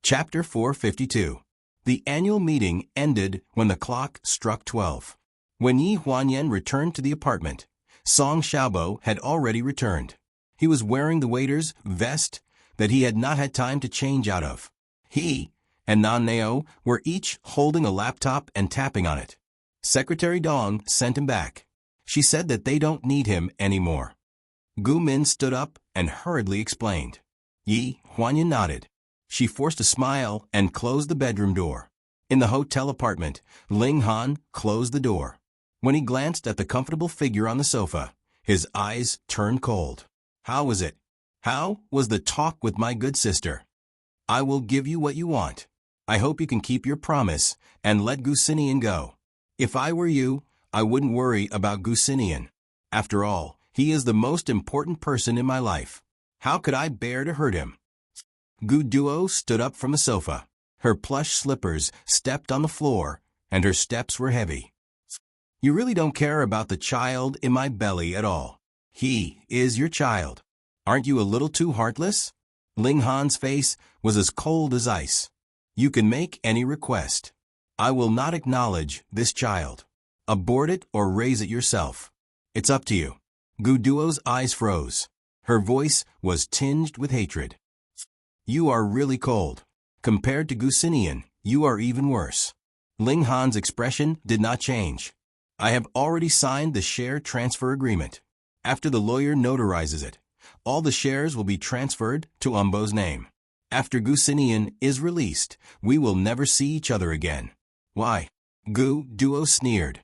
Chapter 452. The annual meeting ended when the clock struck 12. When Yi Huanyan returned to the apartment, Song Xiaobo had already returned. He was wearing the waiter's vest that he had not had time to change out of. He and Nan Neo were each holding a laptop and tapping on it. Secretary Dong sent him back. She said that they don't need him anymore. Gu Min stood up and hurriedly explained. Yi Huanyan nodded. She forced a smile and closed the bedroom door. In the hotel apartment, Ling Han closed the door. When he glanced at the comfortable figure on the sofa, his eyes turned cold. How was it? How was the talk with my good sister? I will give you what you want. I hope you can keep your promise and let Gusinian go. If I were you, I wouldn't worry about Gusinian. After all, he is the most important person in my life. How could I bear to hurt him? Gu Duo stood up from the sofa. Her plush slippers stepped on the floor, and her steps were heavy. You really don't care about the child in my belly at all. He is your child. Aren't you a little too heartless? Ling Han's face was as cold as ice. You can make any request. I will not acknowledge this child. Abort it or raise it yourself. It's up to you. Gu Duo's eyes froze. Her voice was tinged with hatred. You are really cold. Compared to Gusinian, you are even worse. Ling Han's expression did not change. I have already signed the share transfer agreement. After the lawyer notarizes it, all the shares will be transferred to Umbo's name. After Gusinian is released, we will never see each other again. Why? Gu Duo sneered.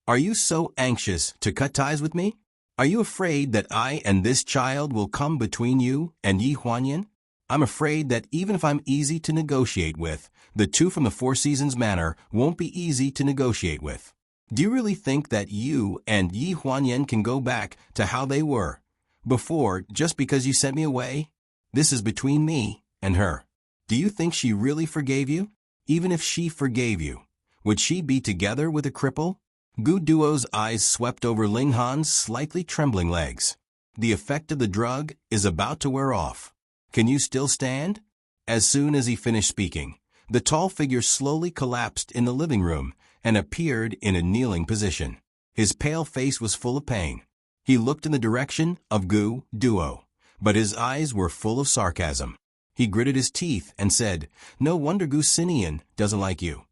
Are you so anxious to cut ties with me? Are you afraid that I and this child will come between you and Yi Huanyan? I'm afraid that even if I'm easy to negotiate with, the two from the Four Seasons Manor won't be easy to negotiate with. Do you really think that you and Yi Huanyan can go back to how they were before just because you sent me away? This is between me and her. Do you think she really forgave you? Even if she forgave you, would she be together with a cripple? Gu Duo's eyes swept over Ling Han's slightly trembling legs. The effect of the drug is about to wear off. Can you still stand? As soon as he finished speaking, the tall figure slowly collapsed in the living room and appeared in a kneeling position. His pale face was full of pain. He looked in the direction of Gu Duo, but his eyes were full of sarcasm. He gritted his teeth and said, "No wonder Gusinian doesn't like you."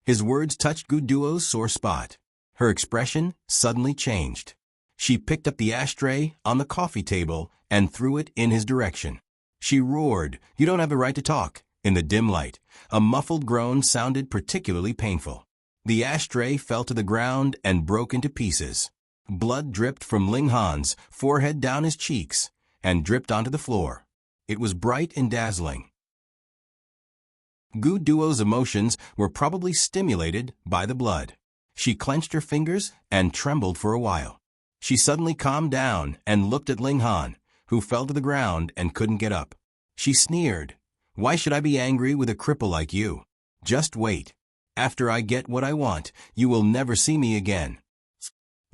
His words touched Gu Duo's sore spot. Her expression suddenly changed. She picked up the ashtray on the coffee table and threw it in his direction. She roared, "You don't have the right to talk." In the dim light, a muffled groan sounded particularly painful. The ashtray fell to the ground and broke into pieces. Blood dripped from Ling Han's forehead down his cheeks and dripped onto the floor. It was bright and dazzling. Gu Duo's emotions were probably stimulated by the blood. She clenched her fingers and trembled for a while. She suddenly calmed down and looked at Ling Han, who fell to the ground and couldn't get up. She sneered, "Why should I be angry with a cripple like you? Just wait. After I get what I want, you will never see me again."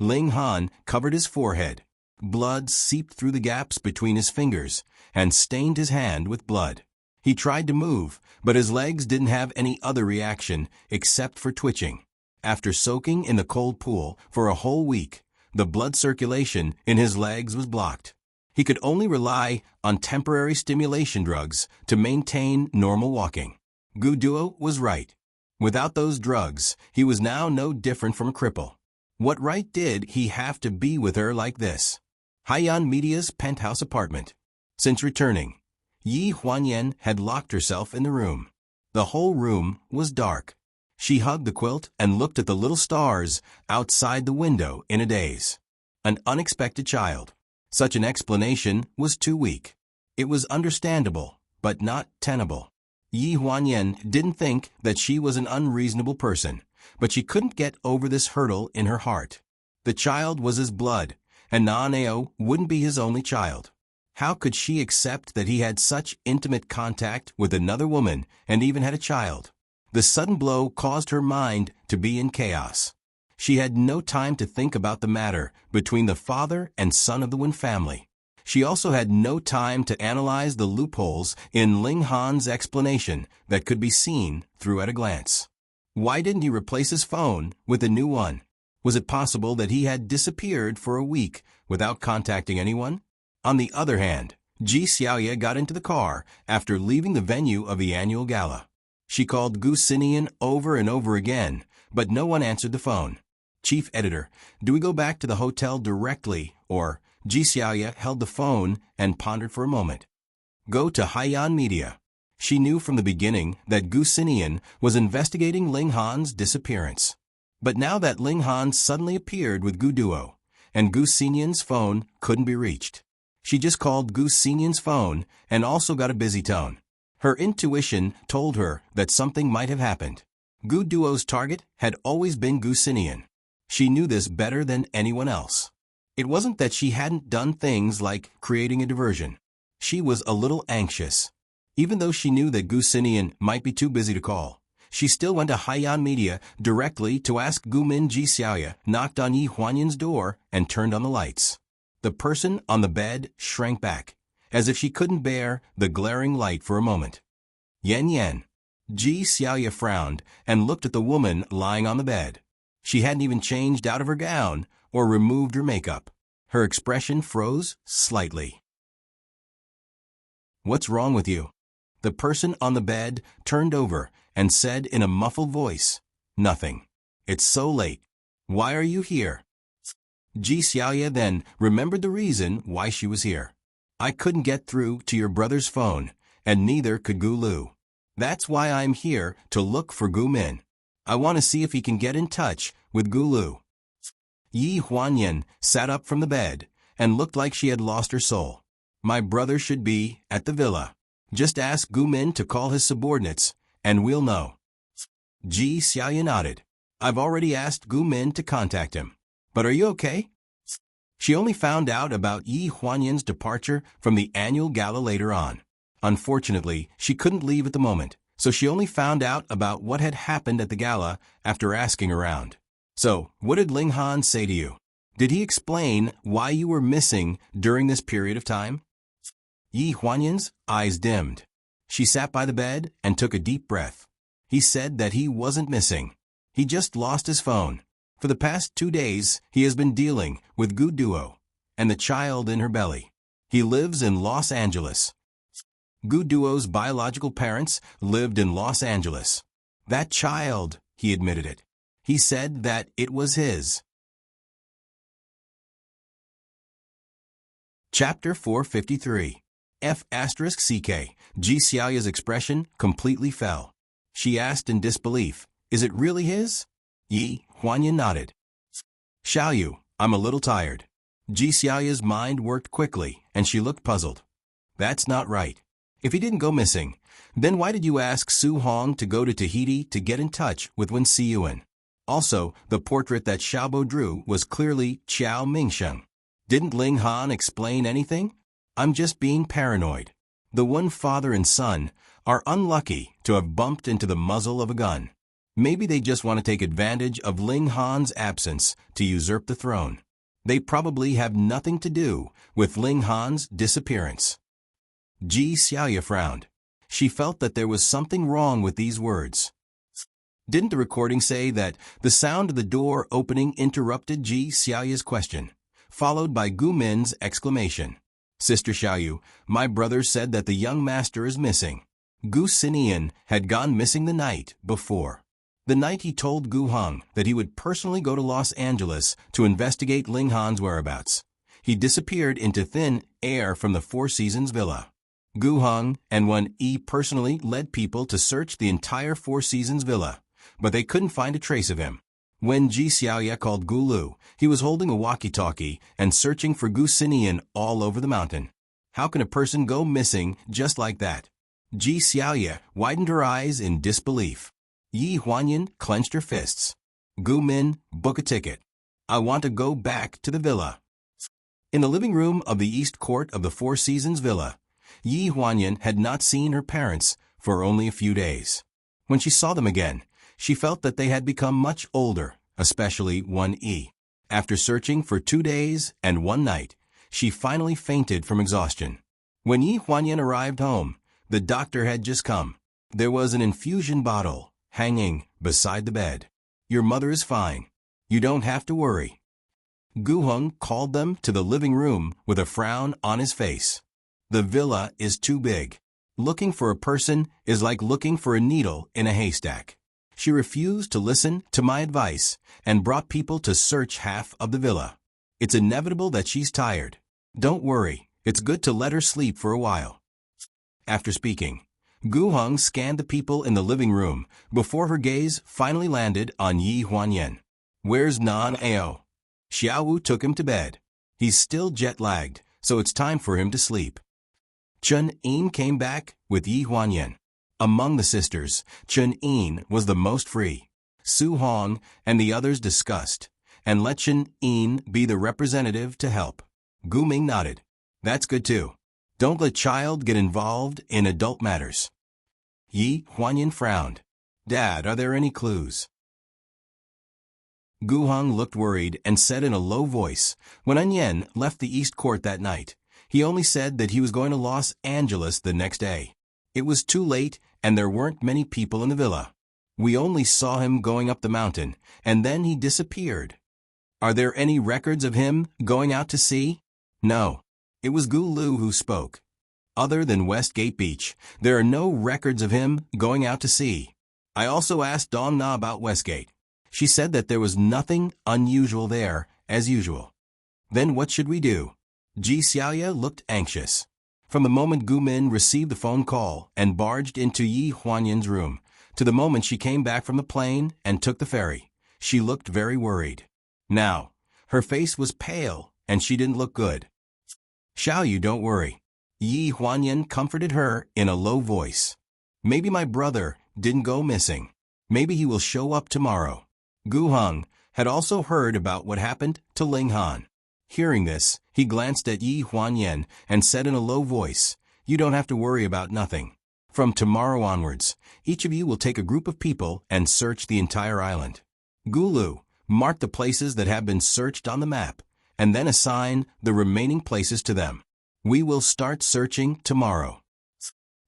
Ling Han covered his forehead. Blood seeped through the gaps between his fingers and stained his hand with blood. He tried to move, but his legs didn't have any other reaction except for twitching. After soaking in the cold pool for a whole week, the blood circulation in his legs was blocked. He could only rely on temporary stimulation drugs to maintain normal walking. Gu Duo was right. Without those drugs, he was now no different from a cripple. What right did he have to be with her like this? Haiyan Media's penthouse apartment. Since returning, Yi Huanyan had locked herself in the room. The whole room was dark. She hugged the quilt and looked at the little stars outside the window in a daze. An unexpected child. Such an explanation was too weak. It was understandable, but not tenable. Yi Huanyan didn't think that she was an unreasonable person, but she couldn't get over this hurdle in her heart. The child was his blood, and Naaneo wouldn't be his only child. How could she accept that he had such intimate contact with another woman and even had a child? The sudden blow caused her mind to be in chaos. She had no time to think about the matter between the father and son of the Wen family. She also had no time to analyze the loopholes in Ling Han's explanation that could be seen through at a glance. Why didn't he replace his phone with a new one? Was it possible that he had disappeared for a week without contacting anyone? On the other hand, Ji Xiaoye got into the car after leaving the venue of the annual gala. She called Gu Xinian over and over again, but no one answered the phone. Chief editor, do we go back to the hotel directly, or? Ji Xiaoye held the phone and pondered for a moment. Go to Haiyan Media. She knew from the beginning that Gu Xinian was investigating Ling Han's disappearance. But now that Ling Han suddenly appeared with Gu Duo, and Gu Xinian's phone couldn't be reached, she just called Gu Xinian's phone and also got a busy tone. Her intuition told her that something might have happened. Gu Duo's target had always been Gu Xinian. She knew this better than anyone else. It wasn't that she hadn't done things like creating a diversion. She was a little anxious. Even though she knew that Gu Xinian might be too busy to call, she still went to Haiyan Media directly to ask Gumin. Ji Xiaoye knocked on Yi Huanyan's door and turned on the lights. The person on the bed shrank back, as if she couldn't bear the glaring light for a moment. Yan Yan. Ji Xiaoye frowned and looked at the woman lying on the bed. She hadn't even changed out of her gown or removed her makeup. Her expression froze slightly. What's wrong with you? The person on the bed turned over and said in a muffled voice, Nothing. It's so late. Why are you here? Ji Xiaoye then remembered the reason why she was here. I couldn't get through to your brother's phone, and neither could Gu Lu. That's why I'm here to look for Gu Min. I want to see if he can get in touch with Gu Lu. Yi Huanyan sat up from the bed and looked like she had lost her soul. My brother should be at the villa. Just ask Gu Min to call his subordinates, and we'll know. Ji Xiaoye nodded. I've already asked Gu Min to contact him. But are you okay? She only found out about Yi Huanyan's departure from the annual gala later on. Unfortunately, she couldn't leave at the moment, so she only found out about what had happened at the gala after asking around. So, what did Ling Han say to you? Did he explain why you were missing during this period of time? Yi Huanyan's eyes dimmed. She sat by the bed and took a deep breath. He said that he wasn't missing. He just lost his phone. For the past 2 days, he has been dealing with Gu Duo and the child in her belly. He lives in Los Angeles. Gu Duo's biological parents lived in Los Angeles. That child, he admitted it. He said that it was his. Chapter 453. F***CK. Ji Xiaoye's expression completely fell. She asked in disbelief, Is it really his? Yi Huanyan nodded. Xiaoyu, I'm a little tired. Ji Xiaoye's mind worked quickly, and she looked puzzled. That's not right. If he didn't go missing, then why did you ask Su Hong to go to Tahiti to get in touch with Wen Siyuan? Also, the portrait that Xiaobo drew was clearly Qiao Mingsheng. Didn't Ling Han explain anything? I'm just being paranoid. The one father and son are unlucky to have bumped into the muzzle of a gun. Maybe they just want to take advantage of Ling Han's absence to usurp the throne. They probably have nothing to do with Ling Han's disappearance. Ji Xiaoye frowned. She felt that there was something wrong with these words. Didn't the recording say that the sound of the door opening interrupted Ji Xiaoye's question, followed by Gu Min's exclamation? Sister Xiaoyu, my brother said that the young master is missing. Gu Xinian had gone missing the night before. The night he told Gu Hong that he would personally go to Los Angeles to investigate Ling Han's whereabouts. He disappeared into thin air from the Four Seasons villa. Gu Hong and Wen Yi personally led people to search the entire Four Seasons villa, but they couldn't find a trace of him. When Ji Xiaoye called Gu Lu, he was holding a walkie-talkie and searching for Gu Xinian all over the mountain. How can a person go missing just like that? Ji Xiaoye widened her eyes in disbelief. Yi Huanyan clenched her fists. Gu Min, book a ticket. I want to go back to the villa. In the living room of the East Court of the Four Seasons villa, Yi Huanyan had not seen her parents for only a few days. When she saw them again, she felt that they had become much older, especially Wen Yi. After searching for 2 days and 1 night, she finally fainted from exhaustion. When Yi Huanyan arrived home, the doctor had just come. There was an infusion bottle hanging beside the bed. Your mother is fine. You don't have to worry. Gu Heng called them to the living room with a frown on his face. The villa is too big. Looking for a person is like looking for a needle in a haystack. She refused to listen to my advice and brought people to search half of the villa. It's inevitable that she's tired. Don't worry, it's good to let her sleep for a while. After speaking, Gu Heng scanned the people in the living room before her gaze finally landed on Yi Huanyan. Where's Nan Ao? Xiao Wu took him to bed. He's still jet-lagged, so it's time for him to sleep. Chen Yin came back with Yi Huanyan. Among the sisters, Chen Yin was the most free. Su Hong and the others discussed, and let Chen Yin be the representative to help. Gu Ming nodded. That's good too. Don't let child get involved in adult matters. Yi Huanyan frowned. Dad, are there any clues? Gu Heng looked worried and said in a low voice, when An Yen left the East Court that night, he only said that he was going to Los Angeles the next day. It was too late and there weren't many people in the villa. We only saw him going up the mountain, and then he disappeared. Are there any records of him going out to sea? No. It was Gu Lu who spoke. Other than Westgate Beach, there are no records of him going out to sea. I also asked Dong Na about Westgate. She said that there was nothing unusual there, as usual. Then what should we do? Ji Xiaoya looked anxious. From the moment Gu Min received the phone call and barged into Yi Huanyan's room, to the moment she came back from the plane and took the ferry, she looked very worried. Now, her face was pale and she didn't look good. Xiao Yu, don't worry. Yi Huanyan comforted her in a low voice. Maybe my brother didn't go missing. Maybe he will show up tomorrow. Gu Heng had also heard about what happened to Ling Han. Hearing this, he glanced at Yi Huanyan and said in a low voice, You don't have to worry about nothing. From tomorrow onwards, each of you will take a group of people and search the entire island. Gu Lu marked the places that have been searched on the map, and then assign the remaining places to them. We will start searching tomorrow.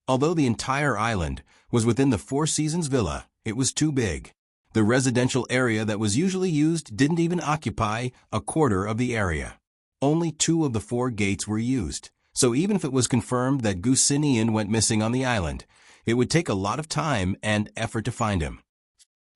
Although the entire island was within the Four Seasons Villa, it was too big. The residential area that was usually used didn't even occupy a quarter of the area. Only 2 of the 4 gates were used, so even if it was confirmed that Gu Sinian went missing on the island, it would take a lot of time and effort to find him.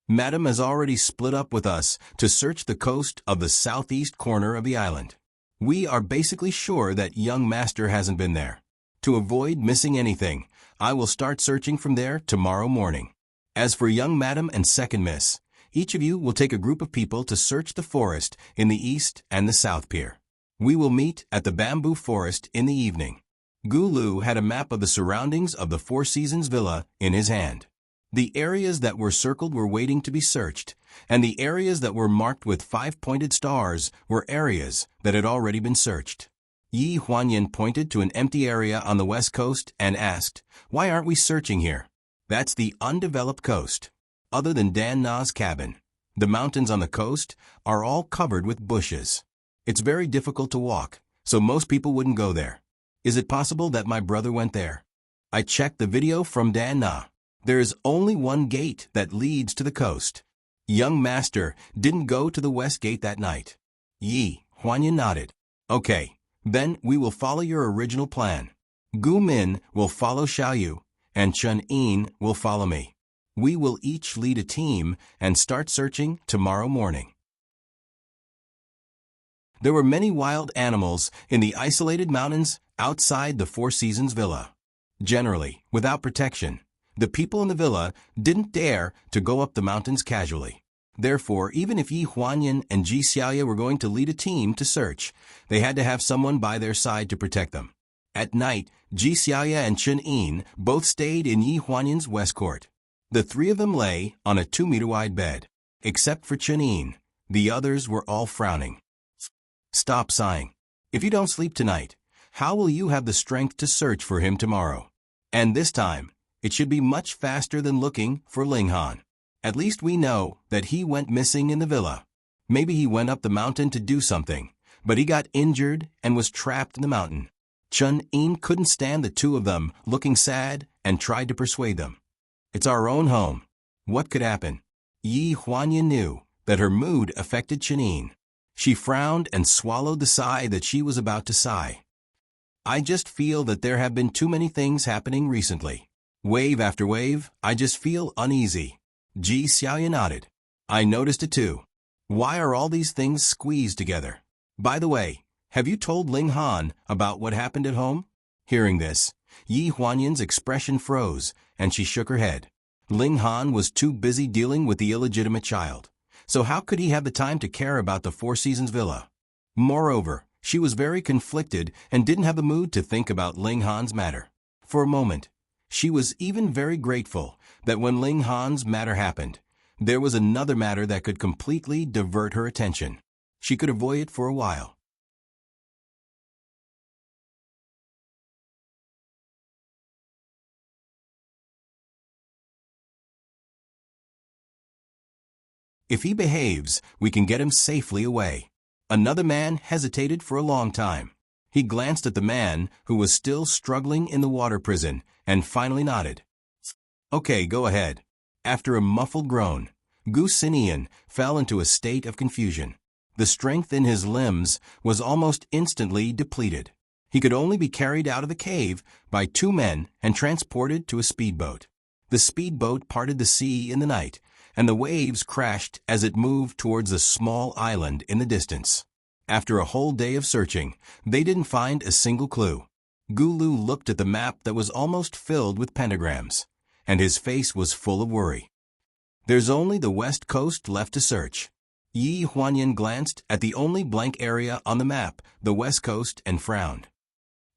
Madam has already split up with us to search the coast of the southeast corner of the island. We are basically sure that young master hasn't been there. To avoid missing anything, I will start searching from there tomorrow morning. As for young madam and second miss, each of you will take a group of people to search the forest in the east and the south pier. We will meet at the bamboo forest in the evening. Gu Lu had a map of the surroundings of the Four Seasons Villa in his hand. The areas that were circled were waiting to be searched, and the areas that were marked with 5-pointed stars were areas that had already been searched. Yi Huanyan pointed to an empty area on the west coast and asked, Why aren't we searching here? That's the undeveloped coast. Other than Dan Na's cabin, the mountains on the coast are all covered with bushes. It's very difficult to walk, so most people wouldn't go there. Is it possible that my brother went there? I checked the video from Dan Na. There is only one gate that leads to the coast. Young master didn't go to the west gate that night. Yi Huanyan nodded. Okay, then we will follow your original plan. Gu Min will follow Xiao Yu, and Chen Yin will follow me. We will each lead a team and start searching tomorrow morning. There were many wild animals in the isolated mountains outside the Four Seasons Villa. Generally, without protection, the people in the villa didn't dare to go up the mountains casually. Therefore, even if Yi Huanyan and Ji Xiaoya were going to lead a team to search, they had to have someone by their side to protect them. At night, Ji Xiaoya and Chen Yin both stayed in Yi Huanyan's west court. The 3 of them lay on a 2-meter-wide bed. Except for Chen Yin, the others were all frowning. Stop sighing. If you don't sleep tonight, how will you have the strength to search for him tomorrow? And this time, it should be much faster than looking for Ling Han. At least we know that he went missing in the villa. Maybe he went up the mountain to do something, but he got injured and was trapped in the mountain. Chun-In couldn't stand the two of them looking sad and tried to persuade them. It's our own home. What could happen? Yi Huanyan knew that her mood affected Chun-In. She frowned and swallowed the sigh that she was about to sigh. I just feel that there have been too many things happening recently. Wave after wave, I just feel uneasy. Ji Xiaoya nodded. I noticed it too. Why are all these things squeezed together? By the way, have you told Ling Han about what happened at home? Hearing this, Yi Huanyan's expression froze, and she shook her head. Ling Han was too busy dealing with the illegitimate child. So how could he have the time to care about the Four Seasons villa? Moreover, she was very conflicted and didn't have the mood to think about Ling Han's matter. For a moment, she was even very grateful that when Ling Han's matter happened, there was another matter that could completely divert her attention. She could avoid it for a while. If he behaves, we can get him safely away. Another man hesitated for a long time. He glanced at the man who was still struggling in the water prison and finally nodded. Okay, go ahead. After a muffled groan, Gu Xinian fell into a state of confusion. The strength in his limbs was almost instantly depleted. He could only be carried out of the cave by two men and transported to a speedboat. The speedboat parted the sea in the night, and the waves crashed as it moved towards a small island in the distance. After a whole day of searching, they didn't find a single clue. Gulu looked at the map that was almost filled with pentagrams, and his face was full of worry. There's only the west coast left to search. Yi Huanyan glanced at the only blank area on the map, the west coast, and frowned.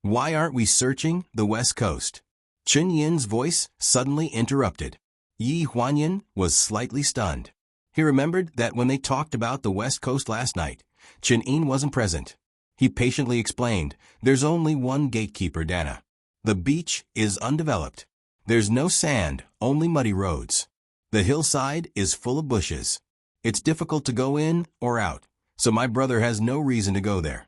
Why aren't we searching the west coast? Chun Yin's voice suddenly interrupted. Yi Huanyan was slightly stunned. He remembered that when they talked about the west coast last night, Chun-In wasn't present. He patiently explained, there's only one gatekeeper, Dana. The beach is undeveloped. There's no sand, only muddy roads. The hillside is full of bushes. It's difficult to go in or out, so my brother has no reason to go there.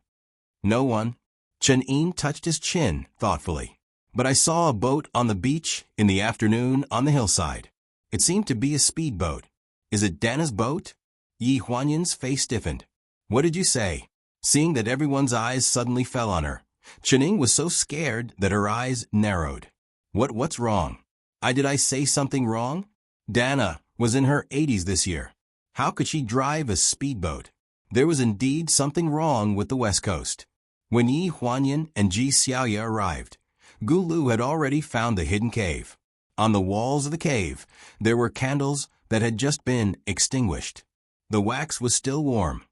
No one. Chun-In touched his chin thoughtfully. But I saw a boat on the beach in the afternoon on the hillside. It seemed to be a speedboat. Is it Dana's boat? Yi Huanyan's face stiffened. What did you say? Seeing that everyone's eyes suddenly fell on her, Chun-In was so scared that her eyes narrowed. What's wrong? Did I say something wrong? Dana was in her 80s this year. How could she drive a speedboat? There was indeed something wrong with the west coast. When Yi Huanyan and Ji Xiaoya arrived, Gulu had already found the hidden cave. On the walls of the cave, there were candles that had just been extinguished. The wax was still warm.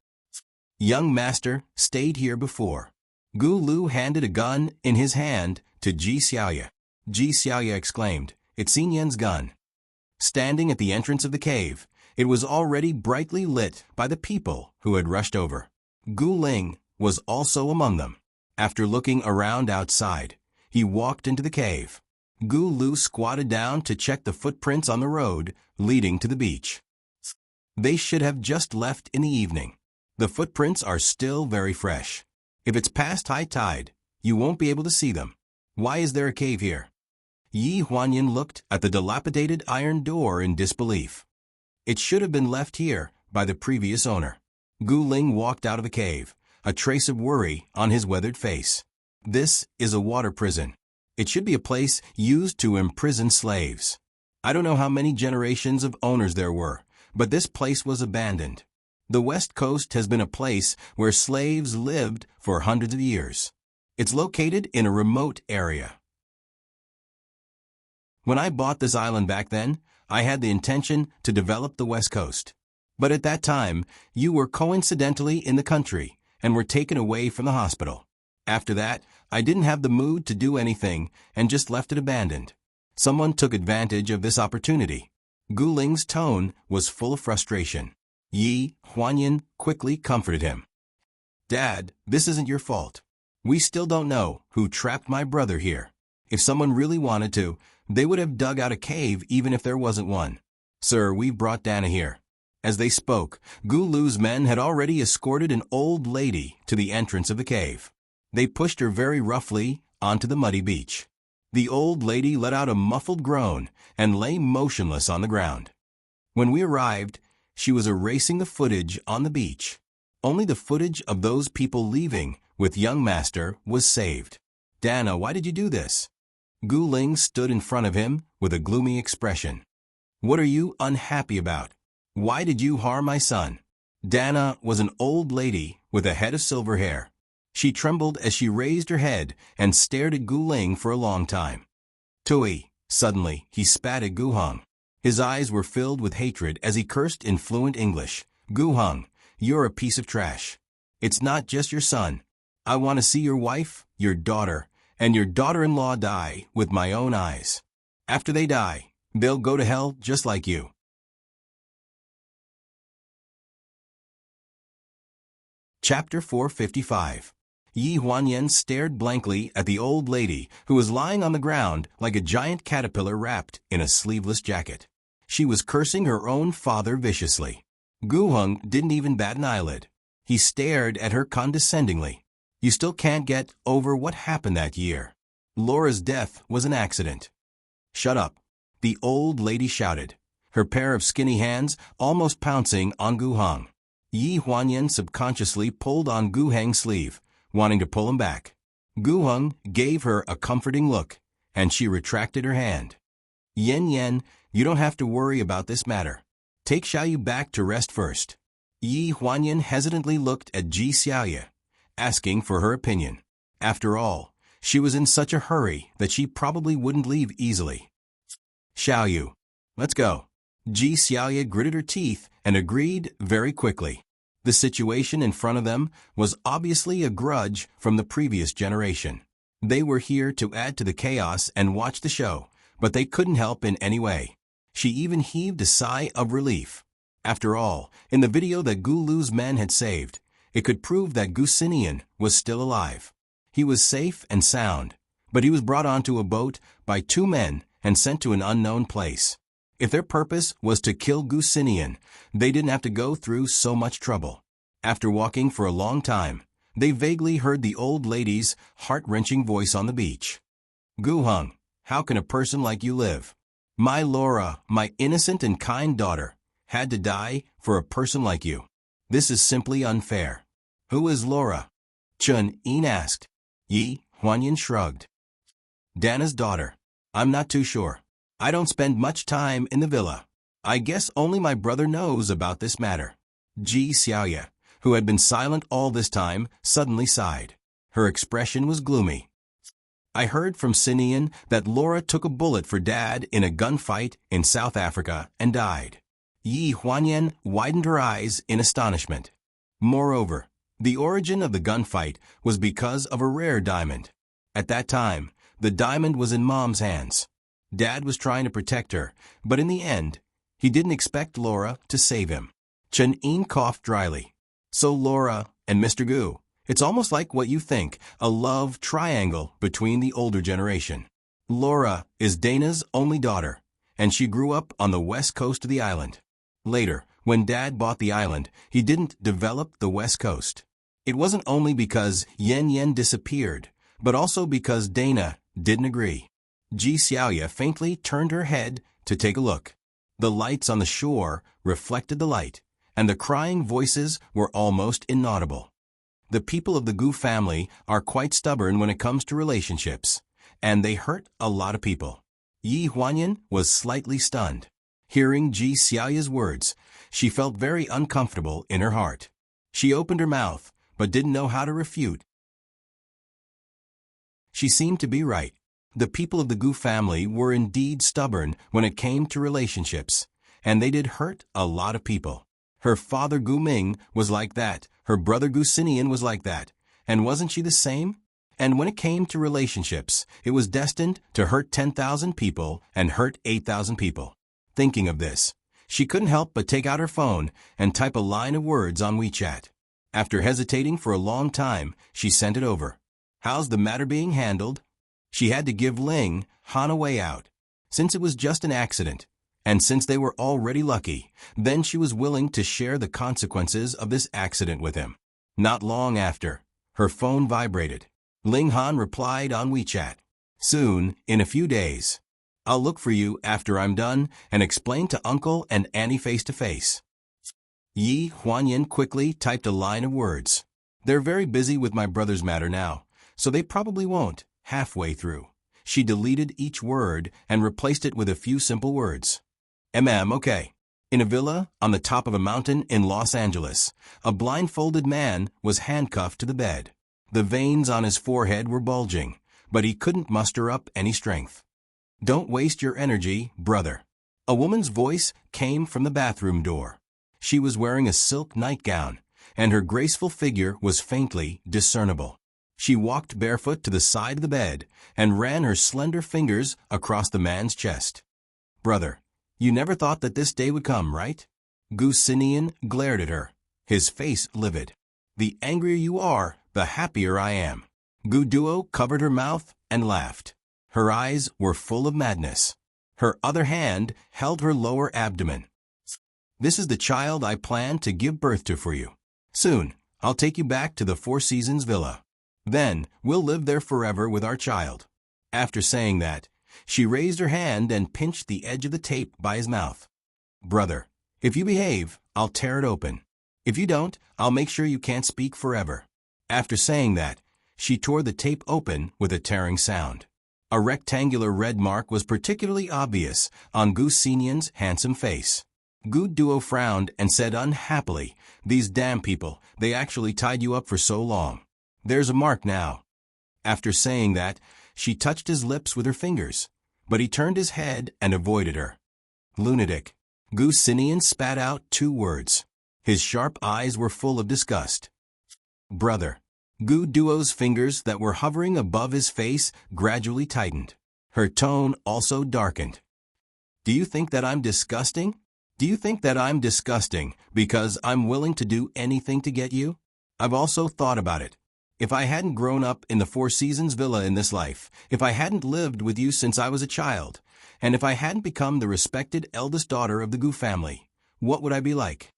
Young master stayed here before. Gulu handed a gun in his hand to Ji Xiaoya. Ji Xiaoya exclaimed, it's Xin Yan's gun. Standing at the entrance of the cave, it was already brightly lit by the people who had rushed over. Gu Ling was also among them. After looking around outside, he walked into the cave. Gu Lu squatted down to check the footprints on the road leading to the beach. They should have just left in the evening. The footprints are still very fresh. If it's past high tide, you won't be able to see them. Why is there a cave here? Yi Huanyan looked at the dilapidated iron door in disbelief. It should have been left here by the previous owner. Gu Ling walked out of the cave, a trace of worry on his weathered face. This is a water prison. It should be a place used to imprison slaves. I don't know how many generations of owners there were, but this place was abandoned. The West Coast has been a place where slaves lived for hundreds of years. It's located in a remote area. When I bought this island back then, I had the intention to develop the West Coast. But at that time, you were coincidentally in the country and were taken away from the hospital. After that, I didn't have the mood to do anything and just left it abandoned. Someone took advantage of this opportunity. Gu Ling's tone was full of frustration. Yi Huanyan quickly comforted him. Dad, this isn't your fault. We still don't know who trapped my brother here. If someone really wanted to, they would have dug out a cave even if there wasn't one. Sir, we've brought Dana here. As they spoke, Gu Lu's men had already escorted an old lady to the entrance of the cave. They pushed her very roughly onto the muddy beach. The old lady let out a muffled groan and lay motionless on the ground. When we arrived, she was erasing the footage on the beach. Only the footage of those people leaving with young master was saved. "Dana, why did you do this?" Gu Ling stood in front of him with a gloomy expression. "What are you unhappy about? Why did you harm my son?" Dana was an old lady with a head of silver hair. She trembled as she raised her head and stared at Gu Ling for a long time. "Tui!" Suddenly, he spat at Gu Hong. His eyes were filled with hatred as he cursed in fluent English. "Gu Hong, you're a piece of trash. It's not just your son. I want to see your wife, your daughter, and your daughter-in-law die with my own eyes. After they die, they'll go to hell just like you." Chapter 455. Yi Huanyan stared blankly at the old lady who was lying on the ground like a giant caterpillar wrapped in a sleeveless jacket. She was cursing her own father viciously. Gu Hong didn't even bat an eyelid. He stared at her condescendingly. "You still can't get over what happened that year. Laura's death was an accident." "Shut up," the old lady shouted, her pair of skinny hands almost pouncing on Gu Hong. Yi Huanyan subconsciously pulled on Gu Heng's sleeve, wanting to pull him back. Gu Hong gave her a comforting look, and she retracted her hand. "Yen, you don't have to worry about this matter. Take Xiaoyu back to rest first." Yi Huanyan hesitantly looked at Ji Xiaoyu, asking for her opinion. After all, she was in such a hurry that she probably wouldn't leave easily. "Xiaoyu, let's go." Ji Xiaoyu gritted her teeth and agreed very quickly. The situation in front of them was obviously a grudge from the previous generation. They were here to add to the chaos and watch the show, but they couldn't help in any way. She even heaved a sigh of relief. After all, in the video that Gu Lu's men had saved, it could prove that Gu Xinian was still alive. He was safe and sound, but he was brought onto a boat by two men and sent to an unknown place. If their purpose was to kill Gu Xinian, they didn't have to go through so much trouble. After walking for a long time, they vaguely heard the old lady's heart-wrenching voice on the beach. "Gu Hong, how can a person like you live? My Laura, my innocent and kind daughter, had to die for a person like you. This is simply unfair." "Who is Laura?" Chun Yin asked. Yi Huanyan shrugged. "Dana's daughter. I'm not too sure. I don't spend much time in the villa. I guess only my brother knows about this matter." Ji Xiaoyu, who had been silent all this time, suddenly sighed. Her expression was gloomy. "I heard from Xinian that Laura took a bullet for Dad in a gunfight in South Africa and died." Yi Huanyan widened her eyes in astonishment. Moreover, the origin of the gunfight was because of a rare diamond. At that time, the diamond was in Mom's hands. Dad was trying to protect her, but in the end, he didn't expect Laura to save him. Chen Yin coughed dryly. "So Laura and Mr. Gu, it's almost like what you think, a love triangle between the older generation. Laura is Dana's only daughter, and she grew up on the west coast of the island. Later, when Dad bought the island, he didn't develop the west coast. It wasn't only because Yen disappeared, but also because Dana didn't agree." Ji Xiaoyu faintly turned her head to take a look. The lights on the shore reflected the light, and the crying voices were almost inaudible. The people of the Gu family are quite stubborn when it comes to relationships, and they hurt a lot of people. Yi Huanyan was slightly stunned. Hearing Ji Xiaoyu's words, she felt very uncomfortable in her heart. She opened her mouth, but didn't know how to refute. She seemed to be right. The people of the Gu family were indeed stubborn when it came to relationships, and they did hurt a lot of people. Her father Gu Ming was like that, her brother Gu Xinian was like that, and wasn't she the same? And when it came to relationships, it was destined to hurt 10,000 people and hurt 8,000 people. Thinking of this, she couldn't help but take out her phone and type a line of words on WeChat. After hesitating for a long time, she sent it over. "How's the matter being handled?" She had to give Ling Han a way out. Since it was just an accident, And since they were already lucky, then she was willing to share the consequences of this accident with him. Not long after, her phone vibrated. Ling Han replied on WeChat. Soon, in a few days. I'll look for you after I'm done and explain to Uncle and Annie face to face. Yi Huanyan quickly typed a line of words. They're very busy with my brother's matter now, so they probably won't. Halfway through, she deleted each word and replaced it with a few simple words. Okay. In a villa on the top of a mountain in Los Angeles, a blindfolded man was handcuffed to the bed. The veins on his forehead were bulging, but he couldn't muster up any strength. Don't waste your energy, brother. A woman's voice came from the bathroom door. She was wearing a silk nightgown, and her graceful figure was faintly discernible. She walked barefoot to the side of the bed and ran her slender fingers across the man's chest. Brother, you never thought that this day would come, right? Gu Sinian glared at her, his face livid. The angrier you are, the happier I am. Gu Duo covered her mouth and laughed. Her eyes were full of madness. Her other hand held her lower abdomen. This is the child I plan to give birth to for you. Soon, I'll take you back to the Four Seasons Villa. Then, we'll live there forever with our child. After saying that, she raised her hand and pinched the edge of the tape by his mouth. Brother, if you behave, I'll tear it open. If you don't, I'll make sure you can't speak forever. After saying that, she tore the tape open with a tearing sound. A rectangular red mark was particularly obvious on Gu Sinian's handsome face. Gu Duo frowned and said unhappily, These damn people, they actually tied you up for so long. There's a mark now. After saying that, she touched his lips with her fingers, but he turned his head and avoided her. Lunatic. Gu Sinian spat out 2 words. His sharp eyes were full of disgust. Brother. Gu Duo's fingers that were hovering above his face gradually tightened. Her tone also darkened. Do you think that I'm disgusting? Do you think that I'm disgusting because I'm willing to do anything to get you? I've also thought about it. If I hadn't grown up in the Four Seasons Villa in this life, if I hadn't lived with you since I was a child, and if I hadn't become the respected eldest daughter of the Gu family, what would I be like?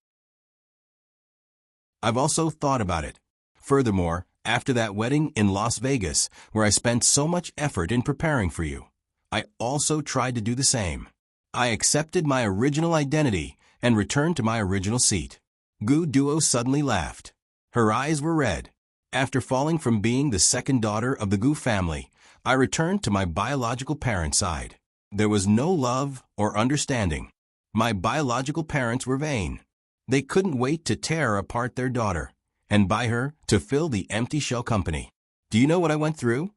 I've also thought about it. Furthermore, after that wedding in Las Vegas, where I spent so much effort in preparing for you, I also tried to do the same. I accepted my original identity and returned to my original seat. Gu Duo suddenly laughed. Her eyes were red. After falling from being the second daughter of the Gu family, I returned to my biological parents' side. There was no love or understanding. My biological parents were vain. They couldn't wait to tear apart their daughter and buy her to fill the empty shell company. Do you know what I went through?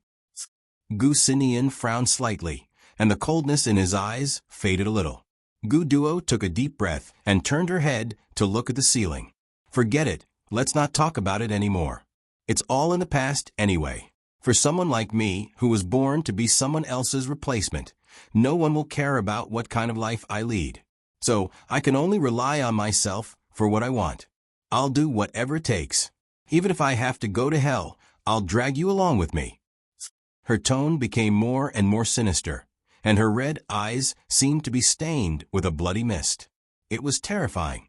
Gu Sinian frowned slightly, and the coldness in his eyes faded a little. Gu Duo took a deep breath and turned her head to look at the ceiling. Forget it. Let's not talk about it anymore. It's all in the past anyway. For someone like me, who was born to be someone else's replacement, no one will care about what kind of life I lead. So, I can only rely on myself for what I want. I'll do whatever it takes. Even if I have to go to hell, I'll drag you along with me. Her tone became more and more sinister, and her red eyes seemed to be stained with a bloody mist. It was terrifying.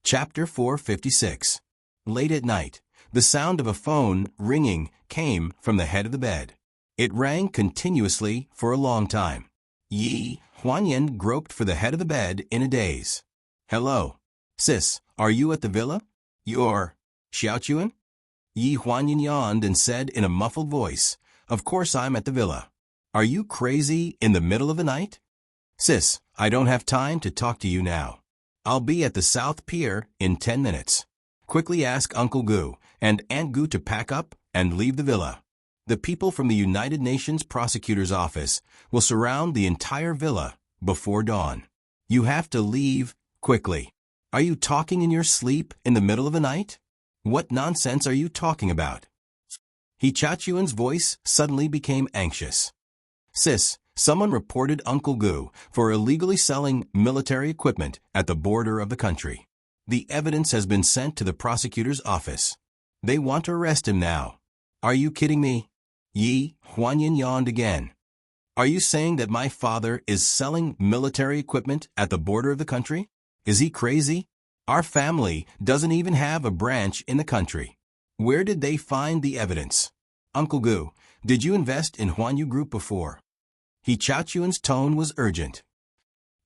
Chapter 456. Late at night, the sound of a phone ringing came from the head of the bed. It rang continuously for a long time. Yi Huanyan groped for the head of the bed in a daze. Hello. Sis, are you at the villa? You're Xiaochuan? Yi Huanyan yawned and said in a muffled voice, Of course I'm at the villa. Are you crazy in the middle of the night? Sis, I don't have time to talk to you now. I'll be at the South Pier in 10 minutes. Quickly ask Uncle Gu and Aunt Gu to pack up and leave the villa. The people from the United Nations Prosecutor's Office will surround the entire villa before dawn. You have to leave quickly. Are you talking in your sleep in the middle of the night? What nonsense are you talking about? He Chachuan's voice suddenly became anxious. Sis, someone reported Uncle Gu for illegally selling military equipment at the border of the country. The evidence has been sent to the prosecutor's office. They want to arrest him now. Are you kidding me? Yi Huanyin yawned again. Are you saying that my father is selling military equipment at the border of the country? Is he crazy? Our family doesn't even have a branch in the country. Where did they find the evidence? Uncle Gu, did you invest in Huanyu Group before? He Chaochuan's tone was urgent.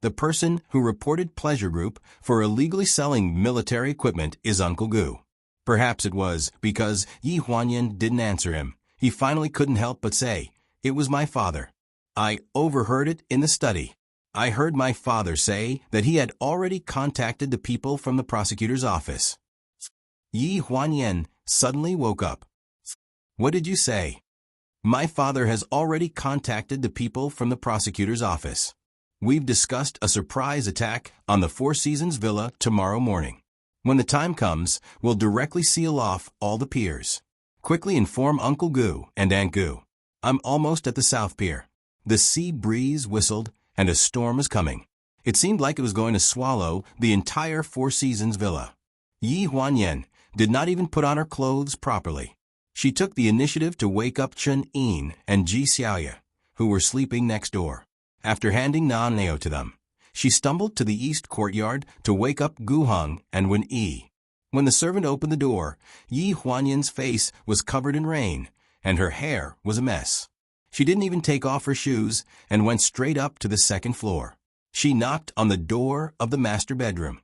The person who reported Pleasure Group for illegally selling military equipment is Uncle Gu. Perhaps it was because Yi Huanyin didn't answer him. He finally couldn't help but say, "It was my father. I overheard it in the study. I heard my father say that he had already contacted the people from the prosecutor's office." Yi Huanyin suddenly woke up. What did you say? My father has already contacted the people from the prosecutor's office. We've discussed a surprise attack on the Four Seasons Villa tomorrow morning. When the time comes, we'll directly seal off all the piers. Quickly inform Uncle Gu and Aunt Gu. I'm almost at the South Pier. The sea breeze whistled, and a storm was coming. It seemed like it was going to swallow the entire Four Seasons Villa. Yi Huanyin did not even put on her clothes properly. She took the initiative to wake up Chen Yin and Ji Xiaoya, who were sleeping next door. After handing Na Neo to them, she stumbled to the east courtyard to wake up Gu Heng and Wen Yi. When the servant opened the door, Yi Huanyin's face was covered in rain, and her hair was a mess. She didn't even take off her shoes and went straight up to the second floor. She knocked on the door of the master bedroom.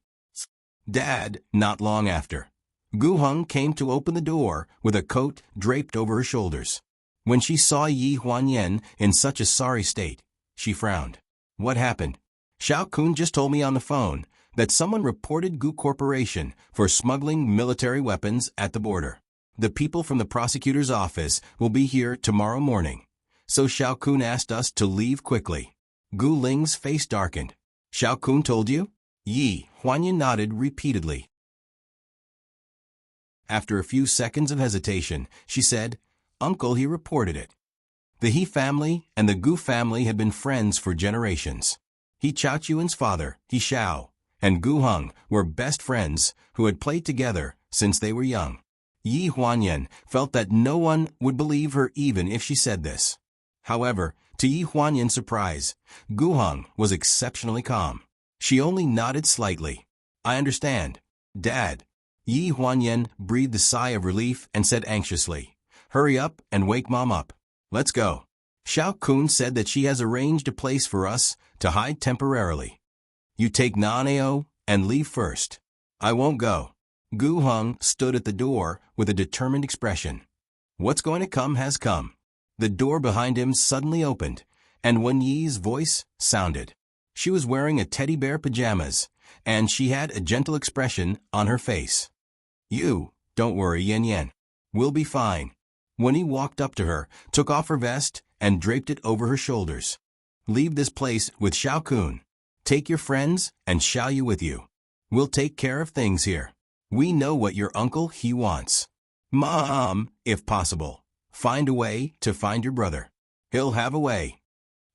Dad, not long after. Gu Heng came to open the door with a coat draped over her shoulders. When she saw Yi Huanyin in such a sorry state, she frowned. What happened? Xiao Kun just told me on the phone that someone reported Gu Corporation for smuggling military weapons at the border. The people from the prosecutor's office will be here tomorrow morning. So Xiao Kun asked us to leave quickly. Gu Ling's face darkened. Xiao Kun told you? Yi Huanyin nodded repeatedly. After a few seconds of hesitation, she said, Uncle, he reported it. The He family and the Gu family had been friends for generations. He Chaochuan's father, He Xiao, and Gu Heng were best friends who had played together since they were young. Yi Huanyin felt that no one would believe her even if she said this. However, to Yi Huanyin's surprise, Gu Heng was exceptionally calm. She only nodded slightly. I understand. Dad. Yi Huanyin breathed a sigh of relief and said anxiously, Hurry up and wake Mom up. Let's go. Xiao Kun said that she has arranged a place for us to hide temporarily. You take Naneo and leave first. I won't go. Gu Heng stood at the door with a determined expression. What's going to come has come. The door behind him suddenly opened, and Wen Yi's voice sounded. She was wearing a teddy bear pajamas, and she had a gentle expression on her face. You, don't worry, Yen Yen. We'll be fine. Wen Yi walked up to her, took off her vest, and draped it over her shoulders. Leave this place with Xiao Kun. Take your friends and Xiao Yu with you. We'll take care of things here. We know what your uncle he wants. Mom, if possible, find a way to find your brother. He'll have a way.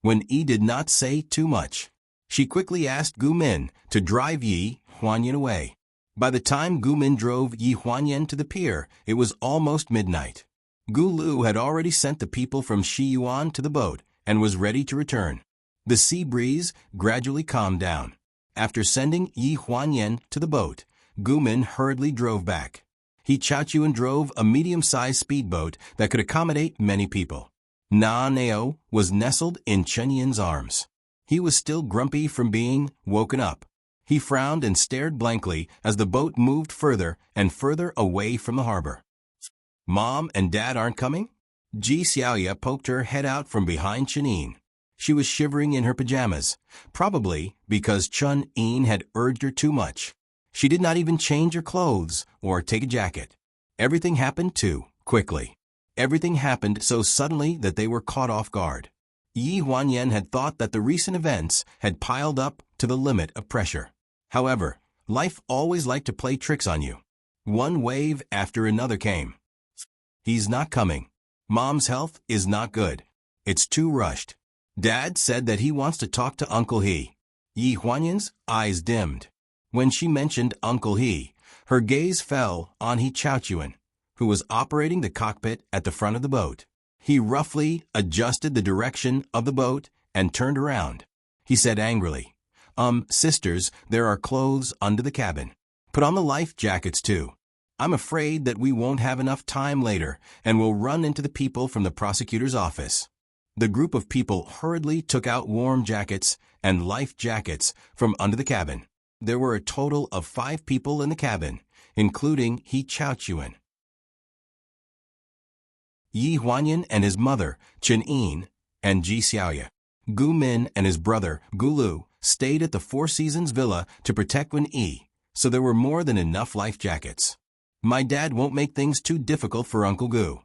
Wen Yi did not say too much. She quickly asked Gu Min to drive Yi Huanyin away. By the time Gu Min drove Yi Huanyin to the pier, it was almost midnight. Gu Lu had already sent the people from Shi Yuan to the boat and was ready to return. The sea breeze gradually calmed down. After sending Yi Huanyin to the boat, Gu Min hurriedly drove back. He Chaochuan drove a medium-sized speedboat that could accommodate many people. Na Neo was nestled in Chen Yin's arms. He was still grumpy from being woken up. He frowned and stared blankly as the boat moved further and further away from the harbor. Mom and Dad aren't coming? Ji Xiaoya poked her head out from behind Chen Yin. She was shivering in her pajamas, probably because Chen Yin had urged her too much. She did not even change her clothes or take a jacket. Everything happened too quickly. Everything happened so suddenly that they were caught off guard. Yi Huanyin had thought that the recent events had piled up to the limit of pressure. However, life always liked to play tricks on you. One wave after another came. He's not coming. Mom's health is not good. It's too rushed. Dad said that he wants to talk to Uncle He. Yi Huanyin's eyes dimmed. When she mentioned Uncle He, her gaze fell on He Chaochuan, who was operating the cockpit at the front of the boat. He roughly adjusted the direction of the boat and turned around. He said angrily, Sisters, there are clothes under the cabin. Put on the life jackets too. I'm afraid that we won't have enough time later and will run into the people from the prosecutor's office." The group of people hurriedly took out warm jackets and life jackets from under the cabin. There were a total of 5 people in the cabin, including He Chaochuan. Yi Huanyan and his mother, Chen Yin, and Ji Xiaoya. Gu Min and his brother, Gu Lu, stayed at the Four Seasons Villa to protect Wen Yi, so there were more than enough life jackets. "My dad won't make things too difficult for Uncle Gu."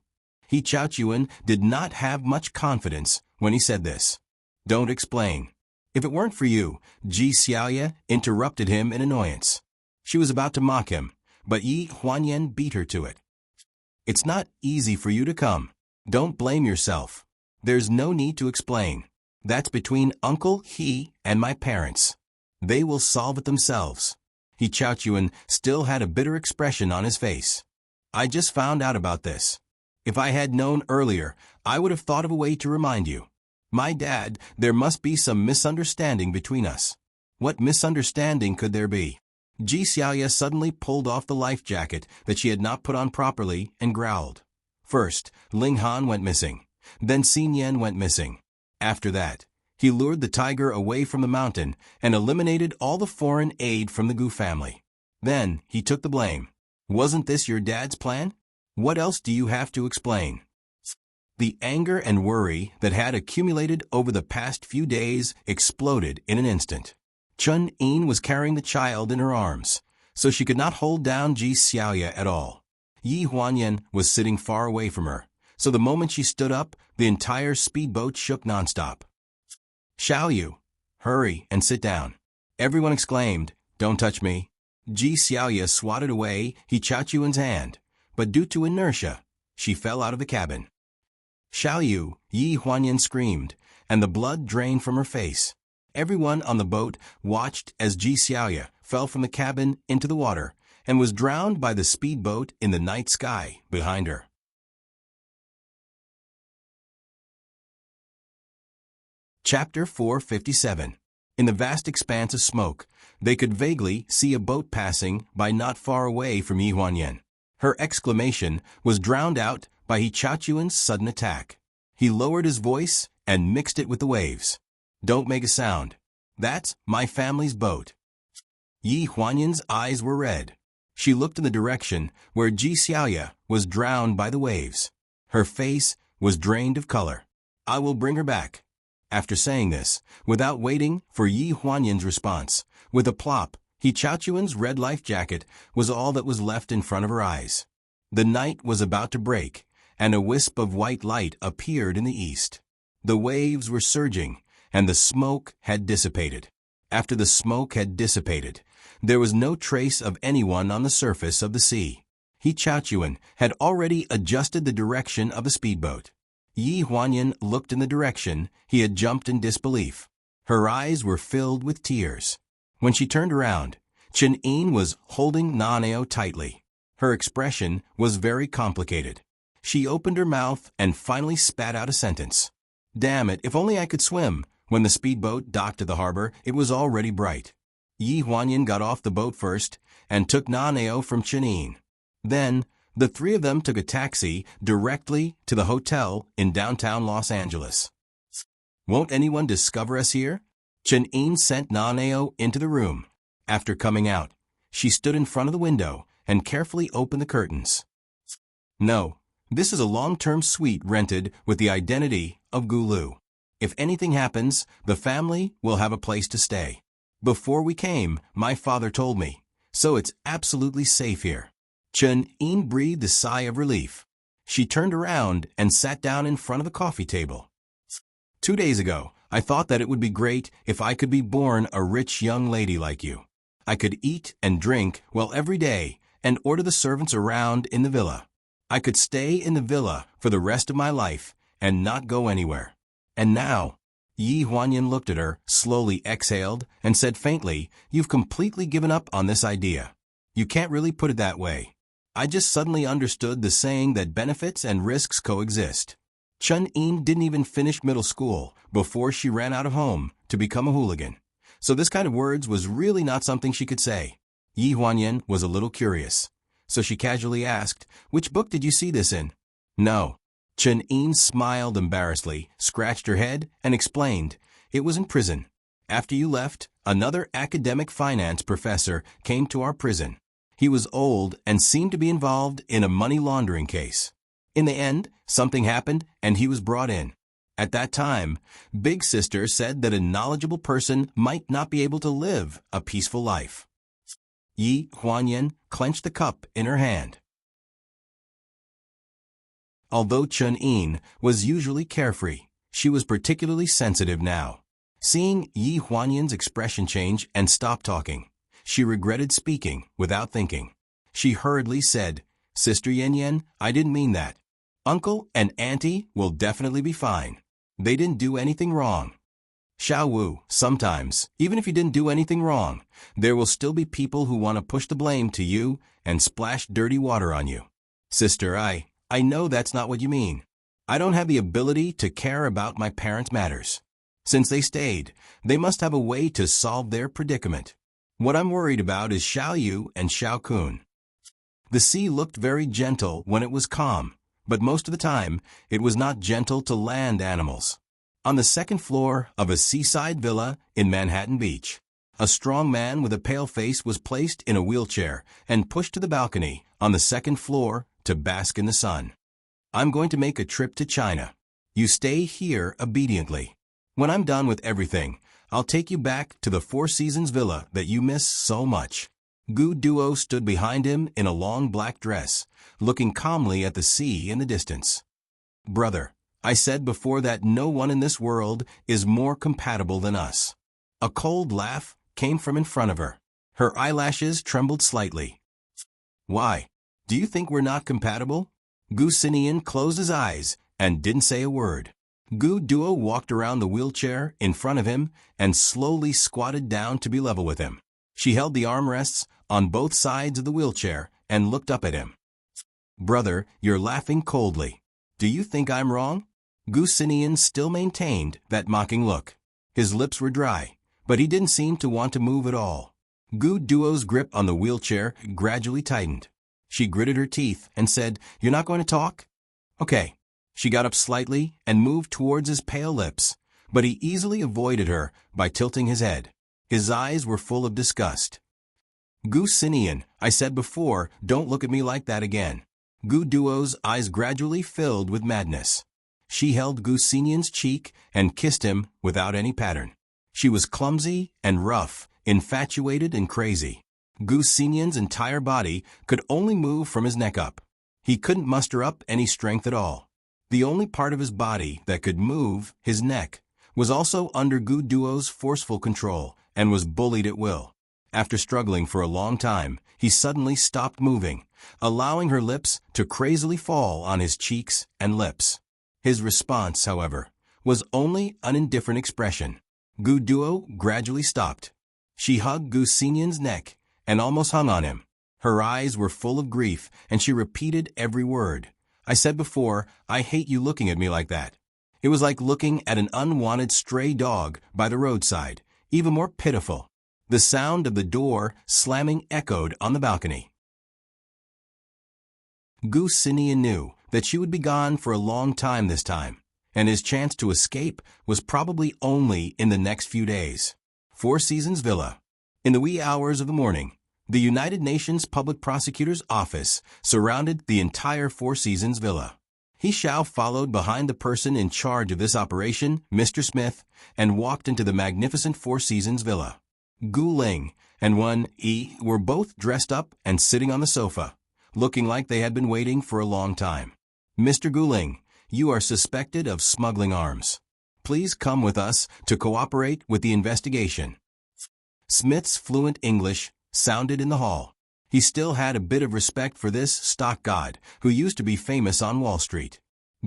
He Chaochuan did not have much confidence when he said this. "Don't explain." "If it weren't for you," Ji Xiaoya interrupted him in annoyance. She was about to mock him, but Yi Huanyan beat her to it. "It's not easy for you to come. Don't blame yourself. There's no need to explain. That's between Uncle He and my parents. They will solve it themselves." He Chaochuan still had a bitter expression on his face. "I just found out about this. If I had known earlier, I would have thought of a way to remind you. My dad, there must be some misunderstanding between us." "What misunderstanding could there be?" Ji Xiaoya suddenly pulled off the life jacket that she had not put on properly and growled. First, Ling Han went missing. Then Xin Yan went missing. After that, he lured the tiger away from the mountain and eliminated all the foreign aid from the Gu family. Then he took the blame. Wasn't this your dad's plan? What else do you have to explain? The anger and worry that had accumulated over the past few days exploded in an instant. Chen Yin was carrying the child in her arms, so she could not hold down Ji Xiaoya at all. Yi Huanyan was sitting far away from her, so the moment she stood up, the entire speedboat shook nonstop. "Xiaoyu, hurry and sit down." Everyone exclaimed, "Don't touch me." Ji Xiaoya swatted away He Chaochuan's hand, but due to inertia, she fell out of the cabin. "Xiaoyu," Yi Huanyan screamed, and the blood drained from her face. Everyone on the boat watched as Ji Xiaoya fell from the cabin into the water and was drowned by the speedboat in the night sky behind her. Chapter 457. In the vast expanse of smoke, they could vaguely see a boat passing by not far away from Yi Huanyan. Her exclamation was drowned out by He Chaochuan's sudden attack. He lowered his voice and mixed it with the waves. "Don't make a sound. That's my family's boat." Yi Huanyan's eyes were red. She looked in the direction where Ji Xiaoya was drowned by the waves. Her face was drained of color. "I will bring her back." After saying this, without waiting for Yi Huanyan's response, with a plop, He Chaochuan's red life jacket was all that was left in front of her eyes. The night was about to break, and a wisp of white light appeared in the east. The waves were surging, and the smoke had dissipated. After the smoke had dissipated, there was no trace of anyone on the surface of the sea. He Chaochuan had already adjusted the direction of the speedboat. Yi Huanyan looked in the direction he had jumped in disbelief. Her eyes were filled with tears. When she turned around, Chen Yin was holding Naneo tightly. Her expression was very complicated. She opened her mouth and finally spat out a sentence. "Damn it, if only I could swim." When the speedboat docked at the harbor, it was already bright. Yi Huanyan got off the boat first and took Naneo from Chen Yin. Then, the three of them took a taxi directly to the hotel in downtown Los Angeles. "Won't anyone discover us here?" Chen Yin sent Naneo into the room. After coming out, she stood in front of the window and carefully opened the curtains. "No, this is a long-term suite rented with the identity of Gu Lu. If anything happens, the family will have a place to stay. Before we came, my father told me, so it's absolutely safe here." Chen Yin breathed a sigh of relief. She turned around and sat down in front of the coffee table. 2 days ago, I thought that it would be great if I could be born a rich young lady like you. I could eat and drink well every day and order the servants around in the villa. I could stay in the villa for the rest of my life and not go anywhere. And now, Yi Huanyan looked at her, slowly exhaled, and said faintly, "You've completely given up on this idea." "You can't really put it that way. I just suddenly understood the saying that benefits and risks coexist. Chun-Een didn't even finish middle school before she ran out of home to become a hooligan. So this kind of words was really not something she could say. Yi Huanyan was a little curious. So she casually asked, "Which book did you see this in?" "No." Chun-Een smiled embarrassedly, scratched her head, and explained, "It was in prison. After you left, another academic finance professor came to our prison. He was old and seemed to be involved in a money laundering case. In the end, something happened and he was brought in. At that time, Big Sister said that a knowledgeable person might not be able to live a peaceful life." Yi Huanyan clenched the cup in her hand. Although Chun-Een was usually carefree, she was particularly sensitive now. Seeing Yi Huanyan's expression change and stop talking, she regretted speaking without thinking. She hurriedly said, "Sister Yan Yan, I didn't mean that. Uncle and Auntie will definitely be fine. They didn't do anything wrong." "Xiao Wu, sometimes, even if you didn't do anything wrong, there will still be people who want to push the blame to you and splash dirty water on you. Sister, I know that's not what you mean. I don't have the ability to care about my parents' matters. Since they stayed, they must have a way to solve their predicament. What I'm worried about is Xiao Yu and Xiao Kun." The sea looked very gentle when it was calm, but most of the time, it was not gentle to land animals. On the second floor of a seaside villa in Manhattan Beach, a strong man with a pale face was placed in a wheelchair and pushed to the balcony on the second floor to bask in the sun. "I'm going to make a trip to China. You stay here obediently. When I'm done with everything, I'll take you back to the Four Seasons villa that you miss so much." Gu Duo stood behind him in a long black dress, looking calmly at the sea in the distance. "Brother, I said before that no one in this world is more compatible than us." A cold laugh came from in front of her. Her eyelashes trembled slightly. "Why? Do you think we're not compatible?" Gu Sinian closed his eyes and didn't say a word. Gu Duo walked around the wheelchair in front of him and slowly squatted down to be level with him. She held the armrests on both sides of the wheelchair and looked up at him. "Brother, you're laughing coldly. Do you think I'm wrong?" Gu Sinian still maintained that mocking look. His lips were dry, but he didn't seem to want to move at all. Gu Duo's grip on the wheelchair gradually tightened. She gritted her teeth and said, "You're not going to talk? Okay." She got up slightly and moved towards his pale lips, but he easily avoided her by tilting his head. His eyes were full of disgust. "Gu Sinian, I said before, don't look at me like that again." Gu Duo's eyes gradually filled with madness. She held Gu Sinian's cheek and kissed him without any pattern. She was clumsy and rough, infatuated and crazy. Gu Sinian's entire body could only move from his neck up. He couldn't muster up any strength at all. The only part of his body that could move, his neck, was also under Gu Duo's forceful control and was bullied at will. After struggling for a long time, he suddenly stopped moving, allowing her lips to crazily fall on his cheeks and lips. His response, however, was only an indifferent expression. Gu Duo gradually stopped. She hugged Gu Sinian's neck and almost hung on him. Her eyes were full of grief, and she repeated every word. "I said before, I hate you looking at me like that." It was like looking at an unwanted stray dog by the roadside, even more pitiful. The sound of the door slamming echoed on the balcony. Gu Sinian knew that she would be gone for a long time this time, and his chance to escape was probably only in the next few days. Four Seasons Villa. In the wee hours of the morning, the United Nations Public Prosecutor's Office surrounded the entire Four Seasons Villa. He Xiao followed behind the person in charge of this operation, Mr. Smith, and walked into the magnificent Four Seasons Villa. Gu Ling and Wen Yi were both dressed up and sitting on the sofa, looking like they had been waiting for a long time. "Mr. Gu Ling, you are suspected of smuggling arms. Please come with us to cooperate with the investigation." Smith's fluent English sounded in the hall. He still had a bit of respect for this stock god who used to be famous on Wall Street.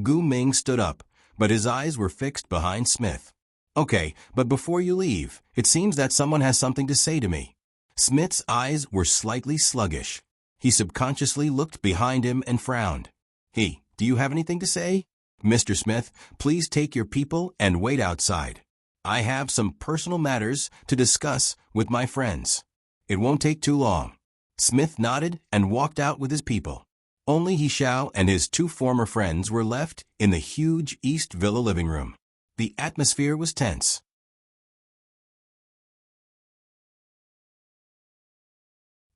Gu Ming stood up, but his eyes were fixed behind Smith. "Okay, but before you leave, it seems that someone has something to say to me." Smith's eyes were slightly sluggish. He subconsciously looked behind him and frowned. "Do you have anything to say?" Mr. Smith, please take your people and wait outside. I have some personal matters to discuss with my friends. It won't take too long." Smith nodded and walked out with his people. Only He Xiao and his two former friends were left in the huge East Villa living room. The atmosphere was tense.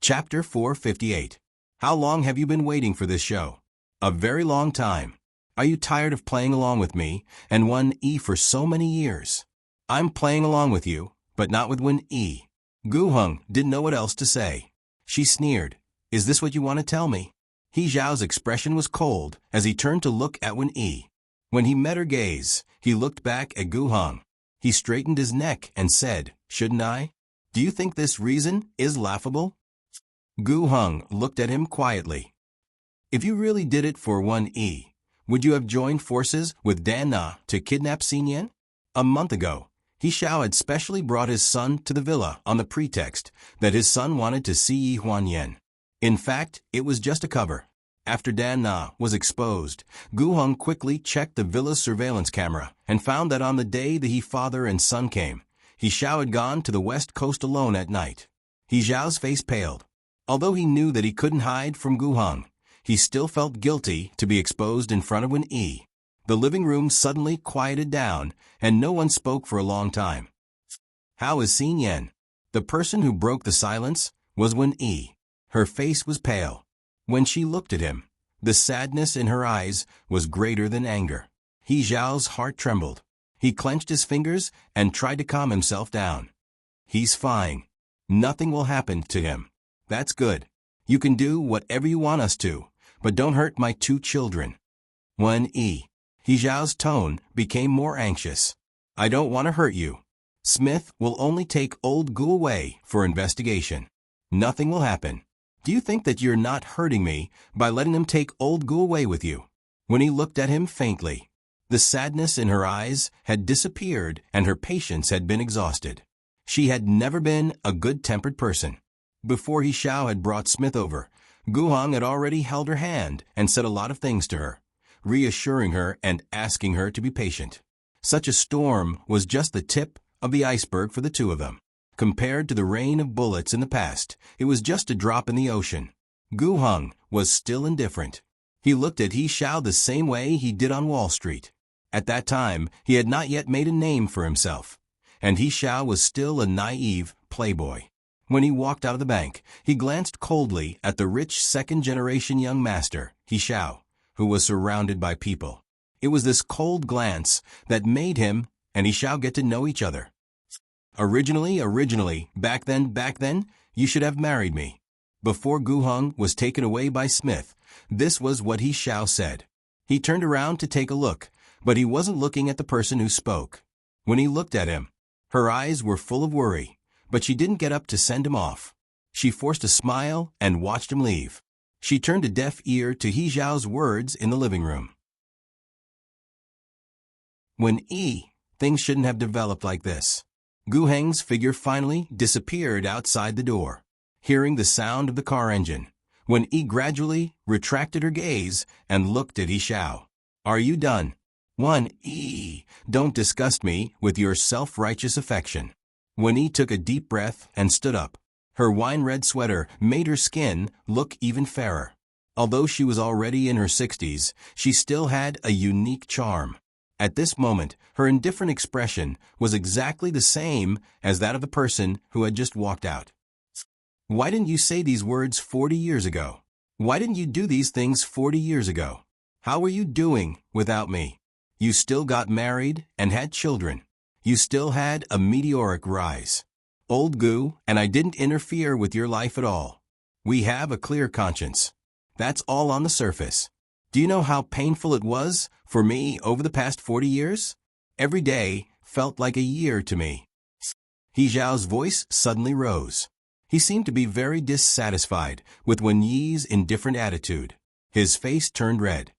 Chapter 458. How long have you been waiting for this show? A very long time. Are you tired of playing along with me and 1E for so many years? I'm playing along with you, but not with 1E. Gu Heng didn't know what else to say. She sneered. Is this what you want to tell me? He Zhao's expression was cold as he turned to look at 1E. When he met her gaze, he looked back at Gu Heng. He straightened his neck and said, "Shouldn't I? Do you think this reason is laughable?" Gu Heng looked at him quietly. If you really did it for 1E, would you have joined forces with Dan Na to kidnap Xin Yan? A month ago, He Xiao had specially brought his son to the villa on the pretext that his son wanted to see Yi Huanyan. In fact, it was just a cover. After Dan Na was exposed, Gu Heng quickly checked the villa's surveillance camera and found that on the day the He father and son came, He Xiao had gone to the west coast alone at night. He Xiao's face paled. Although he knew that he couldn't hide from Gu Heng, he still felt guilty to be exposed in front of 1E. The living room suddenly quieted down, and no one spoke for a long time. How is Xin Yan? The person who broke the silence was 1E. Her face was pale. When she looked at him, the sadness in her eyes was greater than anger. He Zhao's heart trembled. He clenched his fingers and tried to calm himself down. He's fine. Nothing will happen to him. That's good. You can do whatever you want us to, but don't hurt my two children. 1E. He Zhao's tone became more anxious. I don't want to hurt you. Smith will only take old Gu away for investigation. Nothing will happen. Do you think that you're not hurting me by letting him take old Gu away with you? When he looked at him faintly, the sadness in her eyes had disappeared and her patience had been exhausted. She had never been a good-tempered person. Before He Xiao had brought Smith over, Gu Heng had already held her hand and said a lot of things to her, reassuring her and asking her to be patient. Such a storm was just the tip of the iceberg for the two of them. Compared to the rain of bullets in the past, it was just a drop in the ocean. Gu Heng was still indifferent. He looked at He Xiao the same way he did on Wall Street. At that time, he had not yet made a name for himself, and He Xiao was still a naive playboy. When he walked out of the bank, he glanced coldly at the rich second-generation young master, He Xiao, who was surrounded by people. It was this cold glance that made him and He Xiao get to know each other. Originally, back then, you should have married me. Before Gu Heng was taken away by Smith, this was what He Xiao said. He turned around to take a look, but he wasn't looking at the person who spoke. When he looked at him, her eyes were full of worry, but she didn't get up to send him off. She forced a smile and watched him leave. She turned a deaf ear to He Xiao's words in the living room. 1E, things shouldn't have developed like this. Gu Heng's figure finally disappeared outside the door. Hearing the sound of the car engine, 1E gradually retracted her gaze and looked at He Xiao. Are you done? 1E, don't disgust me with your self-righteous affection. 1E took a deep breath and stood up. Her wine-red sweater made her skin look even fairer. Although she was already in her 60s, she still had a unique charm. At this moment, her indifferent expression was exactly the same as that of the person who had just walked out. Why didn't you say these words 40 years ago? Why didn't you do these things 40 years ago? How were you doing without me? You still got married and had children. You still had a meteoric rise. Old Gu and I didn't interfere with your life at all. We have a clear conscience. That's all on the surface. Do you know how painful it was for me over the past 40 years? Every day felt like a year to me. He Zhao's voice suddenly rose. He seemed to be very dissatisfied with Wen Yi's indifferent attitude. His face turned red.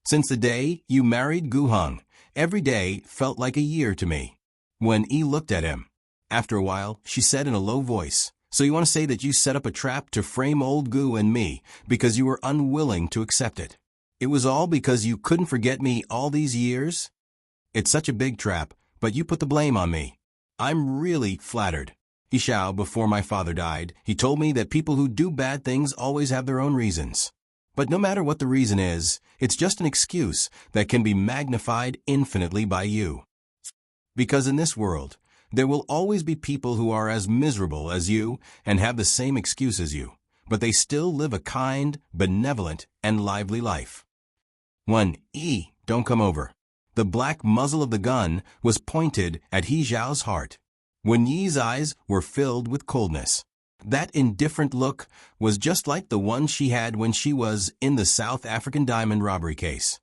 Since the day you married Gu Heng, every day felt like a year to me. Wen Yi looked at him. After a while, she said in a low voice, So you want to say that you set up a trap to frame old Gu and me because you were unwilling to accept it? It was all because you couldn't forget me all these years? It's such a big trap, but you put the blame on me. I'm really flattered. Xiao, before my father died, he told me that people who do bad things always have their own reasons. But no matter what the reason is, it's just an excuse that can be magnified infinitely by you. Because in this world, there will always be people who are as miserable as you and have the same excuse as you, but they still live a kind, benevolent, and lively life. 1. Don't come over. The black muzzle of the gun was pointed at He Zhao's heart. Wen Yi's eyes were filled with coldness. That indifferent look was just like the one she had when she was in the South African diamond robbery case.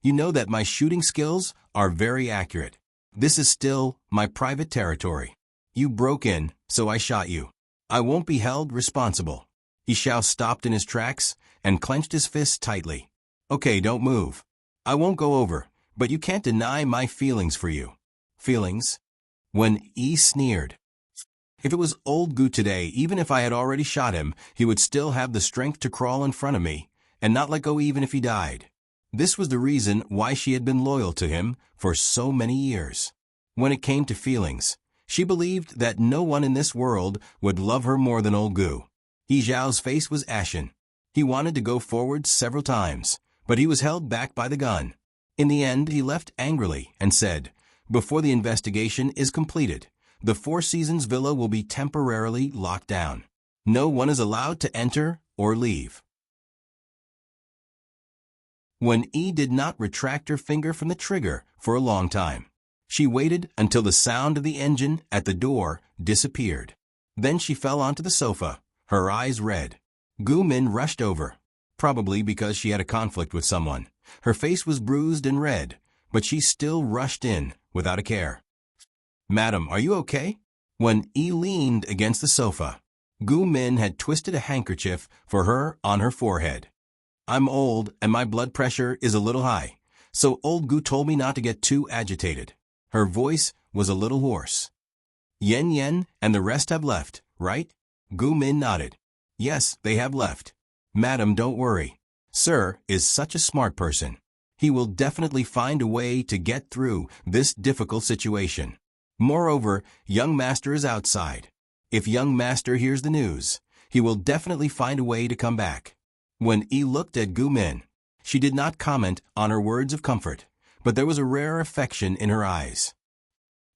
You know that my shooting skills are very accurate. This is still my private territory. You broke in, so I shot you. I won't be held responsible. Xiao stopped in his tracks and clenched his fists tightly. Okay, don't move. I won't go over, but you can't deny my feelings for you. Feelings? Wen Yi sneered. If it was old Gu today, even if I had already shot him, he would still have the strength to crawl in front of me and not let go even if he died. This was the reason why she had been loyal to him for so many years. When it came to feelings, she believed that no one in this world would love her more than old Gu. He Zhao's face was ashen. He wanted to go forward several times, but he was held back by the gun. In the end, he left angrily and said, "Before the investigation is completed, the Four Seasons Villa will be temporarily locked down. No one is allowed to enter or leave." Wen Yi did not retract her finger from the trigger for a long time. She waited until the sound of the engine at the door disappeared. Then she fell onto the sofa, her eyes red. Gu Min rushed over, probably because she had a conflict with someone. Her face was bruised and red, but she still rushed in without a care. "Madam, are you okay?" Wen Yi leaned against the sofa. Gu Min had twisted a handkerchief for her on her forehead. "I'm old and my blood pressure is a little high, so old Gu told me not to get too agitated." Her voice was a little hoarse. "Yen and the rest have left, right?" Gu Min nodded. "Yes, they have left." "Madam, don't worry. Sir is such a smart person. He will definitely find a way to get through this difficult situation. Moreover, young master is outside. If young master hears the news, he will definitely find a way to come back." When Yi looked at Gu Min, she did not comment on her words of comfort, but there was a rare affection in her eyes.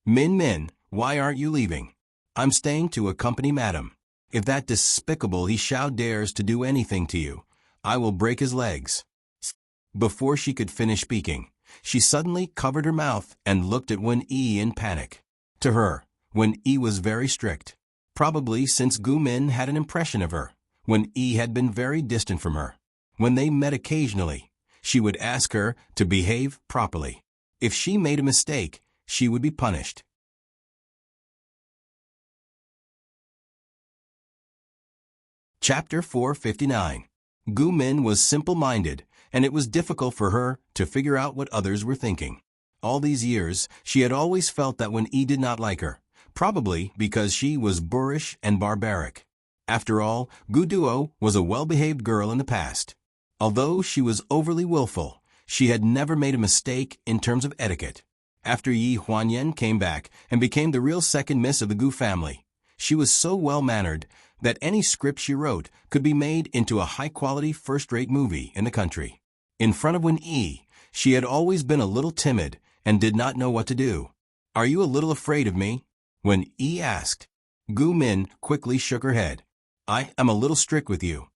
Min, why aren't you leaving?" "I'm staying to accompany madam. If that despicable He Xiao dares to do anything to you, I will break his legs." Before she could finish speaking, she suddenly covered her mouth and looked at Wen Yi in panic. To her, Wen Yi was very strict. Probably since Gu Min had an impression of her, Wen Yi had been very distant from her. When they met occasionally, she would ask her to behave properly. If she made a mistake, she would be punished. Chapter 459. Gu Min was simple-minded, and it was difficult for her to figure out what others were thinking. All these years, she had always felt that Wen Yi did not like her, probably because she was boorish and barbaric. After all, Gu Duo was a well-behaved girl in the past. Although she was overly willful, she had never made a mistake in terms of etiquette. After Yi Huanyan came back and became the real second miss of the Gu family, she was so well-mannered that any script she wrote could be made into a high-quality first-rate movie in the country. In front of Wen Yi, she had always been a little timid and did not know what to do. "Are you a little afraid of me?" Wen Yi asked. Gu Min quickly shook her head. "I am a little strict with you."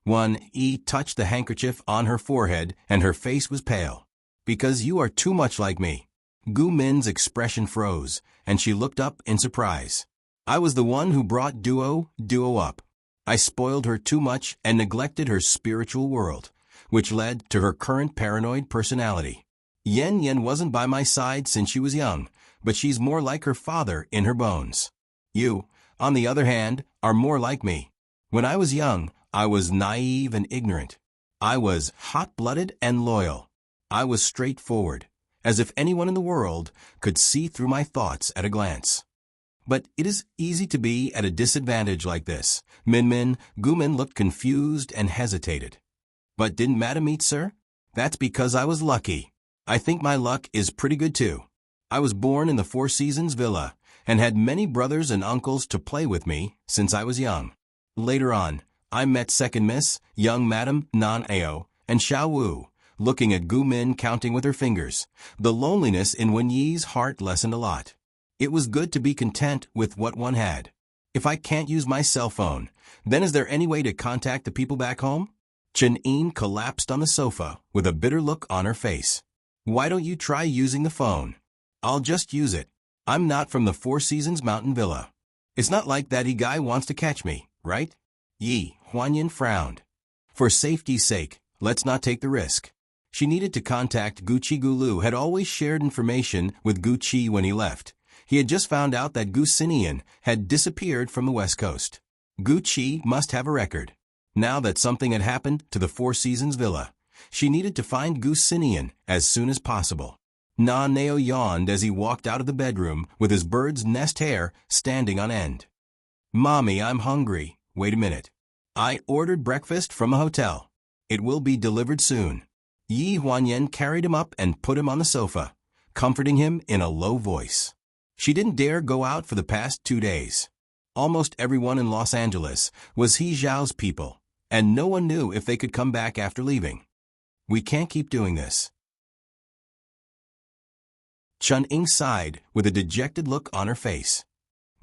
Wen Yi touched the handkerchief on her forehead and her face was pale. "Because you are too much like me." Gu Min's expression froze, and she looked up in surprise. "I was the one who brought Duo up. I spoiled her too much and neglected her spiritual world, which led to her current paranoid personality. Yen wasn't by my side since she was young, but she's more like her father in her bones. You, on the other hand, are more like me. When I was young, I was naive and ignorant. I was hot-blooded and loyal. I was straightforward, as if anyone in the world could see through my thoughts at a glance. But it is easy to be at a disadvantage like this." Gu Min looked confused and hesitated. "But didn't Madam meet, sir?" That's because I was lucky. I think my luck is pretty good too. I was born in the Four Seasons Villa and had many brothers and uncles to play with me since I was young. Later on, I met Second Miss, young Madam Nan Ao, and Xiao Wu, looking at Gu Min counting with her fingers. The loneliness in Wen Yi's heart lessened a lot. It was good to be content with what one had. If I can't use my cell phone, then is there any way to contact the people back home? Chen Yin collapsed on the sofa with a bitter look on her face. Why don't you try using the phone? I'll just use it. I'm not from the Four Seasons Mountain Villa. It's not like that guy wants to catch me, right? Yi Huanyan frowned. For safety's sake, let's not take the risk. She needed to contact Gu Qi. Gu Lu had always shared information with Gu Qi when he left. He had just found out that Gu Sinian had disappeared from the West Coast. Gu Qi must have a record. Now that something had happened to the Four Seasons Villa, she needed to find Gu Sinian as soon as possible. Na Nao yawned as he walked out of the bedroom with his bird's nest hair standing on end. Mommy, I'm hungry. Wait a minute. I ordered breakfast from a hotel. It will be delivered soon. Yi Huanyan carried him up and put him on the sofa, comforting him in a low voice. She didn't dare go out for the past 2 days. Almost everyone in Los Angeles was He Zhao's people, and no one knew if they could come back after leaving. We can't keep doing this. Chun Ying sighed with a dejected look on her face.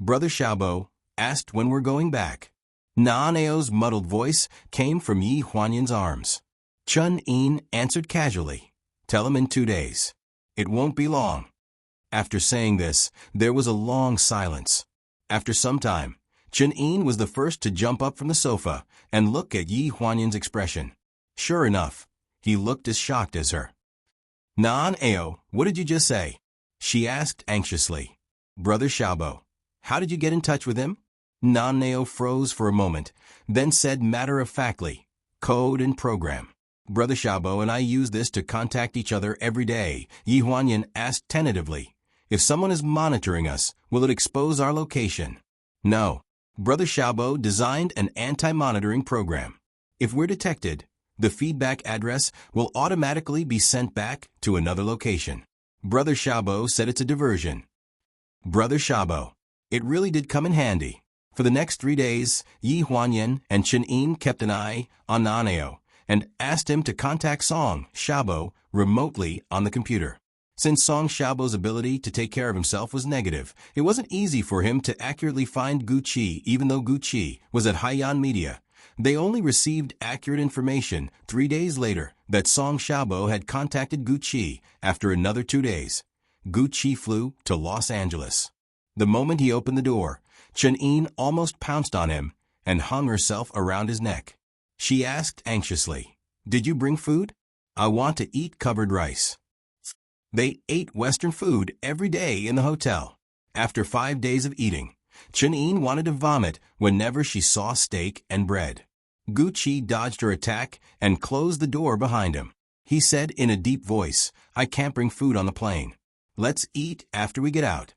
Brother Xiaobo asked when we're going back. Na Nao's muddled voice came from Yi Huanyan's arms. Chun Ying answered casually, Tell him in 2 days. It won't be long. After saying this, there was a long silence. After some time, Chun Ying was the first to jump up from the sofa and look at Yi Huanyan's expression. Sure enough, he looked as shocked as her. Nan Ao, what did you just say? She asked anxiously. Brother Xiaobo, how did you get in touch with him? Nan Ao froze for a moment, then said matter-of-factly, Code and program. Brother Xiaobo and I use this to contact each other every day. Yi Huanyan asked tentatively. If someone is monitoring us, will it expose our location? No. Brother Xiaobo designed an anti-monitoring program. If we're detected, the feedback address will automatically be sent back to another location. Brother Xiaobo said it's a diversion. Brother Xiaobo, it really did come in handy. For the next 3 days, Yi Huanyan and Chen Ying kept an eye on Nan Ao and asked him to contact Song Xiaobo remotely on the computer. Since Song Xiaobo's ability to take care of himself was negative, it wasn't easy for him to accurately find Gu Qi even though Gu Qi was at Haiyan Media. They only received accurate information 3 days later that Song Xiaobo had contacted Gu Qi after another 2 days. Gu Qi flew to Los Angeles. The moment he opened the door, Chen Ying almost pounced on him and hung herself around his neck. She asked anxiously, Did you bring food? I want to eat covered rice. They ate Western food every day in the hotel. After 5 days of eating, Chen Ying wanted to vomit whenever she saw steak and bread. Gu Qi dodged her attack and closed the door behind him. He said in a deep voice, I can't bring food on the plane. Let's eat after we get out.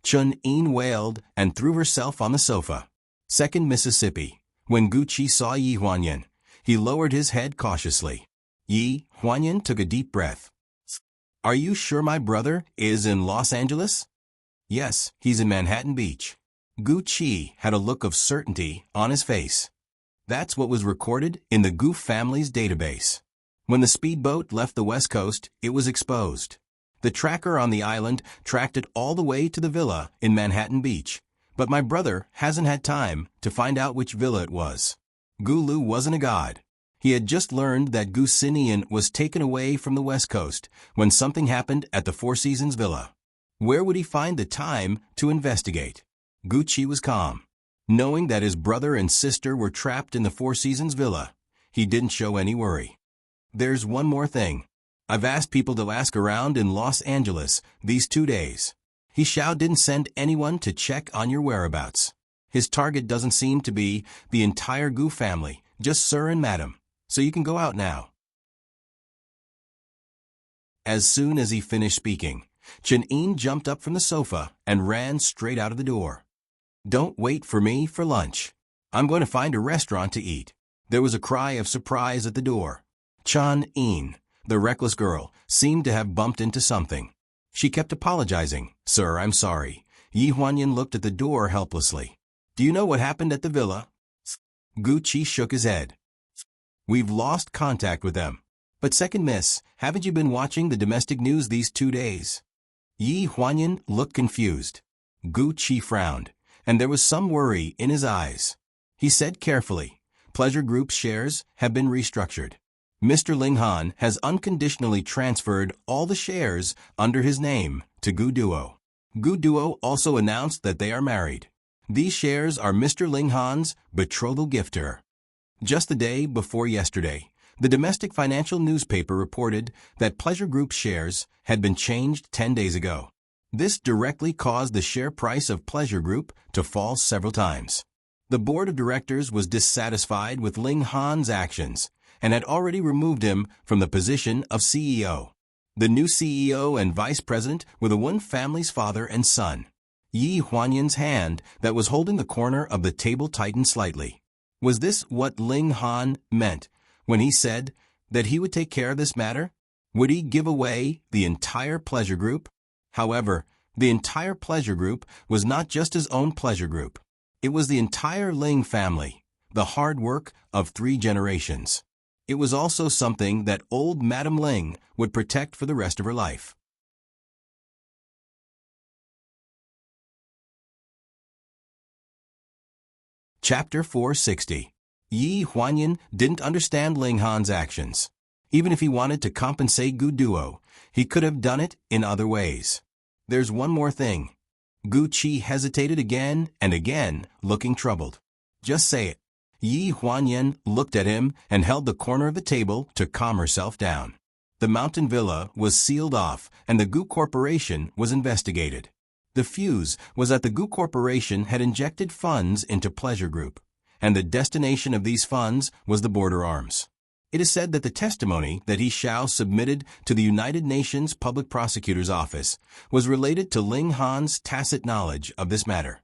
Chen Ying wailed and threw herself on the sofa. Second Mississippi. When Gu Qi saw Yi Huanyan, he lowered his head cautiously. Yi Huanyan took a deep breath. Are you sure my brother is in Los Angeles? Yes, he's in Manhattan Beach. Gu Qi had a look of certainty on his face. That's what was recorded in the Gu family's database. When the speedboat left the West Coast, it was exposed. The tracker on the island tracked it all the way to the villa in Manhattan Beach, but my brother hasn't had time to find out which villa it was. Gu Lu wasn't a god. He had just learned that Gu Sinian was taken away from the West Coast when something happened at the Four Seasons Villa. Where would he find the time to investigate? Gu Qi was calm. Knowing that his brother and sister were trapped in the Four Seasons Villa, he didn't show any worry. There's one more thing. I've asked people to ask around in Los Angeles these 2 days. He Xiao didn't send anyone to check on your whereabouts. His target doesn't seem to be the entire Gu family, just Sir and Madam. So you can go out now. As soon as he finished speaking, Chen Ying jumped up from the sofa and ran straight out of the door. Don't wait for me for lunch. I'm going to find a restaurant to eat. There was a cry of surprise at the door. Chan Een, the reckless girl, seemed to have bumped into something. She kept apologizing. "Sir, I'm sorry." Yi Huanyan looked at the door helplessly. "Do you know what happened at the villa?" Gu Qi shook his head. "We've lost contact with them." "But second miss, haven't you been watching the domestic news these 2 days?" Yi Huanyan looked confused. Gu Qi frowned, and there was some worry in his eyes. He said carefully, "Pleasure Group's shares have been restructured. Mr. Ling Han has unconditionally transferred all the shares under his name to Gu Duo. Gu Duo also announced that they are married. These shares are Mr. Ling Han's betrothal gift to her." Just the day before yesterday, the domestic financial newspaper reported that Pleasure Group's shares had been changed 10 days ago. This directly caused the share price of Pleasure Group to fall several times. The board of directors was dissatisfied with Ling Han's actions and had already removed him from the position of CEO. The new CEO and vice president were the Wen family's father and son. Yi Huanyan's hand that was holding the corner of the table tightened slightly. Was this what Ling Han meant when he said that he would take care of this matter? Would he give away the entire Pleasure Group? However, the entire Pleasure Group was not just his own Pleasure Group. It was the entire Ling family, the hard work of 3 generations. It was also something that old Madame Ling would protect for the rest of her life. Chapter 460. Yi Huanyan didn't understand Ling Han's actions. Even if he wanted to compensate Gu Duo, he could have done it in other ways. "There's one more thing." Gu Qi hesitated again and again, looking troubled. "Just say it." Yi Huanyan looked at him and held the corner of the table to calm herself down. The mountain villa was sealed off and the Gu Corporation was investigated. The fuse was that the Gu Corporation had injected funds into Pleasure Group, and the destination of these funds was the border arms. It is said that the testimony that He Xiao submitted to the United Nations Public Prosecutor's Office was related to Ling Han's tacit knowledge of this matter.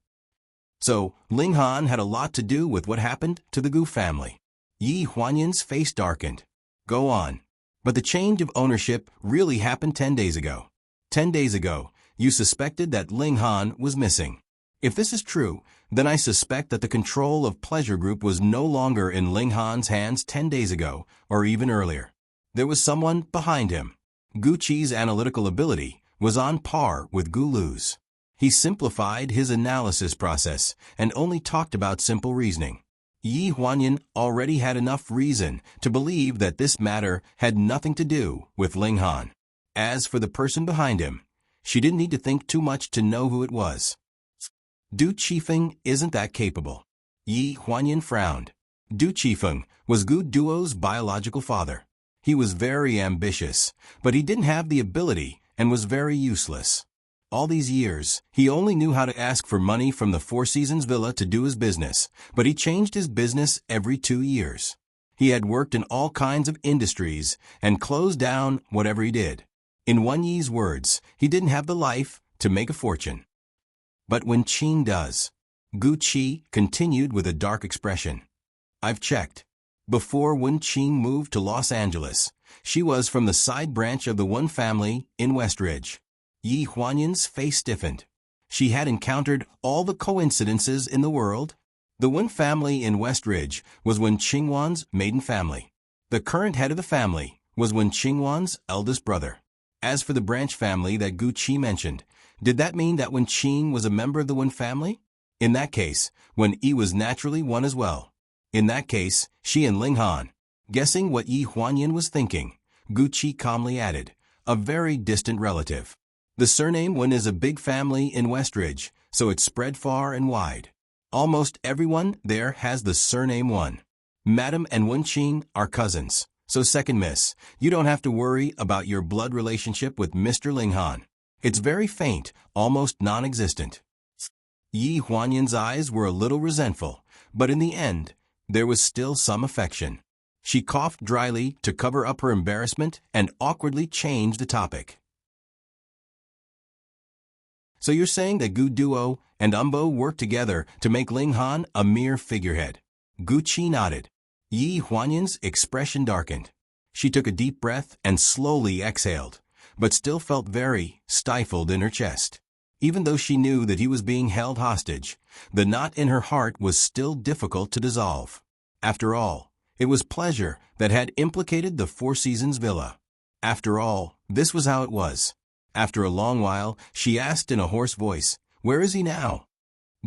So, Ling Han had a lot to do with what happened to the Gu family. Yi Huanyan's face darkened. "Go on." "But the change of ownership really happened 10 days ago. 10 days ago, you suspected that Ling Han was missing. If this is true, then I suspect that the control of Pleasure Group was no longer in Ling Han's hands 10 days ago, or even earlier. There was someone behind him." Gu Qi's analytical ability was on par with Gu Lu's. He simplified his analysis process and only talked about simple reasoning. Yi Huanyan already had enough reason to believe that this matter had nothing to do with Ling Han. As for the person behind him, she didn't need to think too much to know who it was. Du Qifeng isn't that capable. Yi Huanyan frowned. Du Qifeng was Gu Duo's biological father. He was very ambitious, but he didn't have the ability and was very useless. All these years, he only knew how to ask for money from the Four Seasons Villa to do his business, but he changed his business every 2 years. He had worked in all kinds of industries and closed down whatever he did. In Wen Yi's words, he didn't have the life to make a fortune. "But Wen Qing does." Gu Qi continued with a dark expression. "I've checked. Before Wen Qing moved to Los Angeles, she was from the side branch of the Wen family in Westridge." Yi Huanyan's face stiffened. She had encountered all the coincidences in the world. The Wen family in Westridge was Wen Qingwan's maiden family. The current head of the family was Wen Qingwan's eldest brother. As for the branch family that Gu Qi mentioned, did that mean that Wen Qing was a member of the Wen family? In that case, Wen Yi was naturally one as well. In that case, she and Ling Han. Guessing what Yi Huanyan was thinking, Gu Qi calmly added, "A very distant relative." The surname Wen is a big family in Westridge, so it's spread far and wide. Almost everyone there has the surname Wen. Madam and Wen Qing are cousins, so second miss, you don't have to worry about your blood relationship with Mr. Ling Han. It's very faint, almost non-existent. Yi Huanyan's eyes were a little resentful, but in the end, there was still some affection. She coughed dryly to cover up her embarrassment and awkwardly changed the topic. "So you're saying that Gu Duo and Umbo worked together to make Ling Han a mere figurehead?" Gu Qi nodded. Yi Huanyan's expression darkened. She took a deep breath and slowly exhaled, but still felt very stifled in her chest. Even though she knew that he was being held hostage, the knot in her heart was still difficult to dissolve. After all, it was pleasure that had implicated the Four Seasons villa. After all, this was how it was. After a long while, she asked in a hoarse voice, "Where is he now?"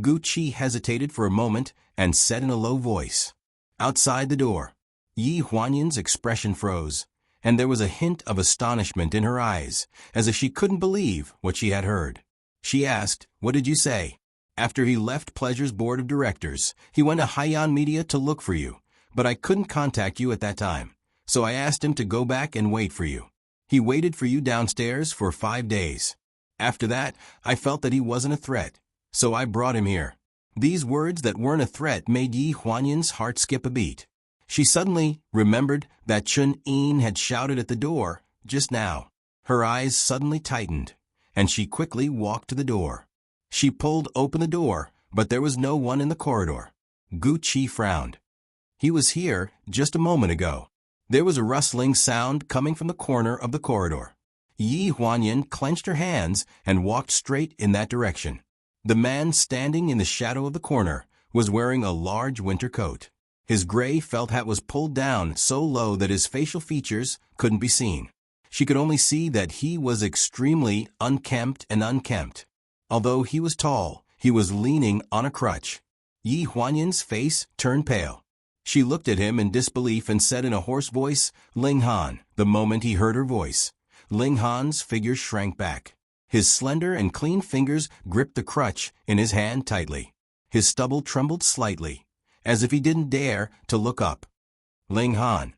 Gu Qi hesitated for a moment and said in a low voice, "Outside the door." Yi Huanyan's expression froze, and there was a hint of astonishment in her eyes, as if she couldn't believe what she had heard. She asked, "What did you say?" "After he left Pleasure's board of directors, he went to Haiyan Media to look for you, but I couldn't contact you at that time, so I asked him to go back and wait for you. He waited for you downstairs for 5 days. After that, I felt that he wasn't a threat, so I brought him here." These words that weren't a threat made Yi Huanyan's heart skip a beat. She suddenly remembered that Chun Yin had shouted at the door just now. Her eyes suddenly tightened, and she quickly walked to the door. She pulled open the door, but there was no one in the corridor. Gu Qi frowned. He was here just a moment ago. There was a rustling sound coming from the corner of the corridor. Yi Huanyan clenched her hands and walked straight in that direction. The man standing in the shadow of the corner was wearing a large winter coat. His gray felt hat was pulled down so low that his facial features couldn't be seen. She could only see that he was extremely unkempt. Although he was tall, he was leaning on a crutch. Yi Huanyan's face turned pale. She looked at him in disbelief and said in a hoarse voice, "Ling Han." The moment he heard her voice, Ling Han's figure shrank back. His slender and clean fingers gripped the crutch in his hand tightly. His stubble trembled slightly, as if he didn't dare to look up. "Ling Han."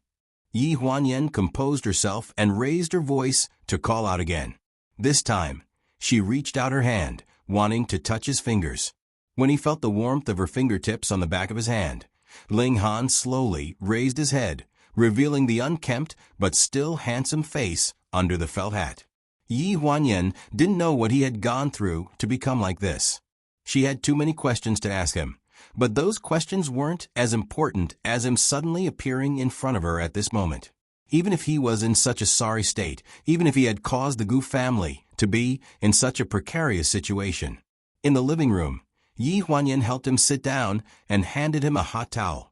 Yi Huanyan composed herself and raised her voice to call out again. This time, she reached out her hand, wanting to touch his fingers. When he felt the warmth of her fingertips on the back of his hand, Ling Han slowly raised his head, revealing the unkempt but still handsome face under the felt hat. Yi Huanyan didn't know what he had gone through to become like this. She had too many questions to ask him, but those questions weren't as important as him suddenly appearing in front of her at this moment. Even if he was in such a sorry state, even if he had caused the Gu family to be in such a precarious situation. In the living room, Yi Huanyan helped him sit down and handed him a hot towel.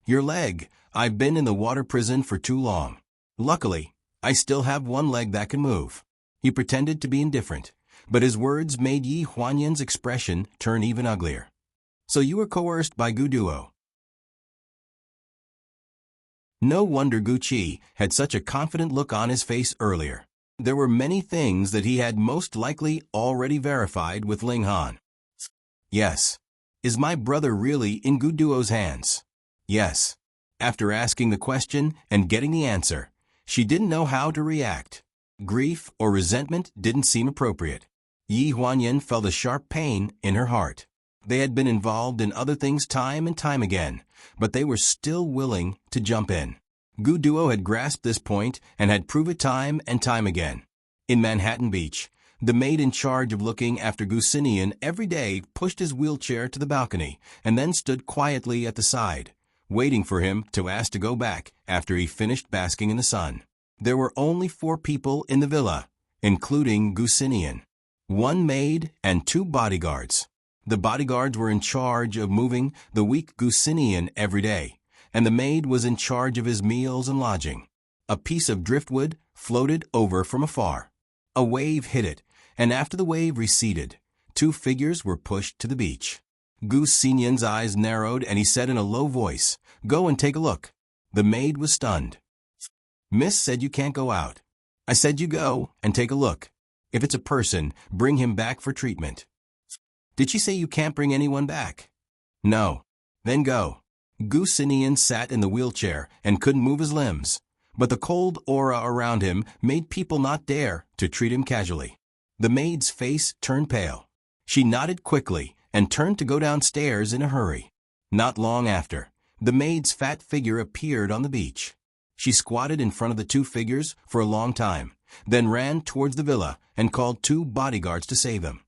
"Your leg. I've been in the water prison for too long. Luckily, I still have one leg that can move." He pretended to be indifferent, but his words made Yi Huanyan's expression turn even uglier. "So you were coerced by Gu Duo." No wonder Gu Qi had such a confident look on his face earlier. There were many things that he had most likely already verified with Ling Han. "Yes. Is my brother really in Gu Duo's hands?" "Yes." After asking the question and getting the answer, she didn't know how to react. Grief or resentment didn't seem appropriate. Yi Huanyan felt a sharp pain in her heart. They had been involved in other things time and time again, but they were still willing to jump in. Gu Duo had grasped this point and had proved it time and time again. In Manhattan Beach, the maid in charge of looking after Gu Sinian every day pushed his wheelchair to the balcony and then stood quietly at the side, waiting for him to ask to go back after he finished basking in the sun. There were only 4 people in the villa, including Gu Sinian. 1 maid and 2 bodyguards. The bodyguards were in charge of moving the weak Gu Sinian every day, and the maid was in charge of his meals and lodging. A piece of driftwood floated over from afar. A wave hit it, and after the wave receded, 2 figures were pushed to the beach. Gu Sinian's eyes narrowed and he said in a low voice, "Go and take a look." The maid was stunned. "Miss said you can't go out." "I said you go and take a look. If it's a person, bring him back for treatment." "Did she say you can't bring anyone back?" "No." "Then go." Gu Sinian sat in the wheelchair and couldn't move his limbs, but the cold aura around him made people not dare to treat him casually. The maid's face turned pale. She nodded quickly and turned to go downstairs in a hurry. Not long after, the maid's fat figure appeared on the beach. She squatted in front of the 2 figures for a long time, then ran towards the villa and called 2 bodyguards to save them.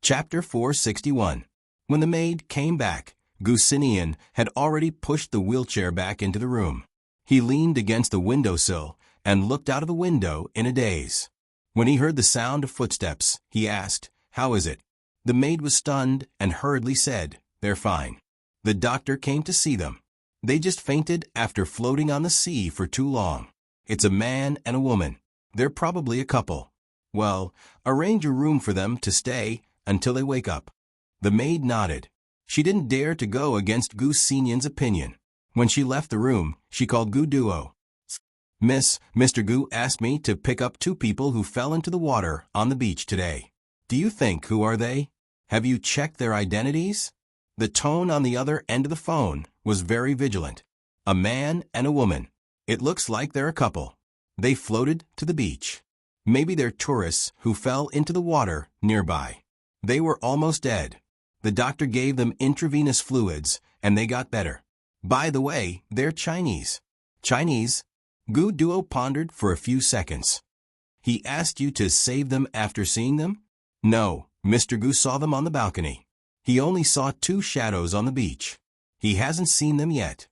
Chapter 461. When the maid came back, Gu Xinian had already pushed the wheelchair back into the room. He leaned against the windowsill and looked out of the window in a daze. When he heard the sound of footsteps, he asked, "How is it?" The maid was stunned and hurriedly said, "They're fine. The doctor came to see them. They just fainted after floating on the sea for too long. It's a man and a woman. They're probably a couple. Well, arrange a room for them to stay until they wake up." The maid nodded. She didn't dare to go against Gu Xinian's opinion. When she left the room, she called Gu Duo. "Miss, Mr. Gu asked me to pick up 2 people who fell into the water on the beach today. Do you think who are they? Have you checked their identities?" The tone on the other end of the phone was very vigilant. "A man and a woman. It looks like they're a couple. They floated to the beach. Maybe they're tourists who fell into the water nearby. They were almost dead. The doctor gave them intravenous fluids, and they got better. By the way, they're Chinese." "Chinese?" Gu Duo pondered for a few seconds. "He asked you to save them after seeing them?" "No, Mr. Gu saw them on the balcony. He only saw 2 shadows on the beach. He hasn't seen them yet.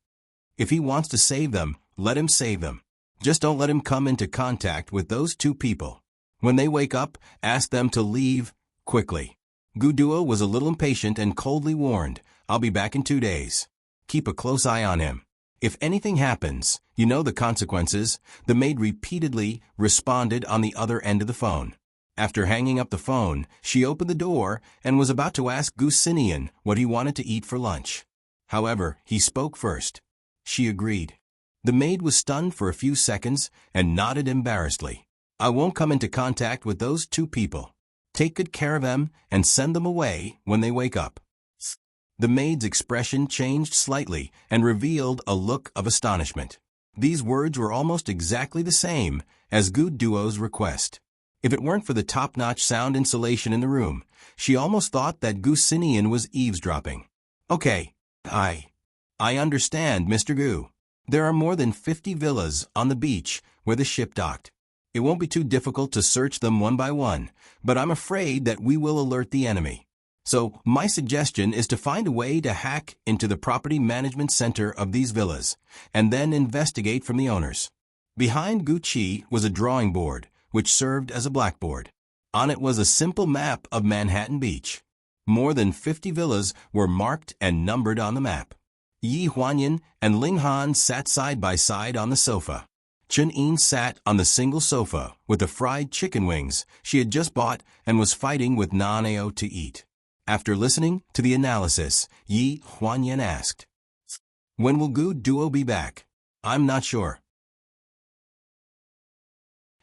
If he wants to save them, let him save them. Just don't let him come into contact with those 2 people. When they wake up, ask them to leave quickly." Gu Duo was a little impatient and coldly warned, "I'll be back in 2 days. Keep a close eye on him. If anything happens, you know the consequences." The maid repeatedly responded on the other end of the phone. After hanging up the phone, she opened the door and was about to ask Gu Xinian what he wanted to eat for lunch. However, he spoke first. She agreed. The maid was stunned for a few seconds and nodded embarrassedly. "I won't come into contact with those 2 people. Take good care of them and send them away when they wake up." The maid's expression changed slightly and revealed a look of astonishment. These words were almost exactly the same as Gu Duo's request. If it weren't for the top-notch sound insulation in the room, she almost thought that Gu Xinian was eavesdropping. "Okay, I understand, Mr. Gu. There are more than 50 villas on the beach where the ship docked. It won't be too difficult to search them one by one, but I'm afraid that we will alert the enemy. So my suggestion is to find a way to hack into the property management center of these villas, and then investigate from the owners." Behind Gu Qi was a drawing board, which served as a blackboard. On it was a simple map of Manhattan Beach. More than 50 villas were marked and numbered on the map. Yi Huanyan and Ling Han sat side by side on the sofa. Chun Yin sat on the single sofa with the fried chicken wings she had just bought and was fighting with Nanao to eat. After listening to the analysis, Yi Huanyan asked, "When will Gu Duo be back?" "I'm not sure.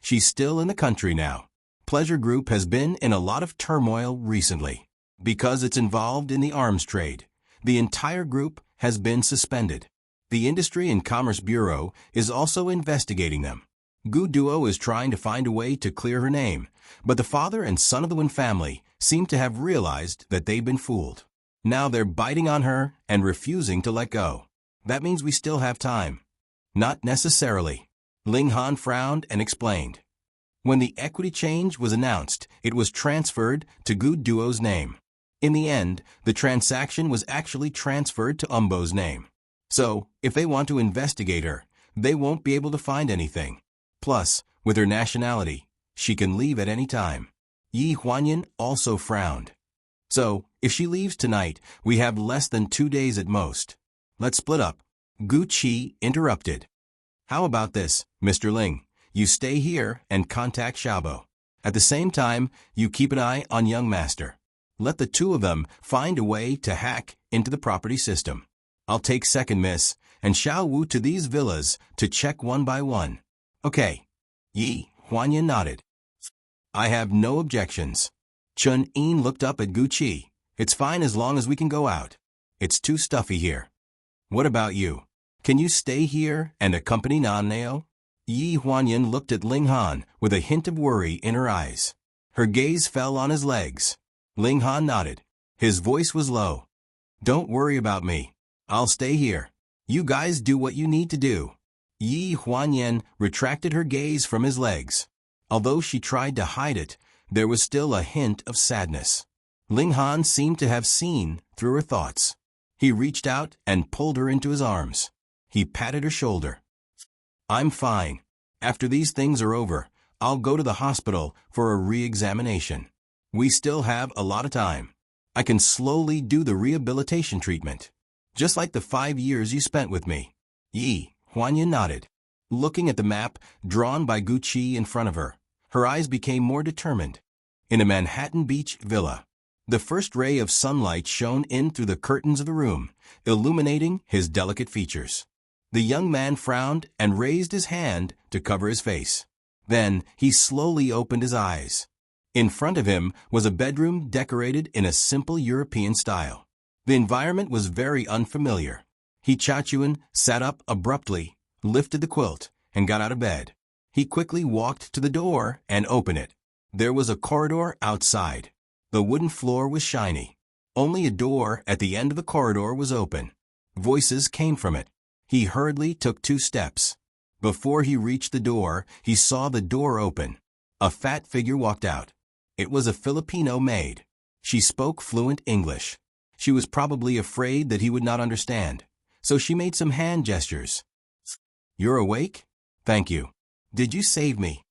She's still in the country now. Pleasure Group has been in a lot of turmoil recently. Because it's involved in the arms trade, the entire group has been suspended. The Industry and Commerce Bureau is also investigating them. Gu Duo is trying to find a way to clear her name, but the father and son of the Wen family seem to have realized that they've been fooled. Now they're biting on her and refusing to let go. That means we still have time." "Not necessarily." Ling Han frowned and explained. "When the equity change was announced, it was transferred to Gu Duo's name. In the end, the transaction was actually transferred to Umbo's name. So, if they want to investigate her, they won't be able to find anything. Plus, with her nationality, she can leave at any time." Yi Huanyan also frowned. "So, if she leaves tonight, we have less than 2 days at most. Let's split up." Gu Qi interrupted. "How about this, Mr. Ling? You stay here and contact Xiaobo. At the same time, you keep an eye on young master. Let the 2 of them find a way to hack into the property system. I'll take second, miss, and Xiao Wu to these villas to check one by one." "Okay." Yi Huanyan nodded. "I have no objections." Chun Yin looked up at Gu Qi. "It's fine as long as we can go out. It's too stuffy here." "What about you? Can you stay here and accompany Nanao?" Yi Huanyan looked at Ling Han with a hint of worry in her eyes. Her gaze fell on his legs. Ling Han nodded. His voice was low. "Don't worry about me. I'll stay here. You guys do what you need to do." Yi Huanyan retracted her gaze from his legs. Although she tried to hide it, there was still a hint of sadness. Ling Han seemed to have seen through her thoughts. He reached out and pulled her into his arms. He patted her shoulder. "I'm fine. After these things are over, I'll go to the hospital for a re-examination. We still have a lot of time. I can slowly do the rehabilitation treatment. Just like the 5 years you spent with me." Yi Huanyan nodded. Looking at the map drawn by Guqi in front of her, her eyes became more determined. In a Manhattan Beach villa, the first ray of sunlight shone in through the curtains of the room, illuminating his delicate features. The young man frowned and raised his hand to cover his face. Then he slowly opened his eyes. In front of him was a bedroom decorated in a simple European style. The environment was very unfamiliar. He Chaochuan sat up abruptly, lifted the quilt, and got out of bed. He quickly walked to the door and opened it. There was a corridor outside. The wooden floor was shiny. Only a door at the end of the corridor was open. Voices came from it. He hurriedly took 2 steps. Before he reached the door, he saw the door open. A fat figure walked out. It was a Filipino maid. She spoke fluent English. She was probably afraid that he would not understand, so she made some hand gestures. "You're awake? Thank you. Did you save me?"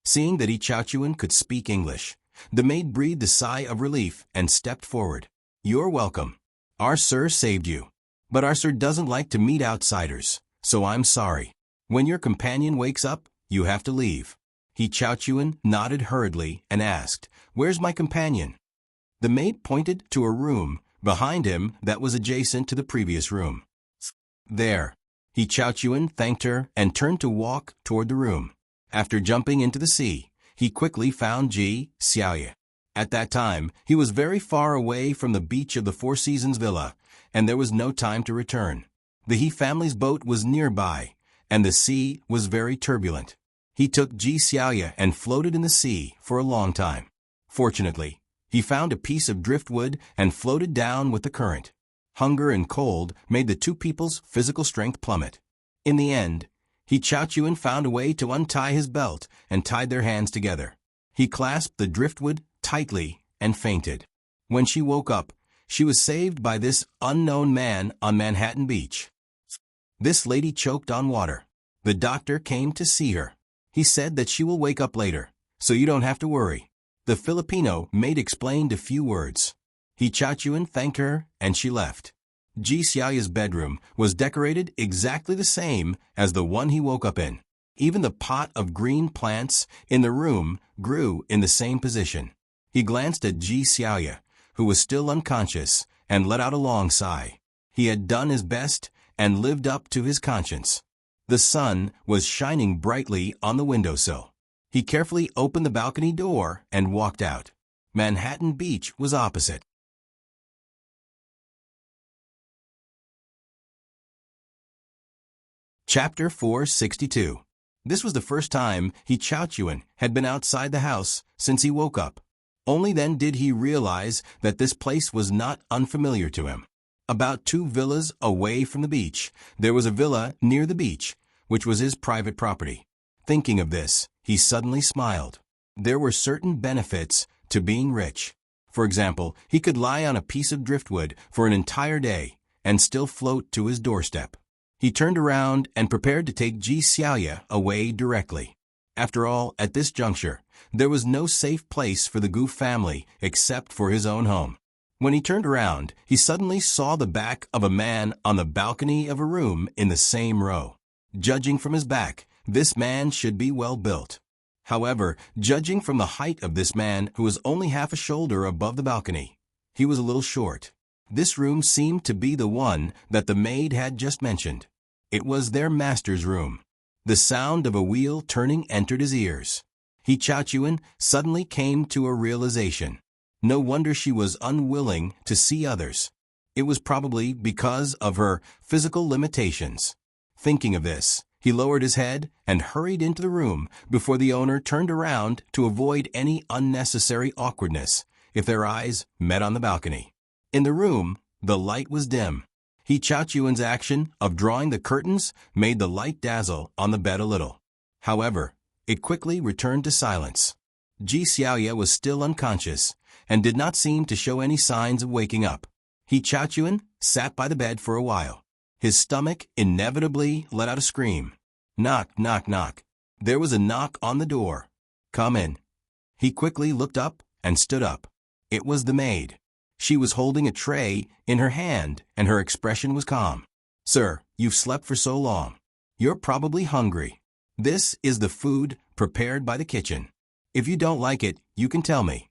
Seeing that Yi Chaochuan could speak English, the maid breathed a sigh of relief and stepped forward. "You're welcome. Our sir saved you. But our sir doesn't like to meet outsiders, so I'm sorry. When your companion wakes up, you have to leave." Yi Chaochuan nodded hurriedly and asked, "Where's my companion?" The maid pointed to a room behind him that was adjacent to the previous room. "There." Yi Chaochuan thanked her and turned to walk toward the room. After jumping into the sea, he quickly found Ji Xiaoye. At that time, he was very far away from the beach of the Four Seasons Villa, and there was no time to return. The He family's boat was nearby, and the sea was very turbulent. He took Ji Xiaoye and floated in the sea for a long time. Fortunately, he found a piece of driftwood and floated down with the current. Hunger and cold made the 2 people's physical strength plummet. In the end, Yi Chaochuan found a way to untie his belt and tied their hands together. He clasped the driftwood tightly and fainted. When she woke up, she was saved by this unknown man on Manhattan Beach. This lady choked on water. The doctor came to see her. He said that she will wake up later, so you don't have to worry. The Filipino maid explained a few words. Yi Chaochuan thanked her and she left. Ji Xiaoye's bedroom was decorated exactly the same as the one he woke up in. Even the pot of green plants in the room grew in the same position. He glanced at Ji Xiaoye, who was still unconscious, and let out a long sigh. He had done his best and lived up to his conscience. The sun was shining brightly on the windowsill. He carefully opened the balcony door and walked out. Manhattan Beach was opposite. Chapter 462. This was the first time Yi Chaochuan had been outside the house since he woke up. Only then did he realize that this place was not unfamiliar to him. About 2 villas away from the beach, there was a villa near the beach, which was his private property. Thinking of this, he suddenly smiled. There were certain benefits to being rich. For example, he could lie on a piece of driftwood for an entire day and still float to his doorstep. He turned around and prepared to take Ji Xiaoye away directly. After all, at this juncture, there was no safe place for the Gu family except for his own home. When he turned around, he suddenly saw the back of a man on the balcony of a room in the same row. Judging from his back, this man should be well built. However, judging from the height of this man, who was only half a shoulder above the balcony, he was a little short. This room seemed to be the one that the maid had just mentioned. It was their master's room. The sound of a wheel turning entered his ears. Yi Chaochuan suddenly came to a realization. No wonder she was unwilling to see others. It was probably because of her physical limitations. Thinking of this, he lowered his head and hurried into the room before the owner turned around to avoid any unnecessary awkwardness if their eyes met on the balcony. In the room, the light was dim. Yi Chaochuan's action of drawing the curtains made the light dazzle on the bed a little. However, it quickly returned to silence. Ji Xiaoya was still unconscious and did not seem to show any signs of waking up. He Chaochuan sat by the bed for a while. His stomach inevitably let out a scream. Knock, knock, knock. There was a knock on the door. Come in. He quickly looked up and stood up. It was the maid. She was holding a tray in her hand and her expression was calm. Sir, you've slept for so long. You're probably hungry. This is the food prepared by the kitchen. If you don't like it, you can tell me.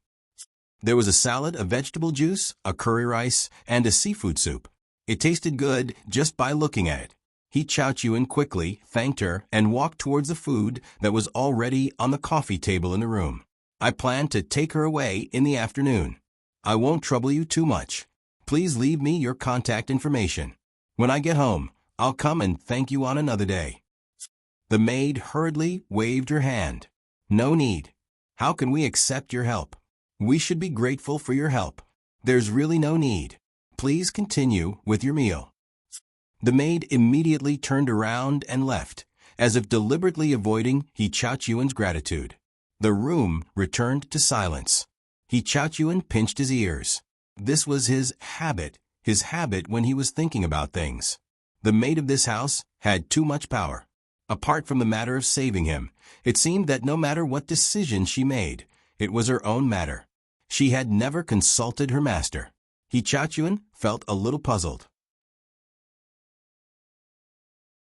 There was a salad, a vegetable juice, a curry rice, and a seafood soup. It tasted good just by looking at it. He Chaochuan quickly thanked her and walked towards the food that was already on the coffee table in the room. I plan to take her away in the afternoon. I won't trouble you too much. Please leave me your contact information. When I get home, I'll come and thank you on another day. The maid hurriedly waved her hand. No need. How can we accept your help? We should be grateful for your help. There's really no need. Please continue with your meal. The maid immediately turned around and left, as if deliberately avoiding He Chaochuan's gratitude. The room returned to silence. He Chaochuan pinched his ears. This was his habit when he was thinking about things. The maid of this house had too much power. Apart from the matter of saving him, it seemed that no matter what decision she made, it was her own matter. She had never consulted her master. He Chaochuan felt a little puzzled.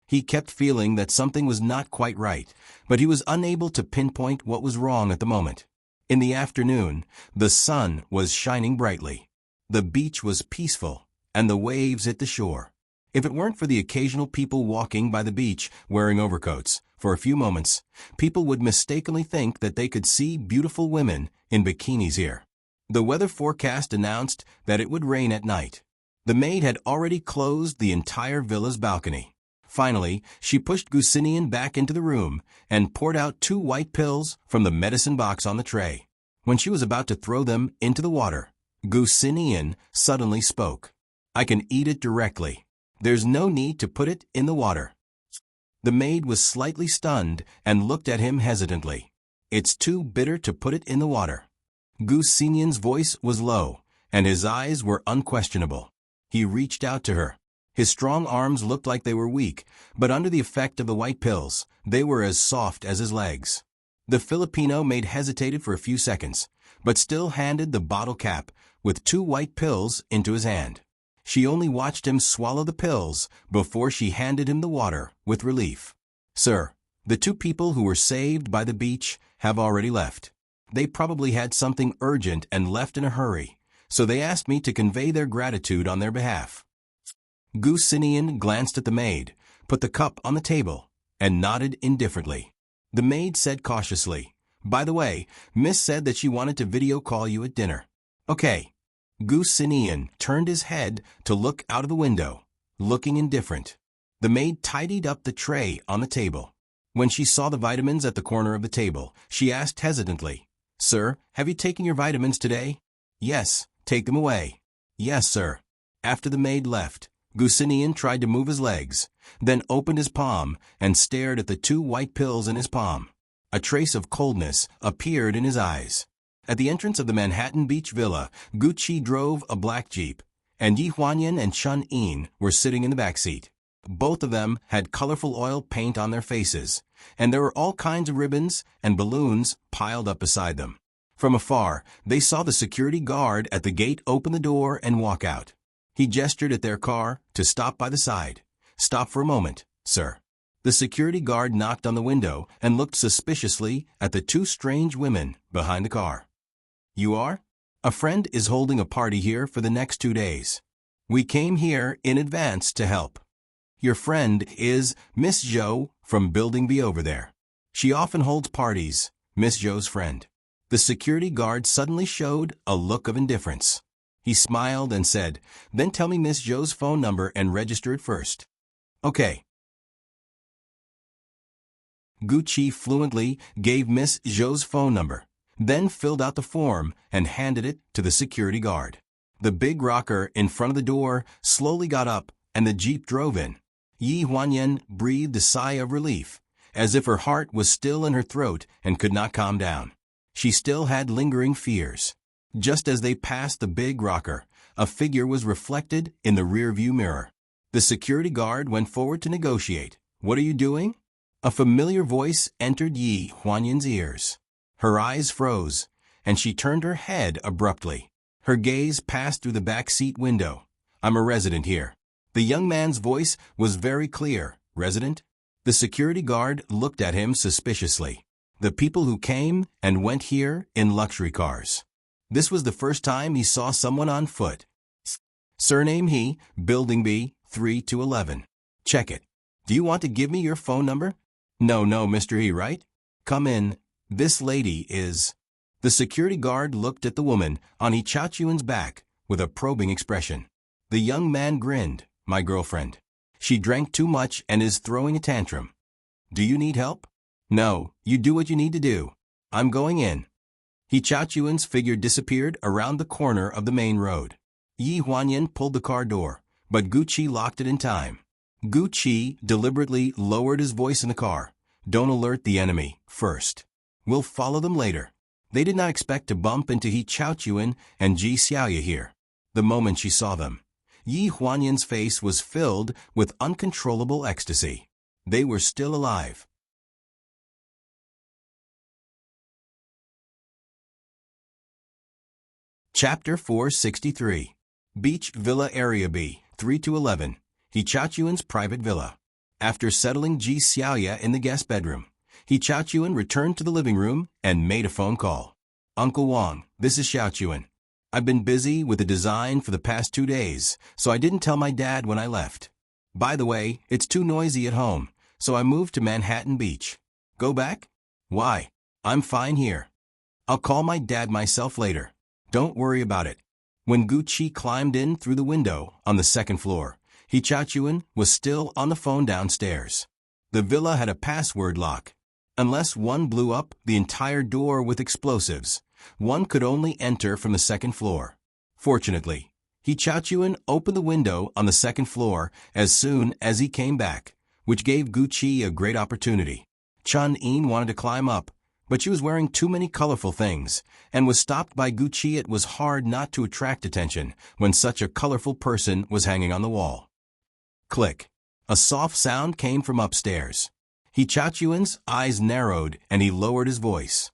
He kept feeling that something was not quite right, but he was unable to pinpoint what was wrong at the moment. In the afternoon, the sun was shining brightly. The beach was peaceful, and the waves hit the shore. If it weren't for the occasional people walking by the beach wearing overcoats, for a few moments, people would mistakenly think that they could see beautiful women in bikinis here. The weather forecast announced that it would rain at night. The maid had already closed the entire villa's balcony. Finally, she pushed Gusinian back into the room and poured out 2 white pills from the medicine box on the tray. When she was about to throw them into the water, Gusinian suddenly spoke. I can eat it directly. There's no need to put it in the water. The maid was slightly stunned and looked at him hesitantly. It's too bitter to put it in the water. Gusinian's voice was low, and his eyes were unquestionable. He reached out to her. His strong arms looked like they were weak, but under the effect of the white pills, they were as soft as his legs. The Filipino maid hesitated for a few seconds, but still handed the bottle cap with 2 white pills into his hand. She only watched him swallow the pills before she handed him the water with relief. Sir, the 2 people who were saved by the beach have already left. They probably had something urgent and left in a hurry, so they asked me to convey their gratitude on their behalf. Gusinian glanced at the maid, put the cup on the table, and nodded indifferently. The maid said cautiously, By the way, Miss said that she wanted to video call you at dinner. Okay. Gusinian turned his head to look out of the window, looking indifferent. The maid tidied up the tray on the table. When she saw the vitamins at the corner of the table, she asked hesitantly, Sir, have you taken your vitamins today? Yes, take them away. Yes, sir. After the maid left, Gusinian tried to move his legs, then opened his palm and stared at the 2 white pills in his palm. A trace of coldness appeared in his eyes. At the entrance of the Manhattan Beach Villa, Gucci drove a black Jeep, and Yi Huanyan and Chun Yin were sitting in the back seat. Both of them had colorful oil paint on their faces, and there were all kinds of ribbons and balloons piled up beside them. From afar, they saw the security guard at the gate open the door and walk out. He gestured at their car to stop by the side. Stop for a moment, sir. The security guard knocked on the window and looked suspiciously at the 2 strange women behind the car. You are? A friend is holding a party here for the next 2 days. We came here in advance to help. Your friend is Miss Zhou from Building B over there. She often holds parties, Miss Zhou's friend. The security guard suddenly showed a look of indifference. He smiled and said, Then tell me Miss Zhou's phone number and register it first. Okay. Gucci fluently gave Miss Zhou's phone number, then filled out the form and handed it to the security guard. The big rocker in front of the door slowly got up and the Jeep drove in. Yi Huanyan breathed a sigh of relief, as if her heart was still in her throat and could not calm down. She still had lingering fears. Just as they passed the big rocker, a figure was reflected in the rearview mirror. The security guard went forward to negotiate. "What are you doing?" A familiar voice entered Yi Huanyan's ears. Her eyes froze, and she turned her head abruptly. Her gaze passed through the back seat window. "I'm a resident here." The young man's voice was very clear. "Resident?" The security guard looked at him suspiciously. The people who came and went here in luxury cars. This was the first time he saw someone on foot. "Surname He, Building B, 3-11. Check it. Do you want to give me your phone number?" No, Mr. He, right? Come in. This lady is..." The security guard looked at the woman on He Chaochuan's back with a probing expression. The young man grinned. "My girlfriend. She drank too much and is throwing a tantrum. Do you need help?" "No, you do what you need to do. I'm going in." He Chaochuan's figure disappeared around the corner of the main road. Yi Huanyan pulled the car door, but Gu Qi locked it in time. Gu Qi deliberately lowered his voice in the car. "Don't alert the enemy first. We'll follow them later." They did not expect to bump into He Chaochuan and Ji Xiaoya here. The moment she saw them, Yi Huanyan's face was filled with uncontrollable ecstasy. They were still alive. Chapter 463. Beach Villa Area B, 3-11. He Chaochuan's private villa. After settling Ji Xiaoya in the guest bedroom, He Chaochuan returned to the living room and made a phone call. "Uncle Wang, this is Xiaochuan. I've been busy with the design for the past 2 days, so I didn't tell my dad when I left. By the way, it's too noisy at home, so I moved to Manhattan Beach. Go back? Why? I'm fine here. I'll call my dad myself later. Don't worry about it." When Gu Qi climbed in through the window on the second floor, He Chaochuan was still on the phone downstairs. The villa had a password lock. Unless one blew up the entire door with explosives, one could only enter from the second floor. Fortunately, He Chaochuan opened the window on the second floor as soon as he came back, which gave Gu Qi a great opportunity. Chun Yin wanted to climb up, but she was wearing too many colorful things, and was stopped by Gu Qi. It was hard not to attract attention when such a colorful person was hanging on the wall. Click. A soft sound came from upstairs. He Chaochuan's eyes narrowed and he lowered his voice.